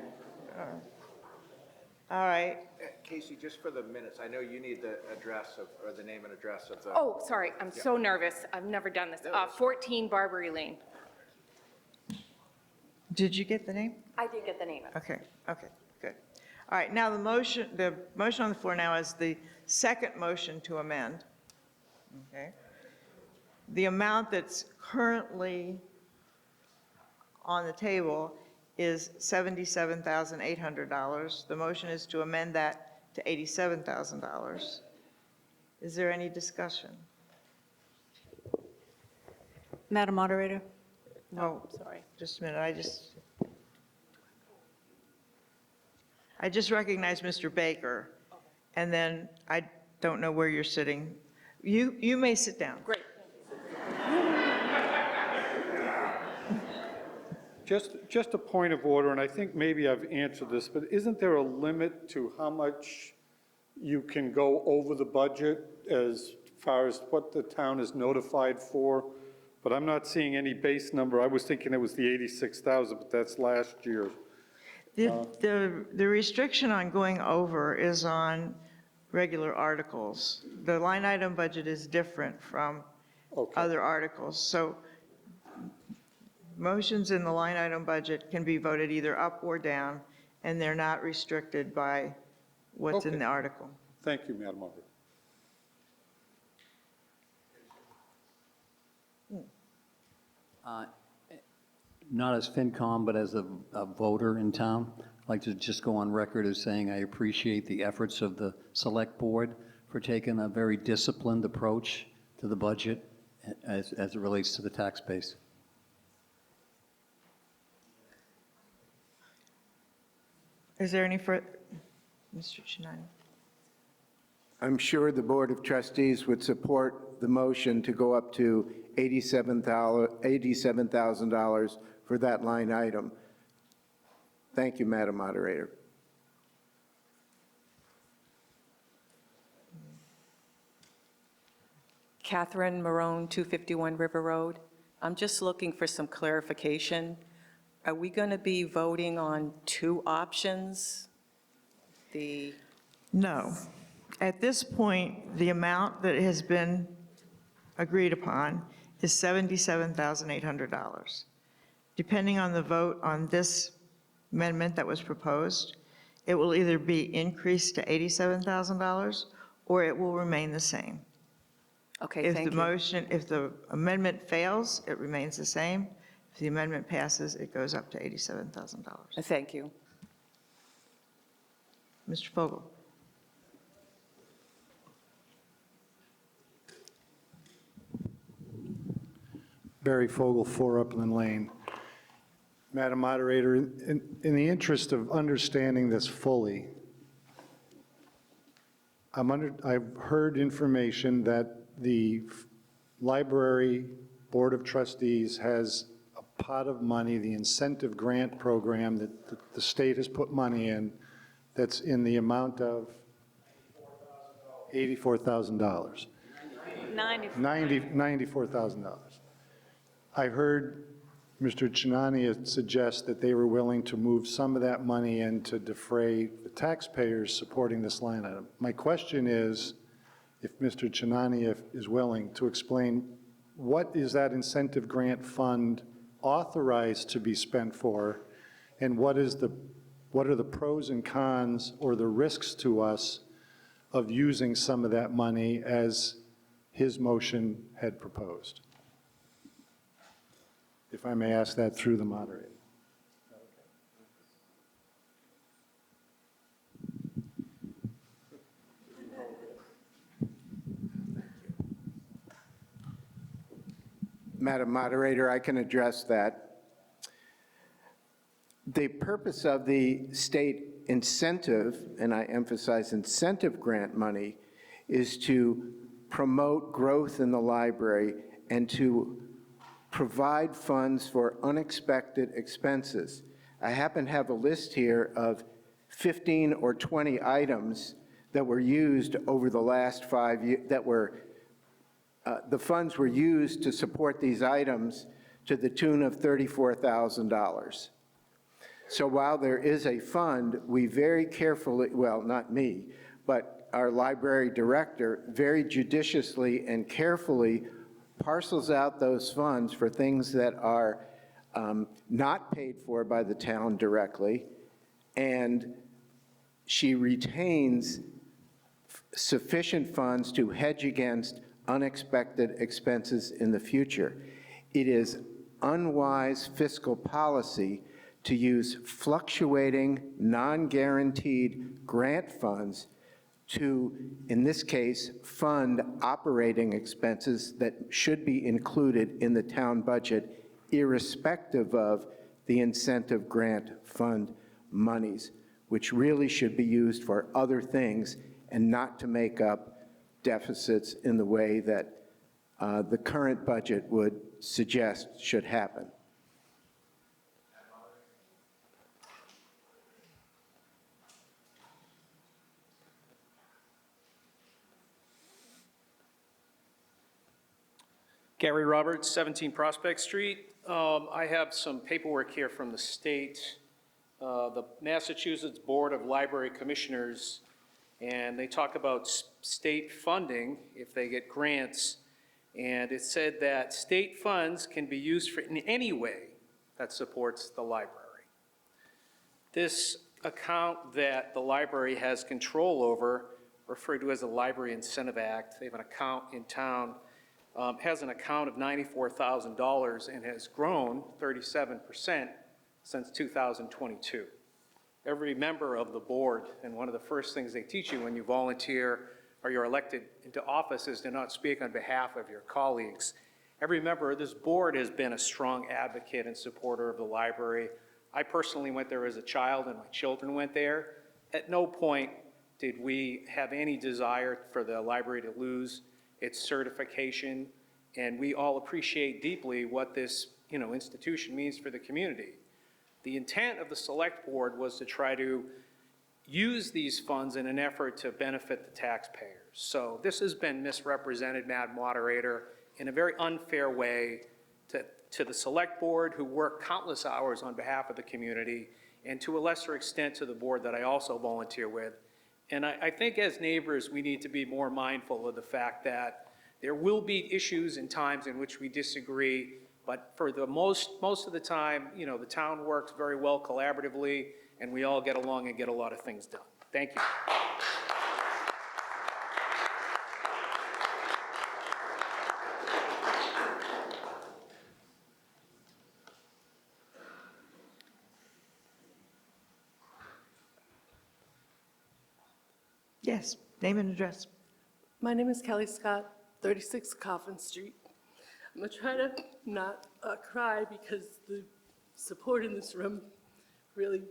All right. Casey, just for the minutes, I know you need the address of, or the name and address of the. Oh, sorry, I'm so nervous. I've never done this. 14 Barbary Lane. Did you get the name? I did get the name. Okay, good. All right, now the motion on the floor now is the second motion to amend. Okay. The amount that's currently on the table is $77,800. The motion is to amend that to $87,000. Is there any discussion? Madam Moderator? Oh, sorry. Just a minute, I just recognized Mr. Baker, and then I don't know where you're sitting. You may sit down. Great. Just a point of order, and I think maybe I've answered this, but isn't there a limit to how much you can go over the budget as far as what the town is notified for? But I'm not seeing any base number. I was thinking it was the 86,000, but that's last year. The restriction on going over is on regular articles. The line item budget is different from other articles. So motions in the line item budget can be voted either up or down, and they're not restricted by what's in the article. Thank you, Madam Moderator. Not as FinCom, but as a voter in town, I'd like to just go on record as saying I appreciate the efforts of the Select Board for taking a very disciplined approach to the budget as it relates to the tax base. Is there any further? Mr. Chinani? I'm sure the Board of Trustees would support the motion to go up to $87,000 for that line item. Thank you, Madam Moderator. Catherine Marone, 251 River Road. I'm just looking for some clarification. Are we going to be voting on two options? No. At this point, the amount that has been agreed upon is $77,800. Depending on the vote on this amendment that was proposed, it will either be increased to $87,000 or it will remain the same. Okay, thank you. If the amendment fails, it remains the same. If the amendment passes, it goes up to $87,000. Thank you. Mr. Fogel? Barry Fogel, 4 Upland Lane. Madam Moderator, in the interest of understanding this fully, I've heard information that the Library Board of Trustees has a pot of money, the incentive grant program that the state has put money in, that's in the amount of $84,000. $94,000. I heard Mr. Chinani suggest that they were willing to move some of that money in to defray the taxpayers supporting this line item. My question is, if Mr. Chinani is willing to explain, what is that incentive grant fund authorized to be spent for, and what are the pros and cons or the risks to us of using some of that money as his motion had proposed? If I may ask that through the moderator. Madam Moderator, I can address that. The purpose of the state incentive, and I emphasize incentive grant money, is to promote growth in the library and to provide funds for unexpected expenses. I happen to have a list here of 15 or 20 items that were used over the last 5 years, the funds were used to support these items to the tune of $34,000. So while there is a fund, we very carefully, well, not me, but our library director very judiciously and carefully parcels out those funds for things that are not paid for by the town directly, and she retains sufficient funds to hedge against unexpected expenses in the future. It is unwise fiscal policy to use fluctuating, non-guaranteed grant funds to, in this case, fund operating expenses that should be included in the town budget, irrespective of the incentive grant fund monies, which really should be used for other things and not to make up deficits in the way that the current budget would suggest should happen. Gary Roberts, 17 Prospect Street. I have some paperwork here from the state, the Massachusetts Board of Library Commissioners, and they talk about state funding if they get grants. And it said that state funds can be used for in any way that supports the library. This account that the library has control over, referred to as the Library Incentive Act, they have an account in town, has an account of $94,000 and has grown 37% since 2022. Every member of the board, and one of the first things they teach you when you volunteer or you're elected into office is to not speak on behalf of your colleagues. Every member of this board has been a strong advocate and supporter of the library. I personally went there as a child and my children went there. At no point did we have any desire for the library to lose its certification, and we all appreciate deeply what this institution means for the community. The intent of the select board was to try to use these funds in an effort to benefit the taxpayers. So this has been misrepresented, Madam Moderator, in a very unfair way to the select board, who work countless hours on behalf of the community, and to a lesser extent to the board that I also volunteer with. And I think as neighbors, we need to be more mindful of the fact that there will be issues and times in which we disagree, but for the most of the time, the town works very well collaboratively, and we all get along and get a lot of things done. Thank you. Yes, name and address. My name is Kelly Scott, 36 Coffin Street. I'm gonna try to not cry because the support in this room really,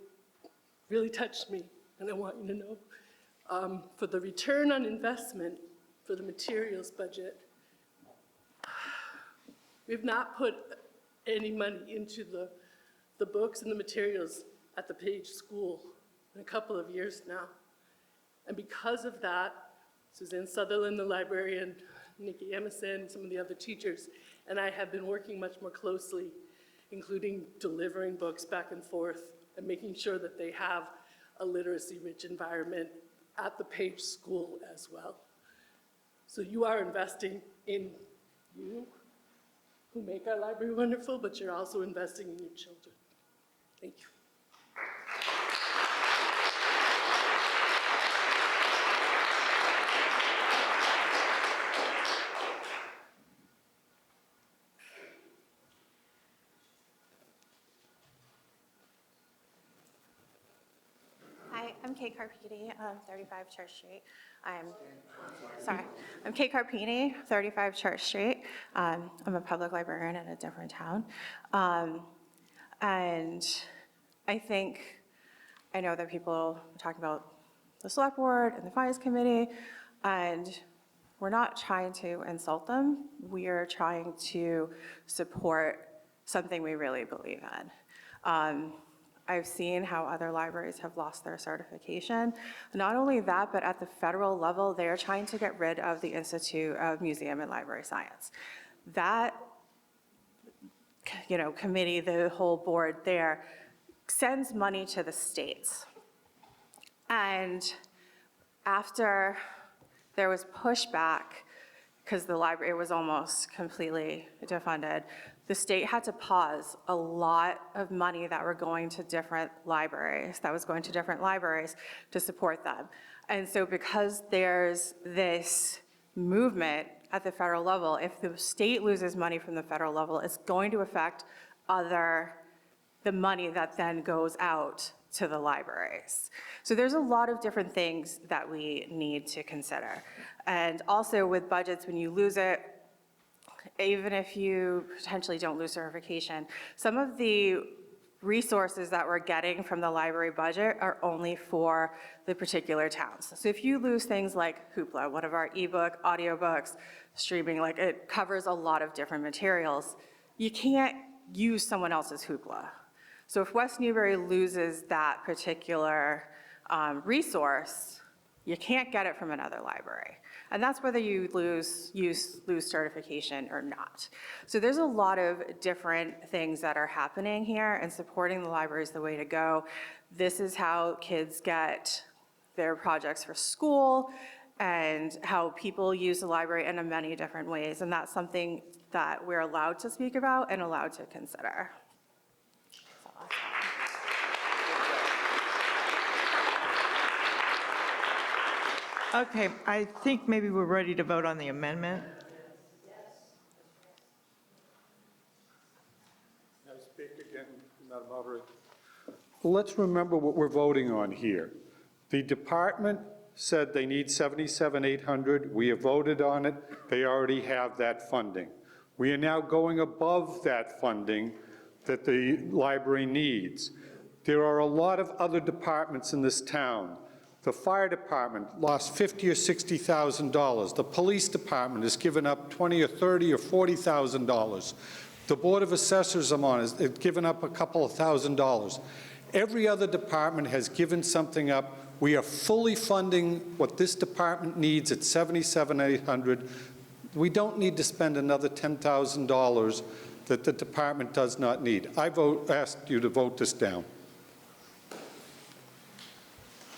really touched me, and I want you to know. For the return on investment for the materials budget, we've not put any money into the books and the materials at the Page School in a couple of years now. And because of that, Suzanne Sutherland, the librarian, Nikki Emerson, some of the other teachers, and I have been working much more closely, including delivering books back and forth and making sure that they have a literacy-rich environment at the Page School as well. So you are investing in you, who make our library wonderful, but you're also investing in your children. Thank you. I'm Kate Carpini, 35 Church Street. I'm Kate Carpini, 35 Church Street. I'm a public librarian in a different town. And I know that people are talking about the select board and the finance committee, and we're not trying to insult them. We are trying to support something we really believe in. I've seen how other libraries have lost their certification. Not only that, but at the federal level, they're trying to get rid of the Institute of Museum and Library Science. That, committee, the whole board there, sends money to the states. And after there was pushback, because the library was almost completely defunded, the state had to pause a lot of money that were going to different libraries, to support them. And so because there's this movement at the federal level, if the state loses money from the federal level, it's going to affect the money that then goes out to the libraries. So there's a lot of different things that we need to consider. And also with budgets, when you lose it, even if you potentially don't lose certification, some of the resources that we're getting from the library budget are only for the particular towns. So if you lose things like Hoopla, one of our ebook, audiobooks, streaming, like it covers a lot of different materials, you can't use someone else's Hoopla. So if West Newbury loses that particular resource, you can't get it from another library. And that's whether you lose certification or not. So there's a lot of different things that are happening here, and supporting the library is the way to go. This is how kids get their projects for school and how people use the library in many different ways. And that's something that we're allowed to speak about and allowed to consider. Okay, I think maybe we're ready to vote on the amendment. May I speak again, Madam Moderator? Let's remember what we're voting on here. The department said they need $77,800. We have voted on it. They already have that funding. We are now going above that funding that the library needs. There are a lot of other departments in this town. The fire department lost $50,000 or $60,000. The police department has given up $20,000 or $30,000 or $40,000. The Board of Assessors I'm on has given up a couple of $1,000s. Every other department has given something up. We are fully funding what this department needs at $77,800. We don't need to spend another $10,000 that the department does not need. I ask you to vote this down.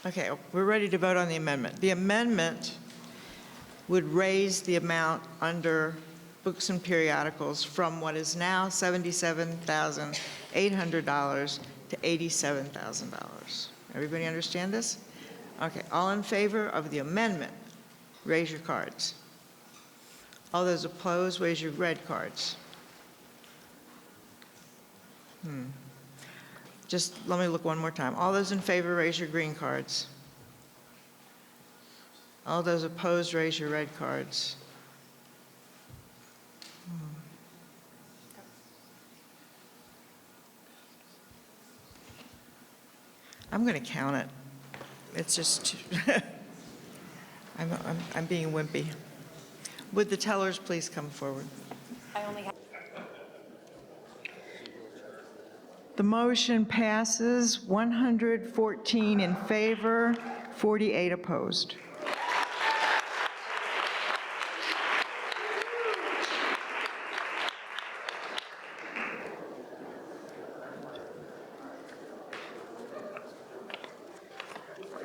Okay, we're ready to vote on the amendment. The amendment would raise the amount under books and periodicals from what is now $77,800 to $87,000. Everybody understand this? Okay, all in favor of the amendment, raise your cards. All those opposed, raise your red cards. Just let me look one more time. All those in favor, raise your green cards. All those opposed, raise your red cards. I'm going to count it. It's just, I'm being wimpy. Would the tellers please come forward? I only have The motion passes 114 in favor, 48 opposed.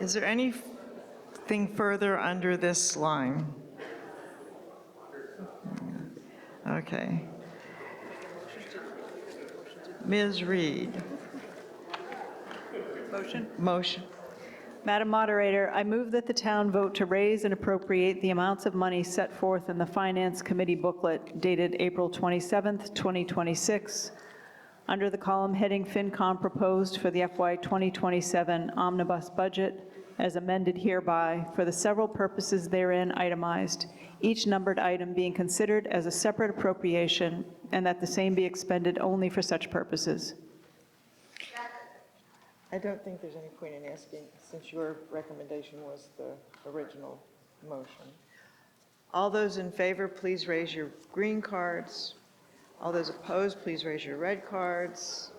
Is there anything further under this line? Okay. Ms. Reed. Motion? Motion. Madam Moderator, I move that the town vote to raise and appropriate the amounts of money set forth in the Finance Committee booklet dated April 27th, 2026, under the column heading FinCom proposed for the FY 2027 omnibus budget as amended hereby for the several purposes therein itemized, each numbered item being considered as a separate appropriation, and that the same be expended only for such purposes. I don't think there's any point in asking, since your recommendation was the original motion. All those in favor, please raise your green cards. All those opposed, please raise your red cards.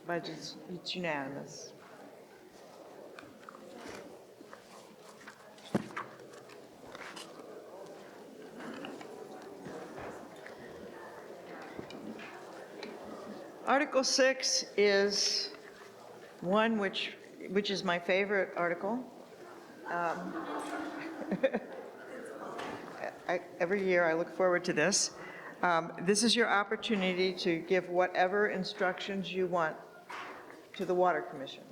Budget's it's unanimous. Article 6 is one which is my favorite article. Every year I look forward to this. This is your opportunity to give whatever instructions you want to the Water Commission.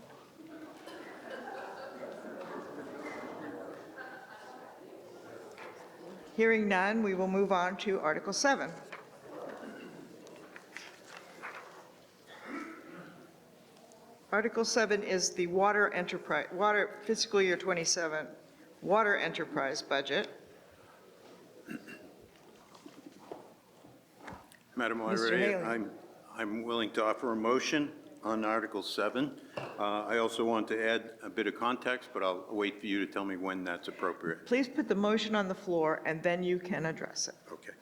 Hearing none, we will move on to Article 7. Article 7 is the water fiscal year 27 water enterprise budget. Madam Mr. Moderator, Haley. I'm willing to offer a motion on Article 7. I also want to add a bit of context, but I'll wait for you to tell me when that's appropriate. Please put the motion on the floor, and then you can address it. Okay.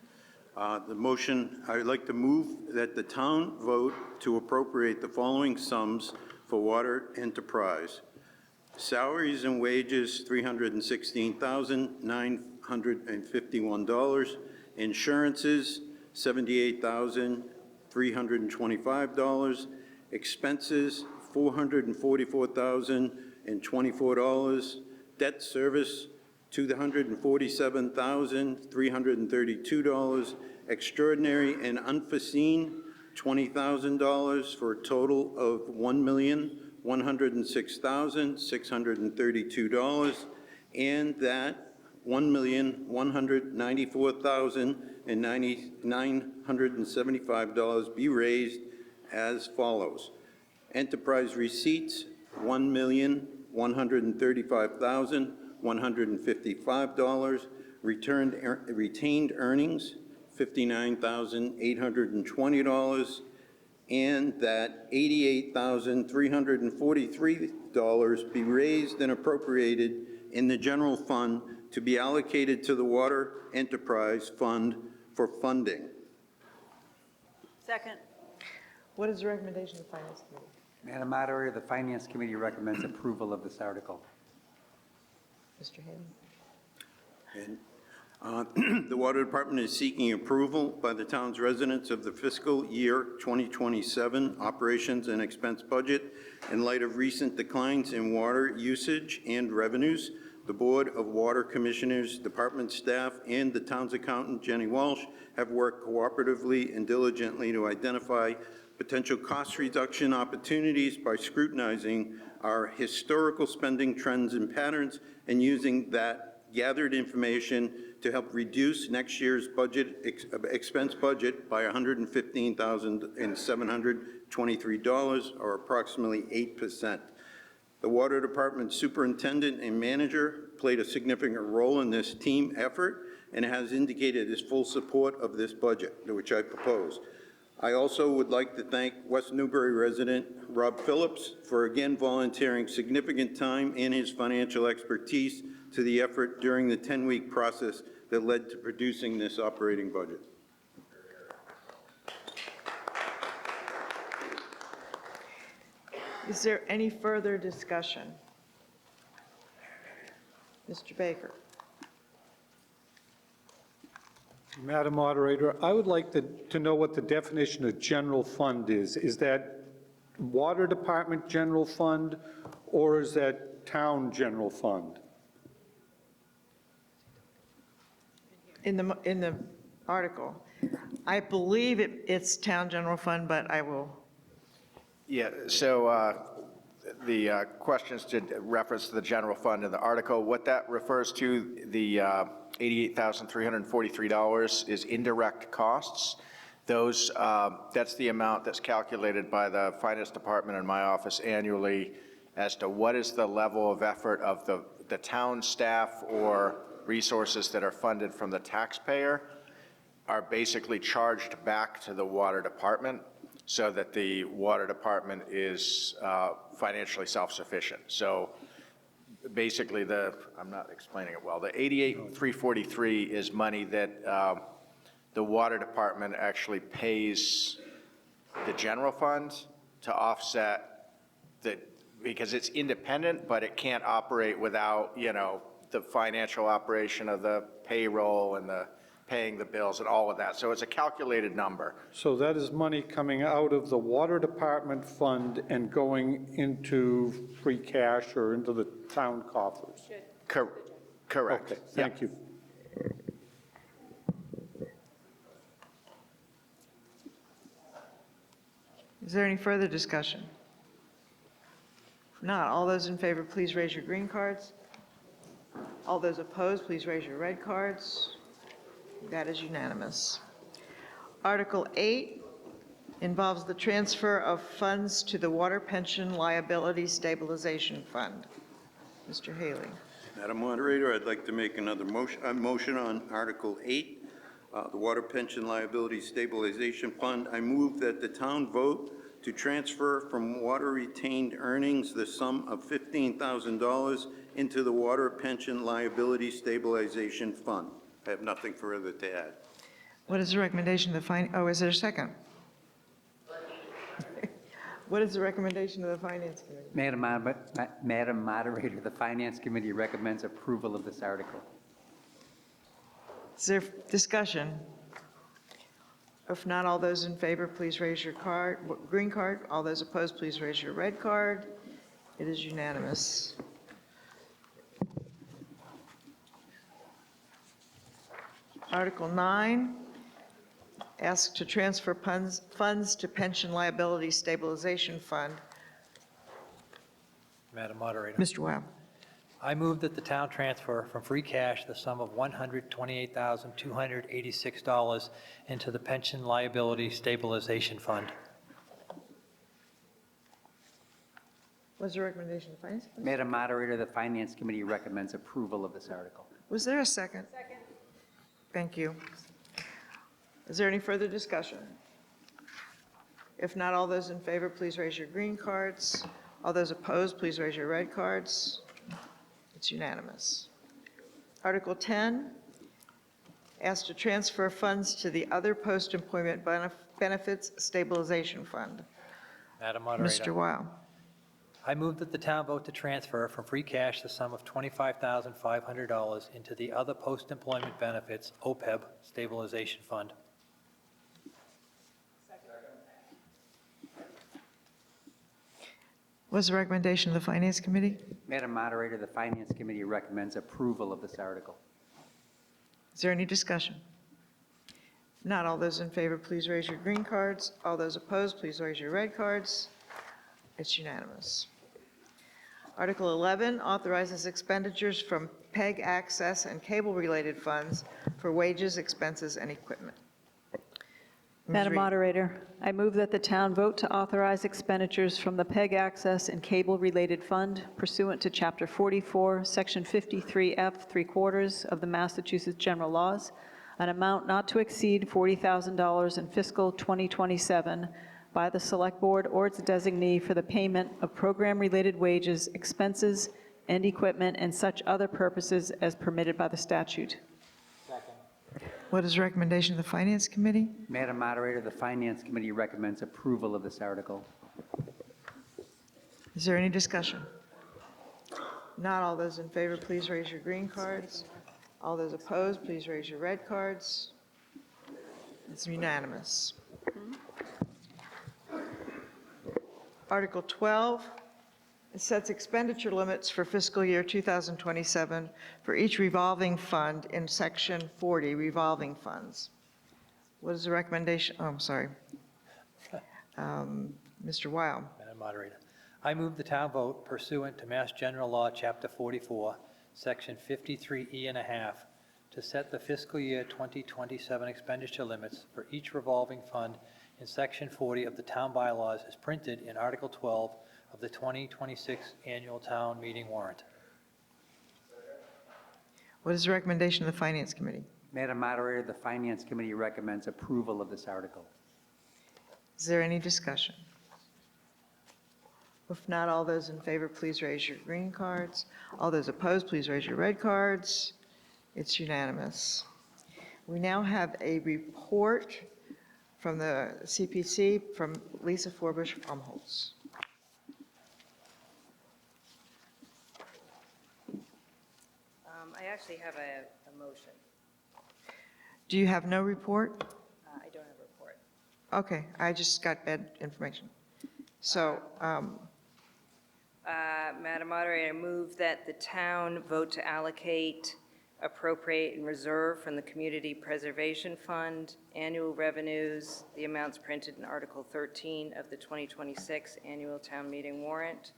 The motion, I would like to move that the town vote to appropriate the following sums for water enterprise. Salaries and wages, $316,951. Insurances, $78,325. Expenses, $444,024. Debt service, $247,332. Extraordinary and unforeseen, $20,000, for a total of $1,106,632, and that $1,194,975 be raised as follows. Enterprise receipts, $1,135,155. Retained earnings, $59,820, and that $88,343 be raised and appropriated in the general fund to be allocated to the Water Enterprise Fund for funding. Second. What is the recommendation of the Finance Committee? Madam Moderator, the Finance Committee recommends approval of this article. Mr. Haley? And the Water Department is seeking approval by the town's residents of the fiscal year 2027 operations and expense budget in light of recent declines in water usage and revenues. The Board of Water Commissioners, department staff, and the town's accountant, Jenny Walsh, have worked cooperatively and diligently to identify potential cost reduction opportunities by scrutinizing our historical spending trends and patterns and using that gathered information to help reduce next year's expense budget by $115,723, or approximately 8%. The Water Department superintendent and manager played a significant role in this team effort and has indicated his full support of this budget, which I propose. I also would like to thank West Newbury resident Rob Phillips for again volunteering significant time and his financial expertise to the effort during the 10-week process that led to producing this operating budget. Is there any further discussion? Mr. Baker? Madam Moderator, I would like to know what the definition of general fund is. Is that Water Department general fund, or is that town general fund? In the article, I believe it's town general fund, but I will. Yeah, so the questions did reference to the general fund in the article. What that refers to, the $88,343 is indirect costs. Those, that's the amount that's calculated by the finance department in my office annually as to what is the level of effort of the town staff or resources that are funded from the taxpayer are basically charged back to the water department so that the water department is financially self-sufficient. So basically I'm not explaining it well, the $88,343 is money that the water department actually pays the general fund to offset because it's independent, but it can't operate without, the financial operation of the payroll and the paying the bills and all of that. So it's a calculated number. So that is money coming out of the Water Department fund and going into free cash or into the town coffers? Correct. Okay, thank you. Is there any further discussion? If not, all those in favor, please raise your green cards. All those opposed, please raise your red cards. That is unanimous. Article 8 involves the transfer of funds to the Water Pension Liability Stabilization Fund. Mr. Haley. Madam Moderator, I'd like to make another motion on Article 8. the Water Pension Liability Stabilization Fund. I move that the town vote to transfer from water retained earnings the sum of $15,000 into the Water Pension Liability Stabilization Fund. I have nothing further to add. What is the recommendation of the is there a second? What is the recommendation of the Finance Committee? Madam Moderator, the Finance Committee recommends approval of this article. Is there discussion? If not, all those in favor, please raise your green card. All those opposed, please raise your red card. It is unanimous. Article 9, ask to transfer funds to Pension Liability Stabilization Fund. Madam Moderator. Mr. Wow. I move that the town transfer from free cash the sum of $128,286 into the Pension Liability Stabilization Fund. What's the recommendation of the Finance Committee? Madam Moderator, the Finance Committee recommends approval of this article. Was there a second? Second. Thank you. Is there any further discussion? If not, all those in favor, please raise your green cards. All those opposed, please raise your red cards. It's unanimous. Article 10, ask to transfer funds to the other post-employment benefits stabilization fund. Madam Moderator. Mr. Weil. I move that the town vote to transfer from free cash the sum of $25,500 into the other post-employment benefits OPEB stabilization fund. What's the recommendation of the Finance Committee? Madam Moderator, the Finance Committee recommends approval of this article. Is there any discussion? If not, all those in favor, please raise your green cards. All those opposed, please raise your red cards. It's unanimous. Article 11 authorizes expenditures from PEG access and cable-related funds for wages, expenses, and equipment. Madam Moderator, I move that the town vote to authorize expenditures from the PEG access and cable-related fund pursuant to Chapter 44, Section 53F, 3/4 of the Massachusetts General Laws, an amount not to exceed $40,000 in fiscal 2027 by the Select Board or its designee for the payment of program-related wages, expenses, and equipment, and such other purposes as permitted by the statute. What is the recommendation of the Finance Committee? Madam Moderator, the Finance Committee recommends approval of this article. Is there any discussion? Not all those in favor, please raise your green cards. All those opposed, please raise your red cards. It's unanimous. Article 12, it sets expenditure limits for fiscal year 2027 for each revolving fund in Section 40, revolving funds. What is the recommendation? Oh, I'm sorry. Mr. Weil. Madam Moderator. I move the town vote pursuant to Mass General Law, Chapter 44, Section 53E1/2, to set the fiscal year 2027 expenditure limits for each revolving fund in Section 40 of the town bylaws as printed in Article 12 of the 2026 annual town meeting warrant. What is the recommendation of the Finance Committee? Madam Moderator, the Finance Committee recommends approval of this article. Is there any discussion? If not, all those in favor, please raise your green cards. All those opposed, please raise your red cards. It's unanimous. We now have a report from the CPC from Lisa Forbush-Umholtz. I actually have a motion. Do you have no report? I don't have a report. Okay, I just got bad information. So, Madam Moderator, I move that the town vote to allocate, appropriate, and reserve from the Community Preservation Fund annual revenues, the amounts printed in Article 13 of the 2026 annual town meeting warrant.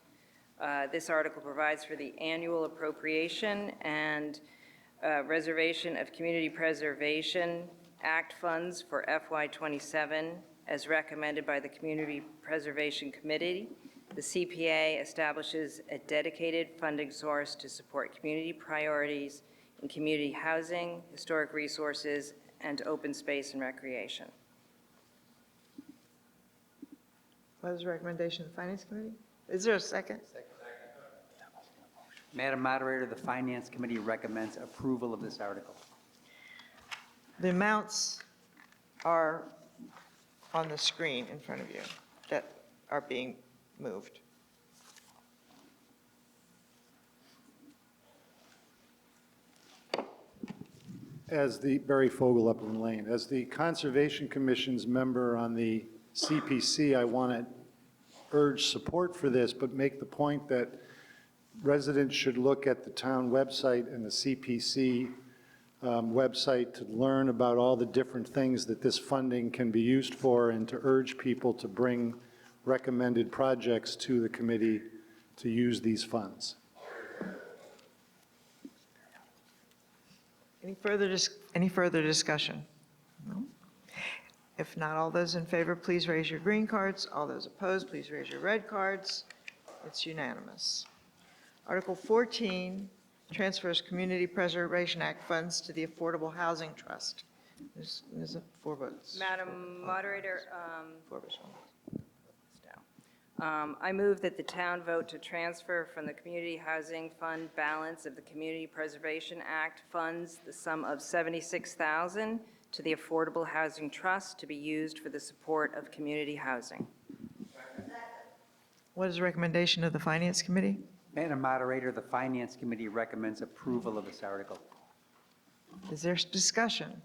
This article provides for the annual appropriation and reservation of Community Preservation Act funds for FY27 as recommended by the Community Preservation Committee. The CPA establishes a dedicated funding source to support community priorities in community housing, historic resources, and open space and recreation. What is the recommendation of the Finance Committee? Is there a second? Madam Moderator, the Finance Committee recommends approval of this article. The amounts are on the screen in front of you that are being moved. As the, Barry Fogel, Upland Lane, as the Conservation Commission's member on the CPC, I want to urge support for this, but make the point that residents should look at the town website and the CPC website to learn about all the different things that this funding can be used for, and to urge people to bring recommended projects to the committee to use these funds. Any further discussion? No? If not, all those in favor, please raise your green cards. All those opposed, please raise your red cards. It's unanimous. Article 14 transfers Community Preservation Act funds to the Affordable Housing Trust. There's 4 votes. Madam Moderator, 4 votes. I move that the town vote to transfer from the Community Housing Fund balance of the Community Preservation Act funds the sum of $76,000 to the Affordable Housing Trust to be used for the support of community housing. What is the recommendation of the Finance Committee? Madam Moderator, the Finance Committee recommends approval of this article. Is there discussion?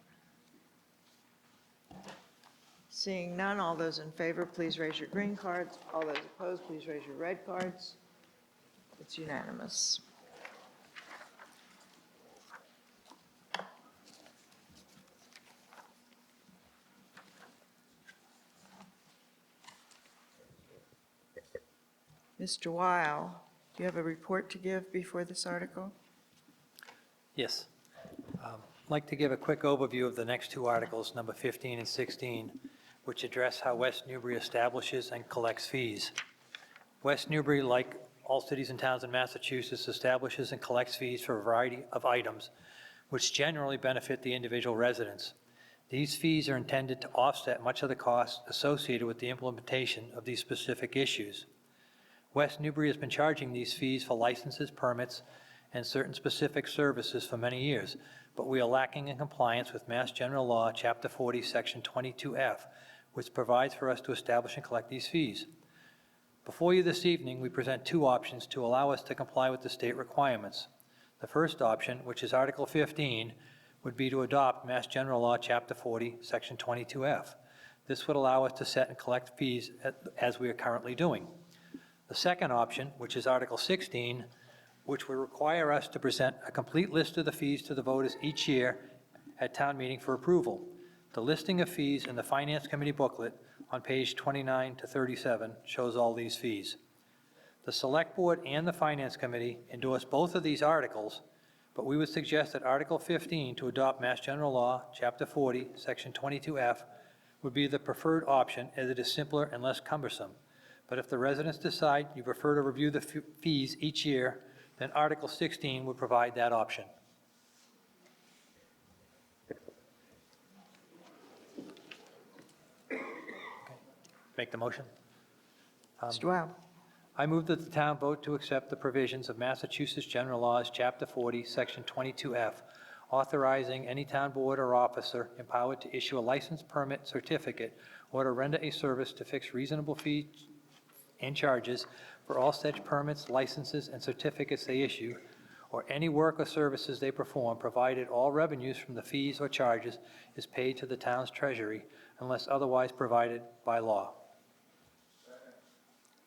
Seeing none, all those in favor, please raise your green cards. All those opposed, please raise your red cards. It's unanimous. Mr. Weil, do you have a report to give before this article? Yes. I'd like to give a quick overview of the next 2 articles, number 15 and 16, which address how West Newbury establishes and collects fees. West Newbury, like all cities and towns in Massachusetts, establishes and collects fees for a variety of items, which generally benefit the individual residents. These fees are intended to offset much of the costs associated with the implementation of these specific issues. West Newbury has been charging these fees for licenses, permits, and certain specific services for many years, but we are lacking in compliance with Mass General Law, Chapter 40, Section 22F, which provides for us to establish and collect these fees. Before you this evening, we present 2 options to allow us to comply with the state requirements. The first option, which is Article 15, would be to adopt Mass General Law, Chapter 40, Section 22F. This would allow us to set and collect fees as we are currently doing. The second option, which is Article 16, which would require us to present a complete list of the fees to the voters each year at town meeting for approval. The listing of fees in the Finance Committee booklet on page 29 to 37 shows all these fees. The Select Board and the Finance Committee endorse both of these articles, but we would suggest that Article 15 to adopt Mass General Law, Chapter 40, Section 22F, would be the preferred option as it is simpler and less cumbersome. But if the residents decide you prefer to review the fees each year, then Article 16 would provide that option. Okay. Make the motion. Mr. Wow. I move that the town vote to accept the provisions of Massachusetts General Laws, Chapter 40, Section 22F, authorizing any town board or officer empowered to issue a license, permit, certificate, or to render a service to fix reasonable fees and charges for all such permits, licenses, and certificates they issue, or any work or services they perform, provided all revenues from the fees or charges is paid to the town's treasury unless otherwise provided by law.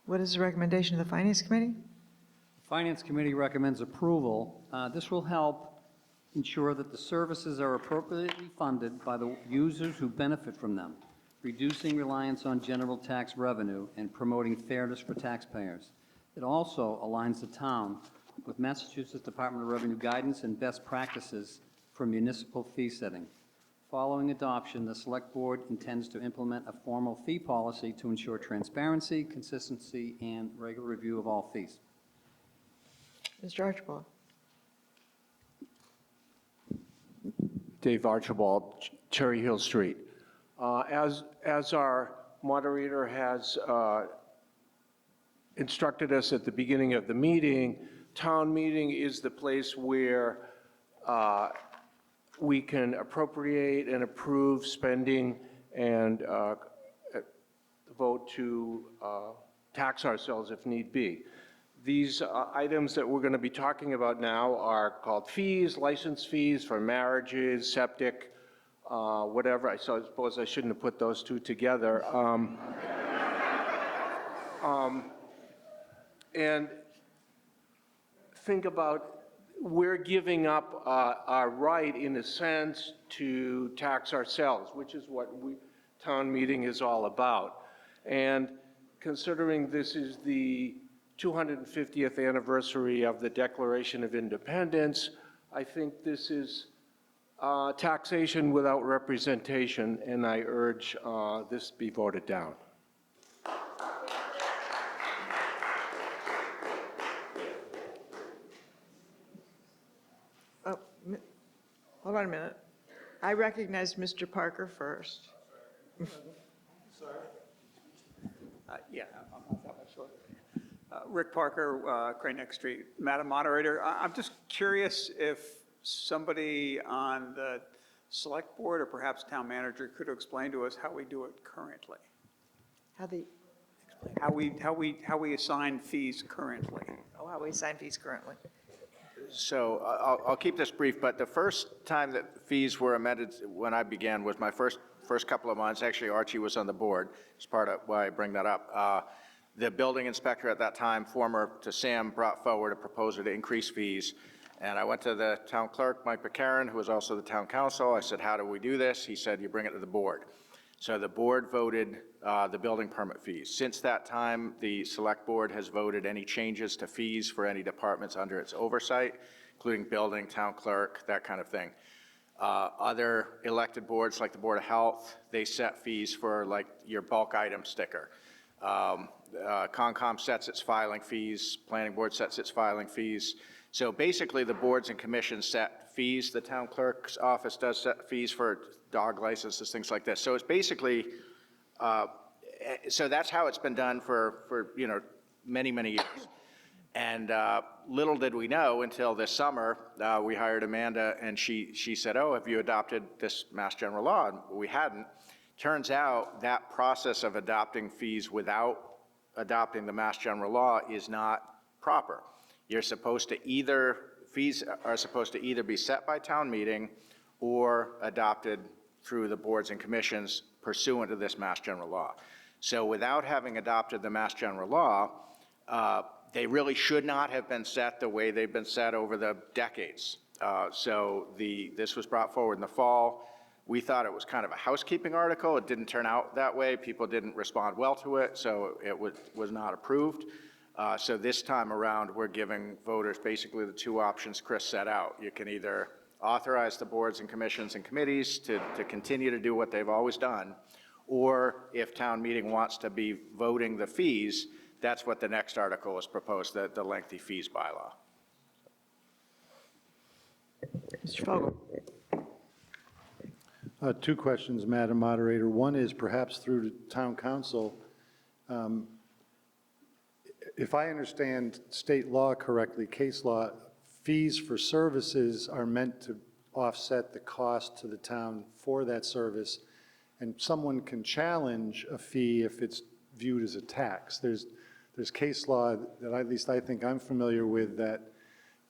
What is the recommendation of the Finance Committee? The Finance Committee recommends approval. This will help ensure that the services are appropriately funded by the users who benefit from them, reducing reliance on general tax revenue and promoting fairness for taxpayers. It also aligns the town with Massachusetts Department of Revenue guidance and best practices for municipal fee setting. Following adoption, the Select Board intends to implement a formal fee policy to ensure transparency, consistency, and regular review of all fees. Mr. Archibald. Dave Archibald, Cherry Hill Street. As our moderator has instructed us at the beginning of the meeting, town meeting is the place where we can appropriate and approve spending and vote to tax ourselves if need be. These items that we're going to be talking about now are called fees, license fees for marriages, septic, whatever. I suppose I shouldn't have put those two together. And think about, we're giving up our right, in a sense, to tax ourselves, which is what town meeting is all about. And considering this is the 250th anniversary of the Declaration of Independence, I think this is taxation without representation, and I urge this be voted down. Oh, hold on a minute. I recognize Mr. Parker first. Yeah, I'm not that much shorter. Rick Parker, Crane Neck Street. Madam Moderator, I'm just curious if somebody on the select board or perhaps town manager could explain to us how we do it currently. How we assign fees currently. Oh, how we assign fees currently. So I'll keep this brief, but the first time that fees were amended when I began was my first couple of months. Actually, Archie was on the board. It's part of why I bring that up. The building inspector at that time, former to Sam, brought forward a proposal to increase fees. And I went to the town clerk, Mike McCarron, who was also the town council. I said, how do we do this? He said, you bring it to the board. So the board voted the building permit fees. Since that time, the select board has voted any changes to fees for any departments under its oversight, including building, town clerk, that kind of thing. Other elected boards, like the Board of Health, they set fees for like your bulk item sticker. Concom sets its filing fees, planning board sets its filing fees. So basically the boards and commissions set fees. The town clerk's office does set fees for dog licenses, things like this. So it's basically, so that's how it's been done for many, many years. And little did we know until this summer, we hired Amanda and she said, oh, have you adopted this Mass General Law? And we hadn't. Turns out that process of adopting fees without adopting the Mass General Law is not proper. You're supposed to fees are supposed to either be set by town meeting or adopted through the boards and commissions pursuant to this Mass General Law. So without having adopted the Mass General Law, they really should not have been set the way they've been set over the decades. So this was brought forward in the fall. We thought it was kind of a housekeeping article. It didn't turn out that way. People didn't respond well to it, so it was not approved. So this time around, we're giving voters basically the two options Chris set out. You can either authorize the boards and commissions and committees to continue to do what they've always done, or if town meeting wants to be voting the fees, that's what the next article is proposed, the lengthy fees bylaw. Mr. Fogel. Two questions, Madam Moderator. One is perhaps through the town council. If I understand state law correctly, case law, fees for services are meant to offset the cost to the town for that service, and someone can challenge a fee if it's viewed as a tax. There's case law that at least I think I'm familiar with, that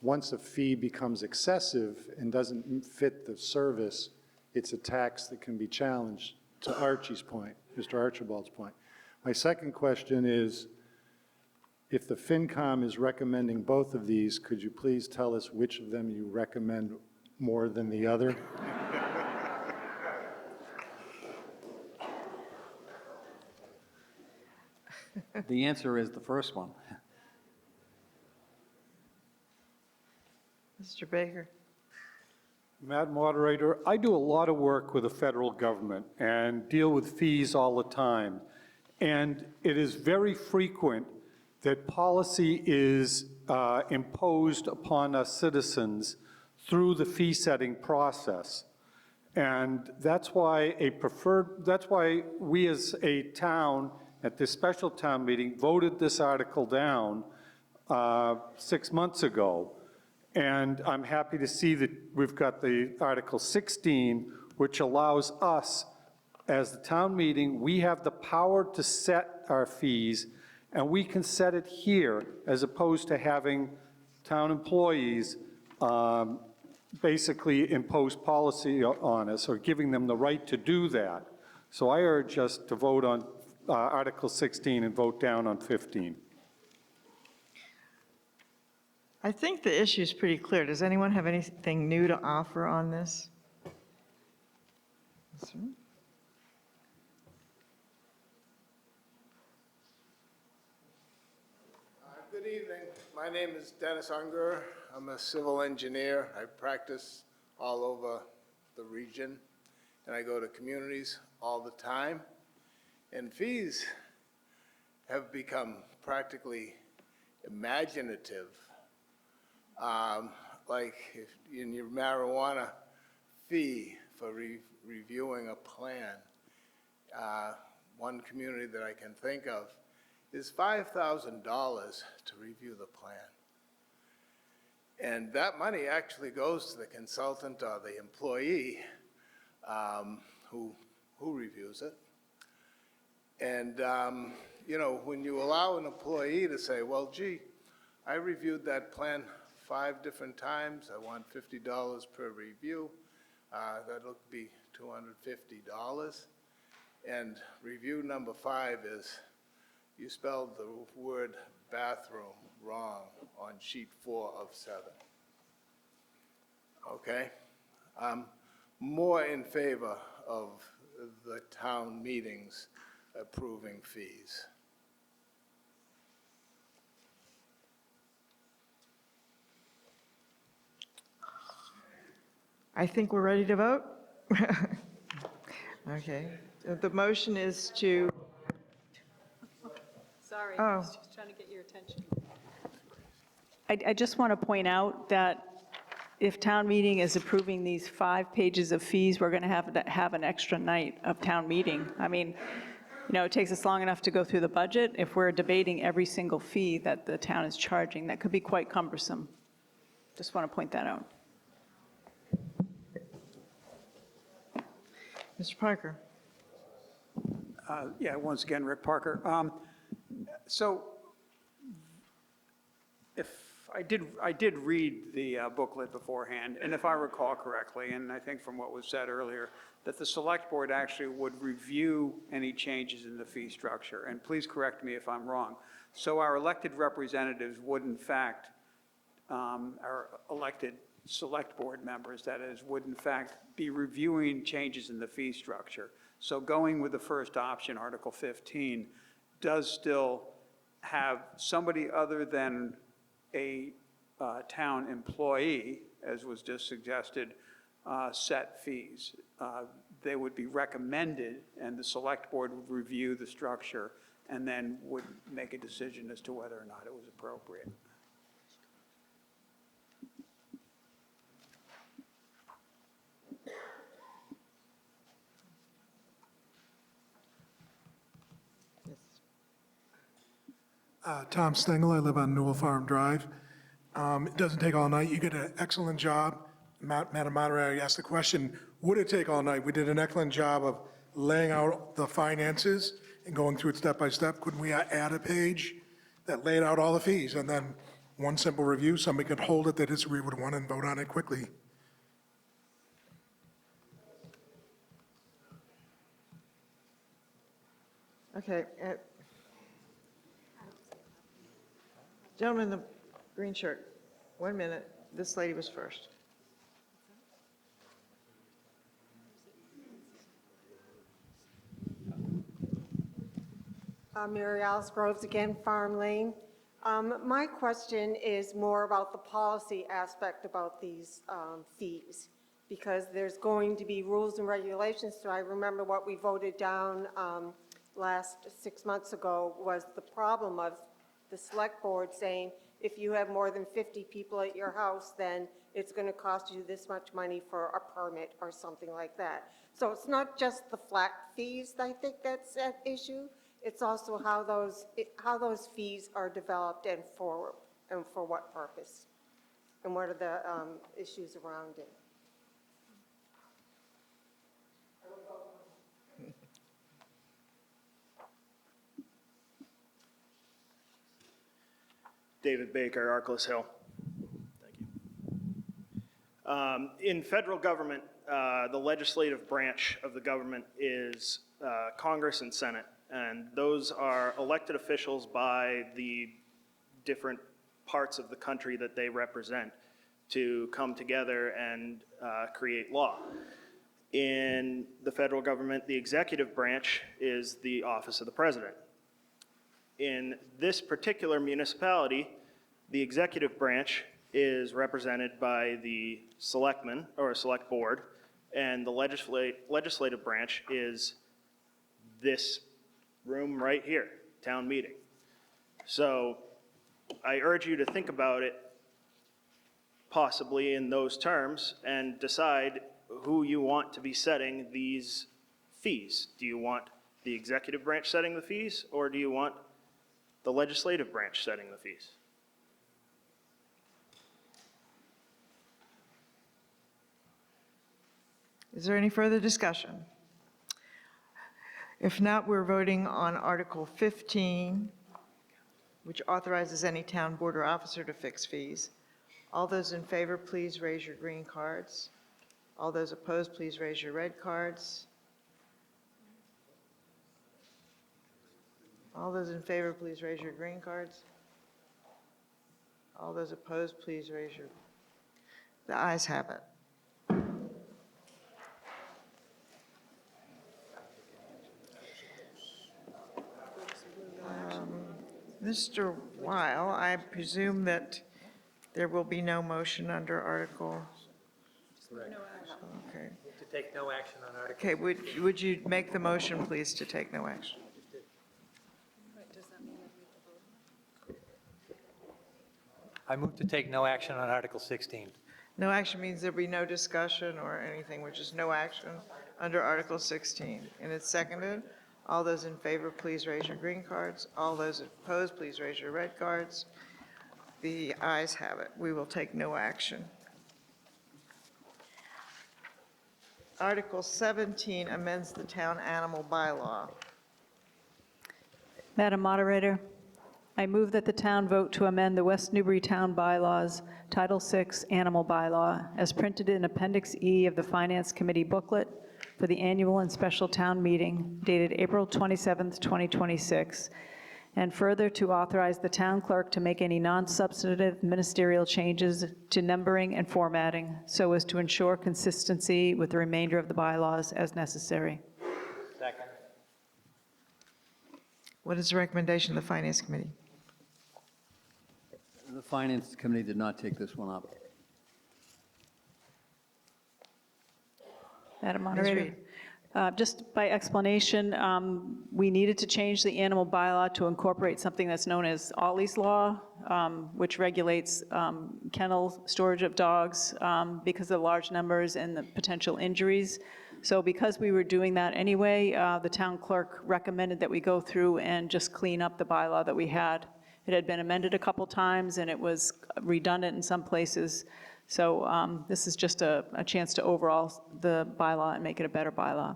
once a fee becomes excessive and doesn't fit the service, it's a tax that can be challenged, to Archie's point, Mr. Archibald's point. My second question is, if the FinCom is recommending both of these, could you please tell us which of them you recommend more than the other? The answer is the first one. Mr. Baker. Madam Moderator, I do a lot of work with the federal government and deal with fees all the time. And it is very frequent that policy is imposed upon us citizens through the fee-setting process. And that's why that's why we as a town at this special town meeting voted this article down 6 months ago. And I'm happy to see that we've got the Article 16, which allows us, as the town meeting, we have the power to set our fees, and we can set it here, as opposed to having town employees basically impose policy on us, or giving them the right to do that. So I urge us to vote on Article 16 and vote down on 15. I think the issue is pretty clear. Does anyone have anything new to offer on this? Good evening. My name is Dennis Unger. I'm a civil engineer. I practice all over the region, and I go to communities all the time. And fees have become practically imaginative. Like in your marijuana fee for reviewing a plan, one community that I can think of is $5,000 to review the plan. And that money actually goes to the consultant or the employee who reviews it. And, you know, when you allow an employee to say, well, gee, I reviewed that plan 5 different times, I want $50 per review, that'll be $250. And review number 5 is, you spelled the word bathroom wrong on sheet 4 of 7. Okay? I'm more in favor of the town meetings approving fees. I think we're ready to vote. Okay. The motion is to, Sorry, Oh. I was just trying to get your attention. I just want to point out that if town meeting is approving these 5 pages of fees, we're going to have an extra night of town meeting. I mean, you know, it takes us long enough to go through the budget. If we're debating every single fee that the town is charging, that could be quite cumbersome. Just want to point that out. Mr. Parker. Yeah, once again, Rick Parker. So if I did read the booklet beforehand, and if I recall correctly, and I think from what was said earlier, that the select board actually would review any changes in the fee structure, and please correct me if I'm wrong. So our elected representatives would in fact, our elected select board members, that is, would in fact be reviewing changes in the fee structure. So going with the first option, Article 15, does still have somebody other than a town employee, as was just suggested, set fees. They would be recommended, and the select board would review the structure and then would make a decision as to whether or not it was appropriate. Tom Stengel, I live on Newell Farm Drive. It doesn't take all night. You did an excellent job. Madam Moderator, you asked the question, would it take all night? We did an excellent job of laying out the finances and going through it step by step. Couldn't we add a page that laid out all the fees? And then one simple review, somebody could hold it, they disagree with one and vote on it quickly. Okay. Gentleman in the green shirt, 1 minute. This lady was first. Mary Alice Groves again, Farm Lane. My question is more about the policy aspect about these fees, because there's going to be rules and regulations. So I remember what we voted down last 6 months ago was the problem of the select board saying, if you have more than 50 people at your house, then it's going to cost you this much money for a permit or something like that. So it's not just the flat fees, I think that's at issue. It's also how those fees are developed and for what purpose, and what are the issues around it. David Baker, Arcless Hill. Thank you. In federal government, the legislative branch of the government is Congress and Senate, and those are elected officials by the different parts of the country that they represent to come together and create law. In the federal government, the executive branch is the office of the president. In this particular municipality, the executive branch is represented by the selectmen, or select board, and the legislative branch is this room right here, town meeting. So I urge you to think about it possibly in those terms and decide who you want to be setting these fees. Do you want the executive branch setting the fees, or do you want the legislative branch setting the fees? Is there any further discussion? If not, we're voting on Article 15, which authorizes any town board or officer to fix fees. All those in favor, please raise your green cards. All those opposed, please raise your red cards. All those in favor, please raise your green cards. All those opposed, please raise your... The ayes have it. Mr. Weil, I presume that there will be no motion under Article... Okay. To take no action on Article. Okay, would you make the motion, please, to take no action? I move to take no action on Article 16. No action means there'll be no discussion or anything, which is no action under Article 16. And it's seconded. All those in favor, please raise your green cards. All those opposed, please raise your red cards. The ayes have it. We will take no action. Article 17 amends the town animal bylaw. Madam Moderator, I move that the town vote to amend the West Newbury Town Bylaws, Title VI Animal Bylaw, as printed in Appendix E of the Finance Committee booklet for the annual and special town meeting dated April 27th, 2026, and further to authorize the town clerk to make any non-substantive ministerial changes to numbering and formatting so as to ensure consistency with the remainder of the bylaws as necessary. Second. What is the recommendation of the Finance Committee? The Finance Committee did not take this one up. Madam Ms. Moderator, Reed. just by explanation, we needed to change the animal bylaw to incorporate something that's known as Ollie's Law, which regulates kennel storage of dogs because of large numbers and the potential injuries. So because we were doing that anyway, the town clerk recommended that we go through and just clean up the bylaw that we had. It had been amended a couple times and it was redundant in some places. So this is just a chance to overhaul the bylaw and make it a better bylaw.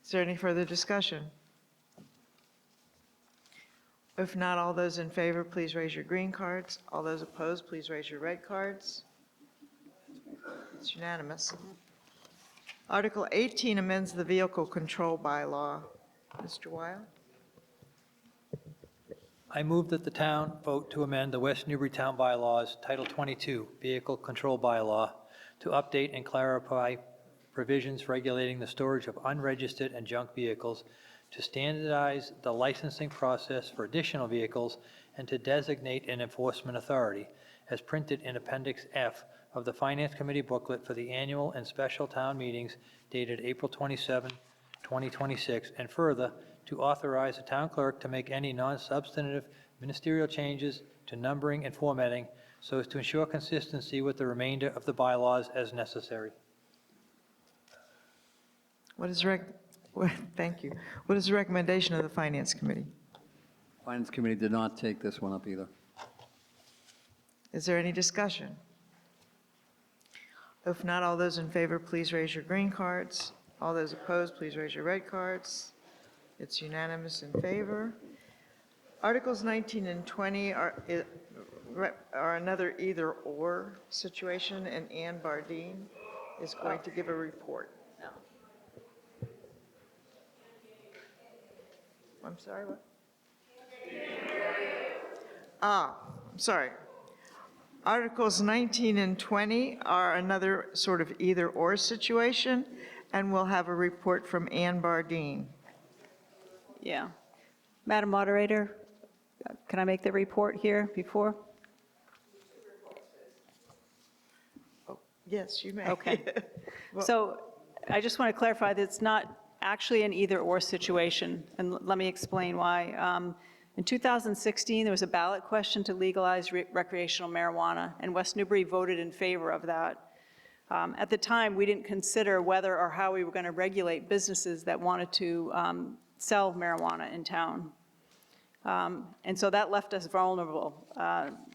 Is there any further discussion? If not, all those in favor, please raise your green cards. All those opposed, please raise your red cards. It's unanimous. Article 18 amends the vehicle control bylaw. Mr. Weil? I move that the town vote to amend the West Newbury Town Bylaws, Title 22, Vehicle Control Bylaw, to update and clarify provisions regulating the storage of unregistered and junk vehicles, to standardize the licensing process for additional vehicles, and to designate an enforcement authority, as printed in Appendix F of the Finance Committee booklet for the annual and special town meetings dated April 27, 2026, and further, to authorize the town clerk to make any non-substantive ministerial changes to numbering and formatting so as to ensure consistency with the remainder of the bylaws as necessary. Thank you. What is the recommendation of the Finance Committee? Finance Committee did not take this one up either. Is there any discussion? If not, all those in favor, please raise your green cards. All those opposed, please raise your red cards. It's unanimous in favor. Articles 19 and 20 are another either-or situation, and Ann Bardine is going to give a report. I'm sorry, what? I'm sorry. Articles 19 and 20 are another sort of either-or situation, and we'll have a report from Ann Bardine. Yeah. Madam Moderator, can I make the report here before? Yes, you may. Okay. Well- So I just want to clarify that it's not actually an either-or situation, and let me explain why. In 2016, there was a ballot question to legalize recreational marijuana, and West Newbury voted in favor of that. At the time, we didn't consider whether or how we were going to regulate businesses that wanted to sell marijuana in town. And so that left us vulnerable.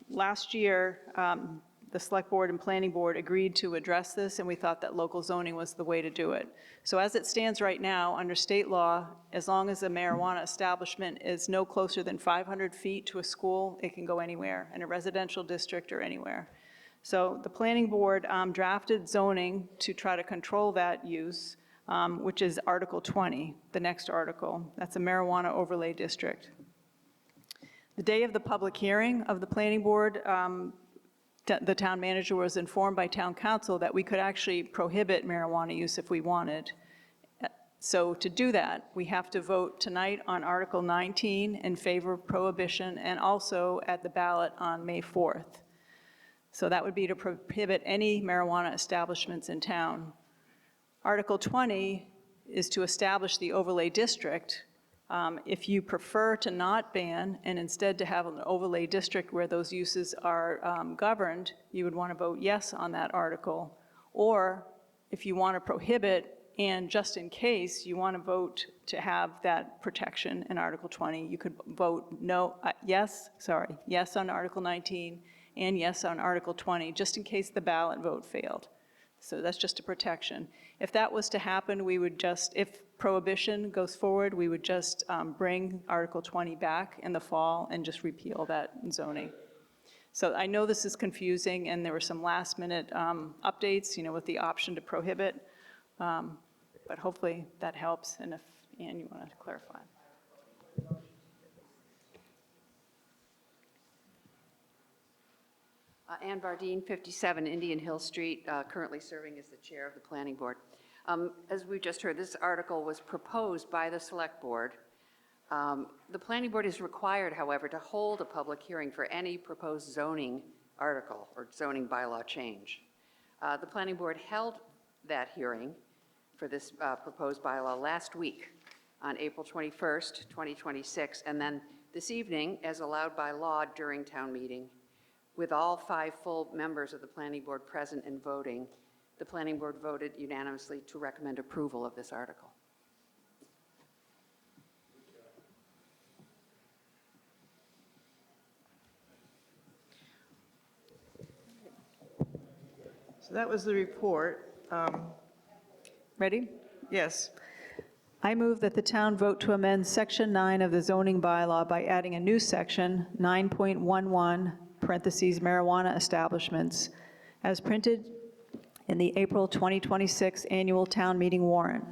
Last year, the Select Board and Planning Board agreed to address this, and we thought that local zoning was the way to do it. So as it stands right now, under state law, as long as a marijuana establishment is no closer than 500 feet to a school, it can go anywhere, in a residential district or anywhere. So the Planning Board drafted zoning to try to control that use, which is Article 20, the next article. That's a marijuana overlay district. The day of the public hearing of the Planning Board, the town manager was informed by town council that we could actually prohibit marijuana use if we wanted. So to do that, we have to vote tonight on Article 19 in favor of prohibition, and also at the ballot on May 4th. So that would be to prohibit any marijuana establishments in town. Article 20 is to establish the overlay district. If you prefer to not ban and instead to have an overlay district where those uses are governed, you would want to vote yes on that article. Or if you want to prohibit, and just in case you want to vote to have that protection in Article 20, you could vote yes on Article 19 and yes on Article 20, just in case the ballot vote failed. So that's just a protection. If that was to happen, we would just, if prohibition goes forward, we would just bring Article 20 back in the fall and just repeal that zoning. So I know this is confusing, and there were some last-minute updates, with the option to prohibit, but hopefully that helps, and if, Ann, you want to clarify. Ann Bardine, 57 Indian Hill Street, currently serving as the chair of the Planning Board. As we just heard, this article was proposed by the Select Board. The Planning Board is required, however, to hold a public hearing for any proposed zoning article or zoning bylaw change. The Planning Board held that hearing for this proposed bylaw last week on April 21st, 2026, and then this evening, as allowed by law during town meeting, with all 5 full members of the Planning Board present and voting, the Planning Board voted unanimously to recommend approval of this article. So that was the report. Ready? Yes. I move that the town vote to amend Section 9 of the zoning bylaw by adding a new section, 9.11, parentheses, marijuana establishments, as printed in the April 2026 annual town meeting warrant,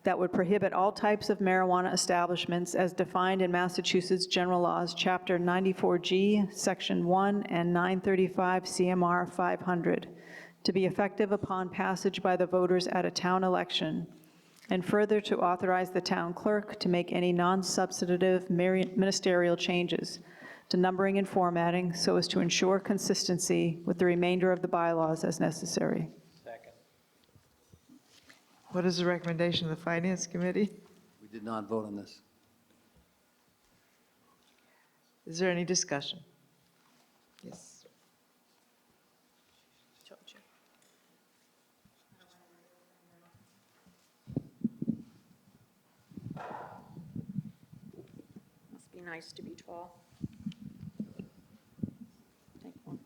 that would prohibit all types of marijuana establishments as defined in Massachusetts General Laws, Chapter 94G, Section 1, and 935 CMR 500, to be effective upon passage by the voters at a town election, and further to authorize the town clerk to make any non-substantive ministerial changes to numbering and formatting so as to ensure consistency with the remainder of the bylaws as necessary. Second. What is the recommendation of the Finance Committee? We did not vote on this. Is there any discussion? Yes. Told you. Must be nice to be tall. Take one.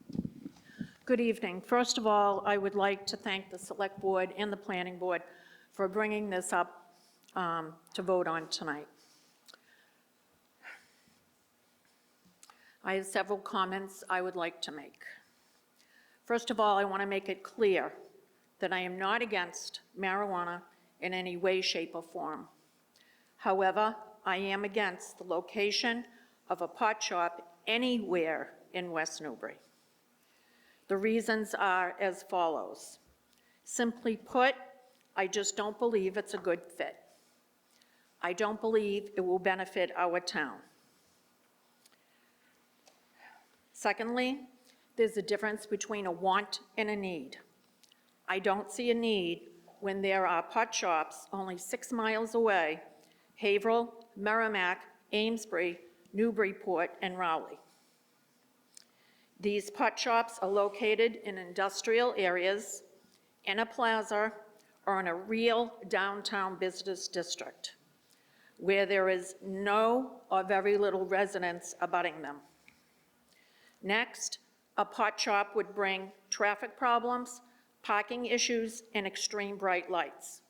Good evening. First of all, I would like to thank the Select Board and the Planning Board for bringing this up to vote on tonight. I have several comments I would like to make. First of all, I want to make it clear that I am not against marijuana in any way, shape, or form. However, I am against the location of a pot shop anywhere in West Newbury. The reasons are as follows. Simply put, I just don't believe it's a good fit. I don't believe it will benefit our town. Secondly, there's a difference between a want and a need. I don't see a need when there are pot shops only 6 miles away, Haverhill, Merrimack, Amesbury, Newburyport, and Rowley. These pot shops are located in industrial areas, in a plaza, or in a real downtown business district, where there is no or very little residents abutting them. Next, a pot shop would bring traffic problems, parking issues, and extreme bright lights.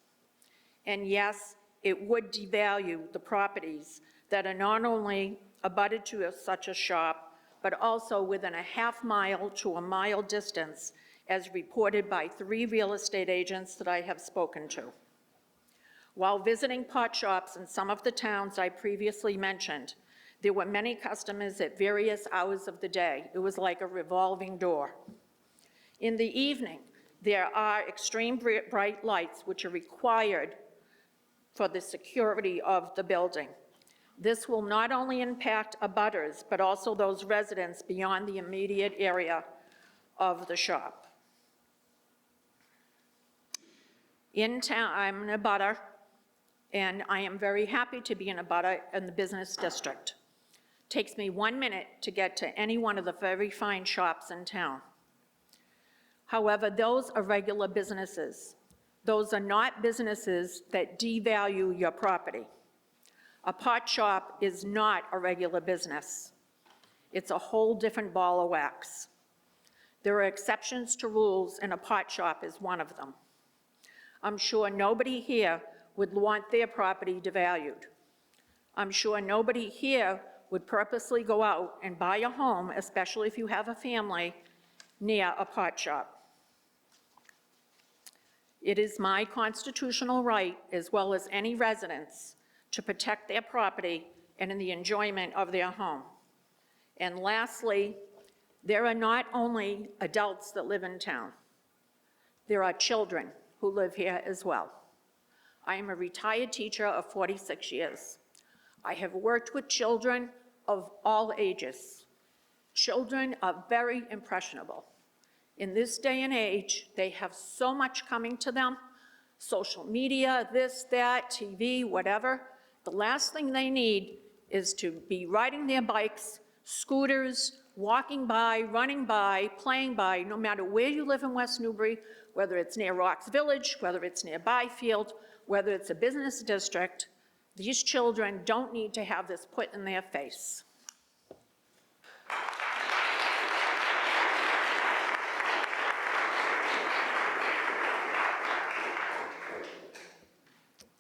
And yes, it would devalue the properties that are not only abutted to such a shop, but also within a half-mile to a mile distance, as reported by 3 real estate agents that I have spoken to. While visiting pot shops in some of the towns I previously mentioned, there were many customers at various hours of the day. It was like a revolving door. In the evening, there are extreme bright lights which are required for the security of the building. This will not only impact abutters, but also those residents beyond the immediate area of the shop. In town, I'm an abutter, and I am very happy to be an abutter in the business district. Takes me 1 minute to get to any one of the very fine shops in town. However, those are regular businesses. Those are not businesses that devalue your property. A pot shop is not a regular business. It's a whole different ball of wax. There are exceptions to rules, and a pot shop is one of them. I'm sure nobody here would want their property devalued. I'm sure nobody here would purposely go out and buy a home, especially if you have a family, near a pot shop. It is my constitutional right, as well as any residents, to protect their property and in the enjoyment of their home. And lastly, there are not only adults that live in town. There are children who live here as well. I am a retired teacher of 46 years. I have worked with children of all ages. Children are very impressionable. In this day and age, they have so much coming to them, social media, this, that, TV, whatever. The last thing they need is to be riding their bikes, scooters, walking by, running by, playing by, no matter where you live in West Newbury, whether it's near Rocks Village, whether it's near Byfield, whether it's a business district. These children don't need to have this put in their face.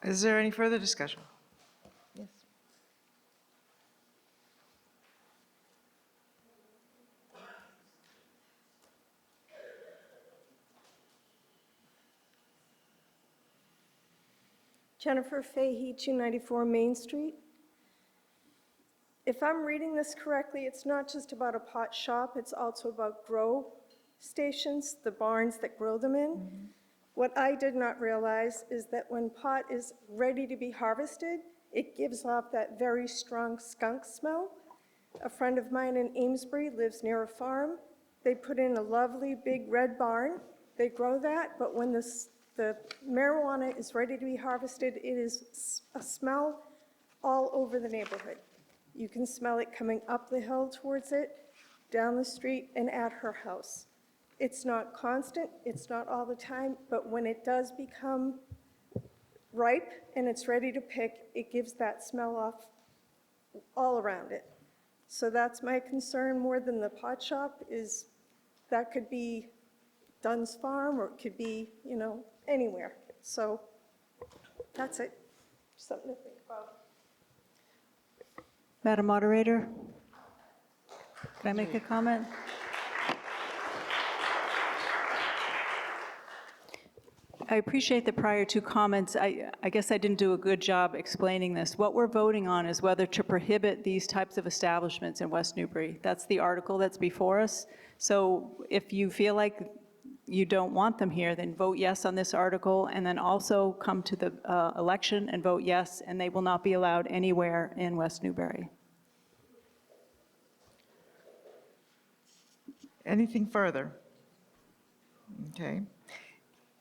Is there any further discussion? Yes. Jennifer Fahey, 294 Main Street. If I'm reading this correctly, it's not just about a pot shop, it's also about grow stations, the barns that grow them in. Mm-hmm. What I did not realize is that when pot is ready to be harvested, it gives off that very strong skunk smell. A friend of mine in Amesbury lives near a farm. They put in a lovely big red barn. They grow that, but when the marijuana is ready to be harvested, it is a smell all over the neighborhood. You can smell it coming up the hill towards it. down the street, and at her house. It's not constant, it's not all the time, but when it does become ripe and it's ready to pick, it gives that smell off all around it. So that's my concern more than the pot shop, is that could be Dunn's Farm, or it could be, anywhere. So that's it. Something to think about. Madam Moderator, can I make a comment? I appreciate the prior two comments. I guess I didn't do a good job explaining this. What we're voting on is whether to prohibit these types of establishments in West Newbury. That's the article that's before us. So if you feel like you don't want them here, then vote yes on this article, and then also come to the election and vote yes, and they will not be allowed anywhere in West Newbury. Anything further? Okay.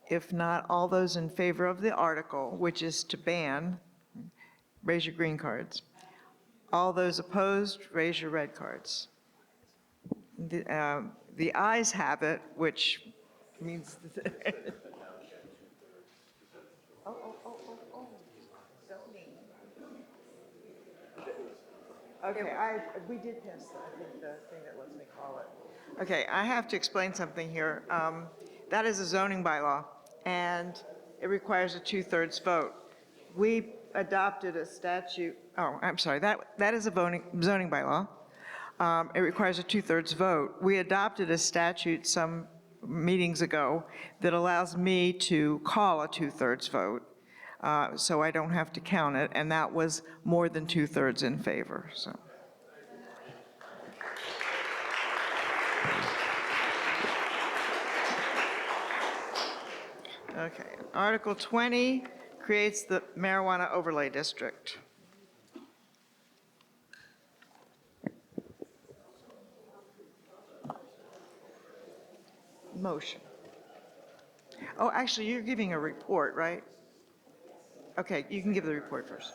If not, all those in favor of the article, which is to ban, raise your green cards. All those opposed, raise your red cards. The ayes have it, which means. Okay, we did pass, I think, the thing that lets me call it. Okay, I have to explain something here. That is a zoning bylaw, and it requires a 2/3 vote. We adopted a statute, I'm sorry, that is a zoning bylaw. It requires a 2/3 vote. We adopted a statute some meetings ago that allows me to call a 2/3 vote, so I don't have to count it, and that was more than 2/3 in favor, so. Okay, Article 20 creates the marijuana overlay district. Motion. Oh, actually, you're giving a report, right? Okay, you can give the report first.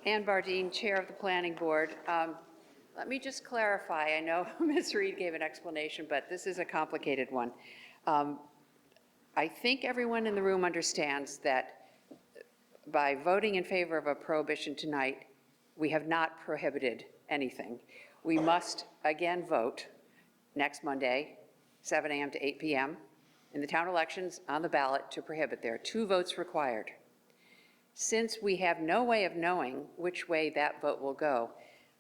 Ann Bardine, Chair of the Planning Board. Let me just clarify. I know Ms. Reed gave an explanation, but this is a complicated one. I think everyone in the room understands that by voting in favor of a prohibition tonight, we have not prohibited anything. We must again vote next Monday, 7 a.m. to 8 p.m. in the town elections on the ballot to prohibit. There are 2 votes required. Since we have no way of knowing which way that vote will go,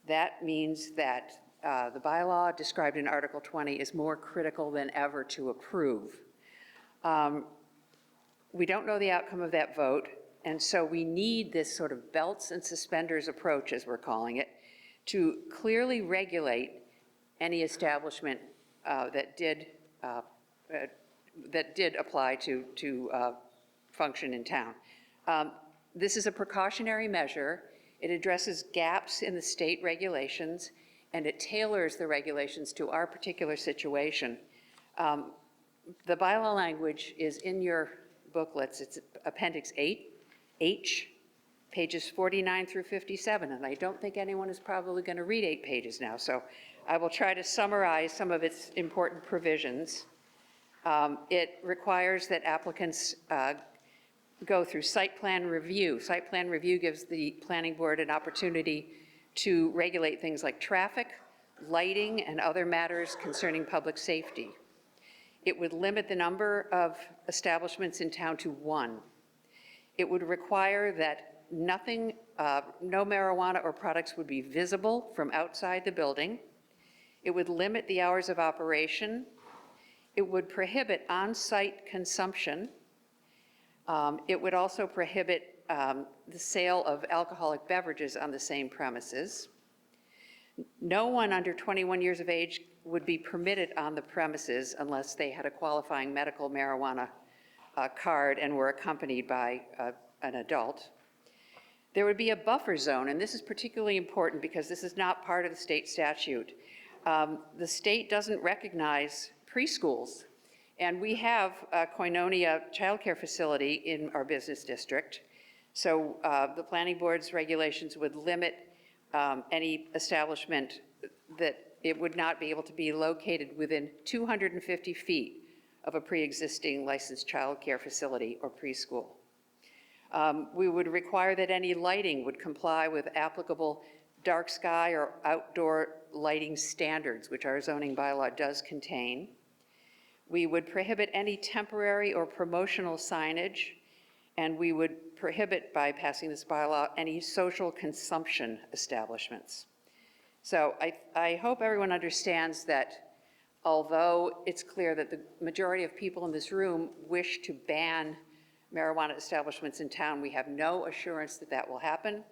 that means that the bylaw described in Article 20 is more critical than ever to approve. We don't know the outcome of that vote, and so we need this sort of belts and suspenders approach, as we're calling it, to clearly regulate any establishment that did apply to function in town. This is a precautionary measure. It addresses gaps in the state regulations, and it tailors the regulations to our particular situation. The bylaw language is in your booklets. It's Appendix 8H, pages 49 through 57, and I don't think anyone is probably going to read 8 pages now, so I will try to summarize some of its important provisions. It requires that applicants go through site plan review. Site plan review gives the planning board an opportunity to regulate things like traffic, lighting, and other matters concerning public safety. It would limit the number of establishments in town to 1. It would require that no marijuana or products would be visible from outside the building. It would limit the hours of operation. It would prohibit on-site consumption. It would also prohibit the sale of alcoholic beverages on the same premises. No one under 21 years of age would be permitted on the premises unless they had a qualifying medical marijuana card and were accompanied by an adult. There would be a buffer zone, and this is particularly important because this is not part of the state statute. The state doesn't recognize preschools, and we have a Koinonia childcare facility in our business district. So the planning board's regulations would limit any establishment that it would not be able to be located within 250 feet of a pre-existing licensed childcare facility or preschool. We would require that any lighting would comply with applicable dark sky or outdoor lighting standards, which our zoning bylaw does contain. We would prohibit any temporary or promotional signage, and we would prohibit, by passing this bylaw, any social consumption establishments. So I hope everyone understands that although it's clear that the majority of people in this room wish to ban marijuana establishments in town, we have no assurance that that will happen,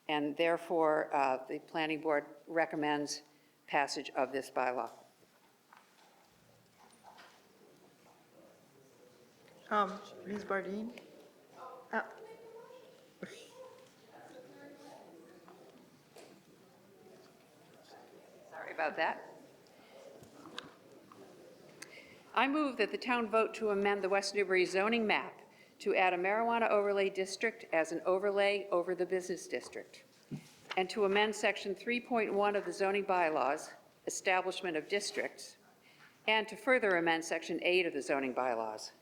and therefore the Planning Board recommends passage of this bylaw. Ms. Bardine? Sorry about that. I move that the town vote to amend the West Newbury zoning map to add a marijuana overlay district as an overlay over the business district, and to amend section 3.1 of the zoning bylaws, establishment of districts, and to further amend section 8 of the zoning bylaws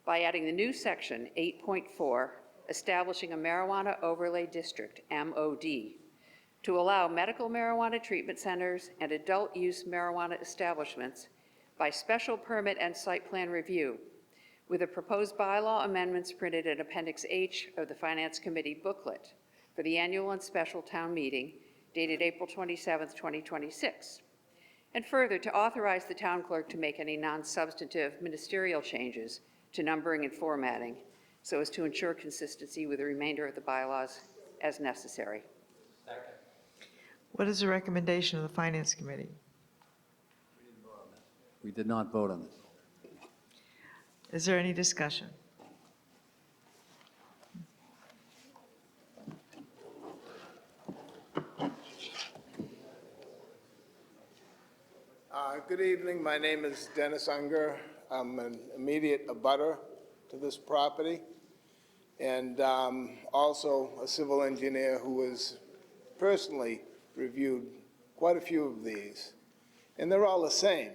by adding the new section 8.4, establishing a marijuana overlay district, MOD, to allow medical marijuana treatment centers and adult use marijuana establishments by special permit and site plan review, with the proposed bylaw amendments printed in Appendix H of the Finance Committee booklet for the annual and special town meeting dated April 27th, 2026. And further, to authorize the town clerk to make any non-substantive ministerial changes to numbering and formatting so as to ensure consistency with the remainder of the bylaws as necessary. What is the recommendation of the Finance Committee? We did not vote on this. Is there any discussion? Good evening. My name is Dennis Unger. I'm an immediate abutter to this property, and also a civil engineer who has personally reviewed quite a few of these. And they're all the same.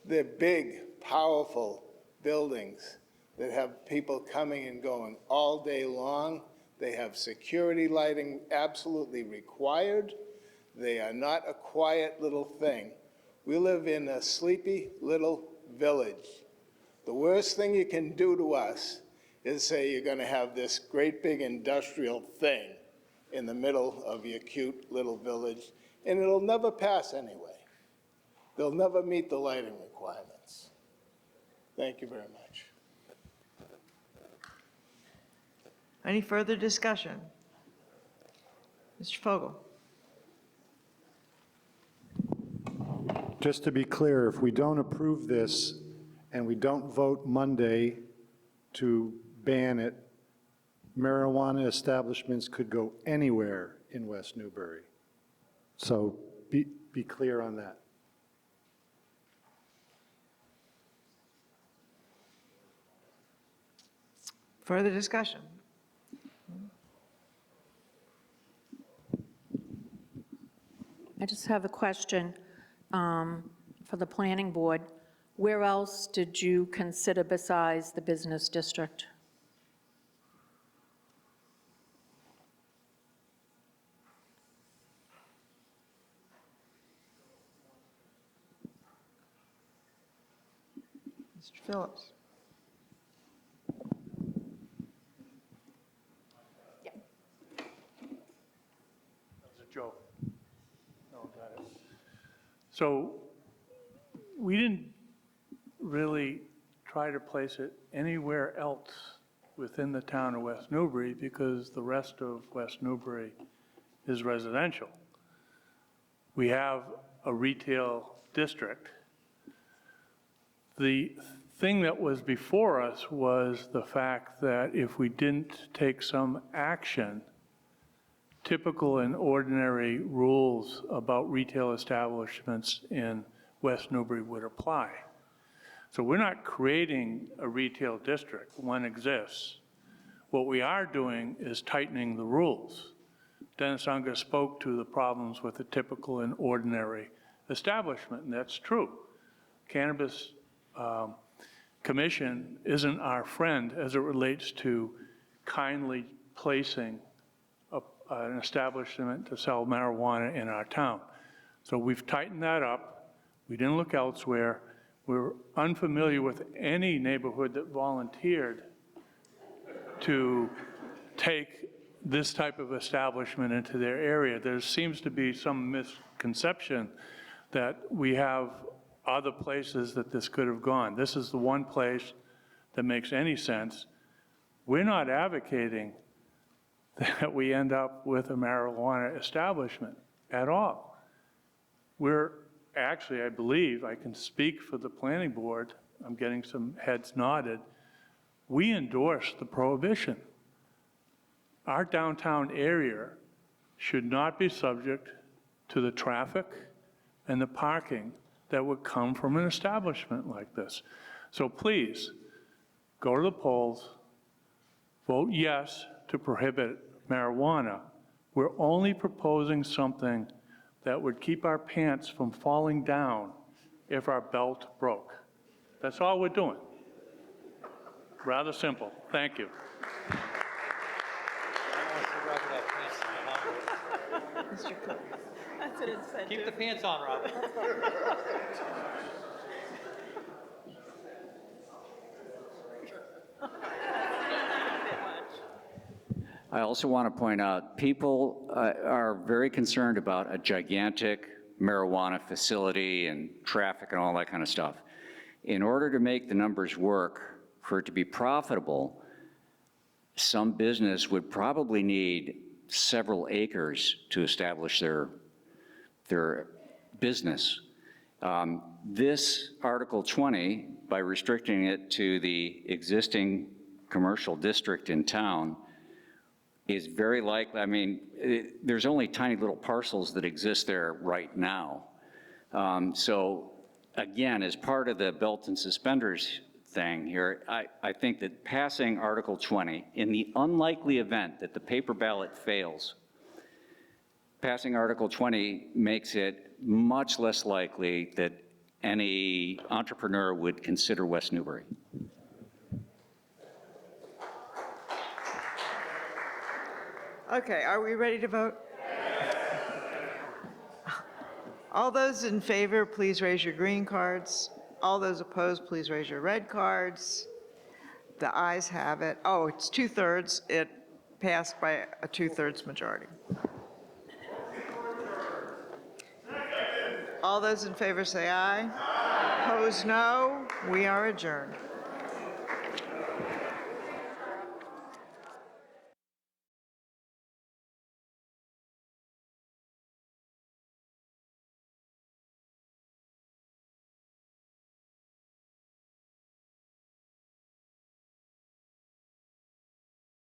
They're big, powerful buildings that have people coming and going all day long. They have security lighting absolutely required. They are not a quiet little thing. We live in a sleepy little village. The worst thing you can do to us is say you're going to have this great big industrial thing in the middle of your cute little village, and it'll never pass anyway. They'll never meet the lighting requirements. Thank you very much. Any further discussion? Mr. Fogel? Just to be clear, if we don't approve this and we don't vote Monday to ban it, marijuana establishments could go anywhere in West Newbury. So be clear on that. Further discussion? I just have a question for the planning board. Where else did you consider besides the business district? Mr. Phillips? Joe. No, got it. So we didn't really try to place it anywhere else within the town of West Newbury because the rest of West Newbury is residential. We have a retail district. The thing that was before us was the fact that if we didn't take some action, typical and ordinary rules about retail establishments in West Newbury would apply. So we're not creating a retail district. One exists. What we are doing is tightening the rules. Dennis Unger spoke to the problems with a typical and ordinary establishment, and that's true. Cannabis Commission isn't our friend as it relates to kindly placing an establishment to sell marijuana in our town. So we've tightened that up. We didn't look elsewhere. We're unfamiliar with any neighborhood that volunteered to take this type of establishment into their area. There seems to be some misconception that we have other places that this could have gone. This is the one place that makes any sense. We're not advocating that we end up with a marijuana establishment at all. We're actually, I believe, I can speak for the planning board, I'm getting some heads nodded, we endorse the prohibition. Our downtown area should not be subject to the traffic and the parking that would come from an establishment like this. So please, go to the polls, vote yes to prohibit marijuana. We're only proposing something that would keep our pants from falling down if our belt broke. That's all we're doing. Rather simple. Thank you. Mr. Cook. That's an incentive. Keep the pants on, Rob. I also want to point out, people are very concerned about a gigantic marijuana facility and traffic and all that kind of stuff. In order to make the numbers work, for it to be profitable, some business would probably need several acres to establish their business. This Article 20, by restricting it to the existing commercial district in town, is very likely, I mean, there's only tiny little parcels that exist there right now. So again, as part of the belt and suspenders thing here, I think that passing Article 20, in the unlikely event that the paper ballot fails, passing Article 20 makes it much less likely that any entrepreneur would consider West Newbury. Okay, are we ready to vote? All those in favor, please raise your green cards. All those opposed, please raise your red cards. The ayes have it. Oh, it's 2/3. It passed by a 2/3 majority. All those in favor say aye. Opposed, no. We are adjourned.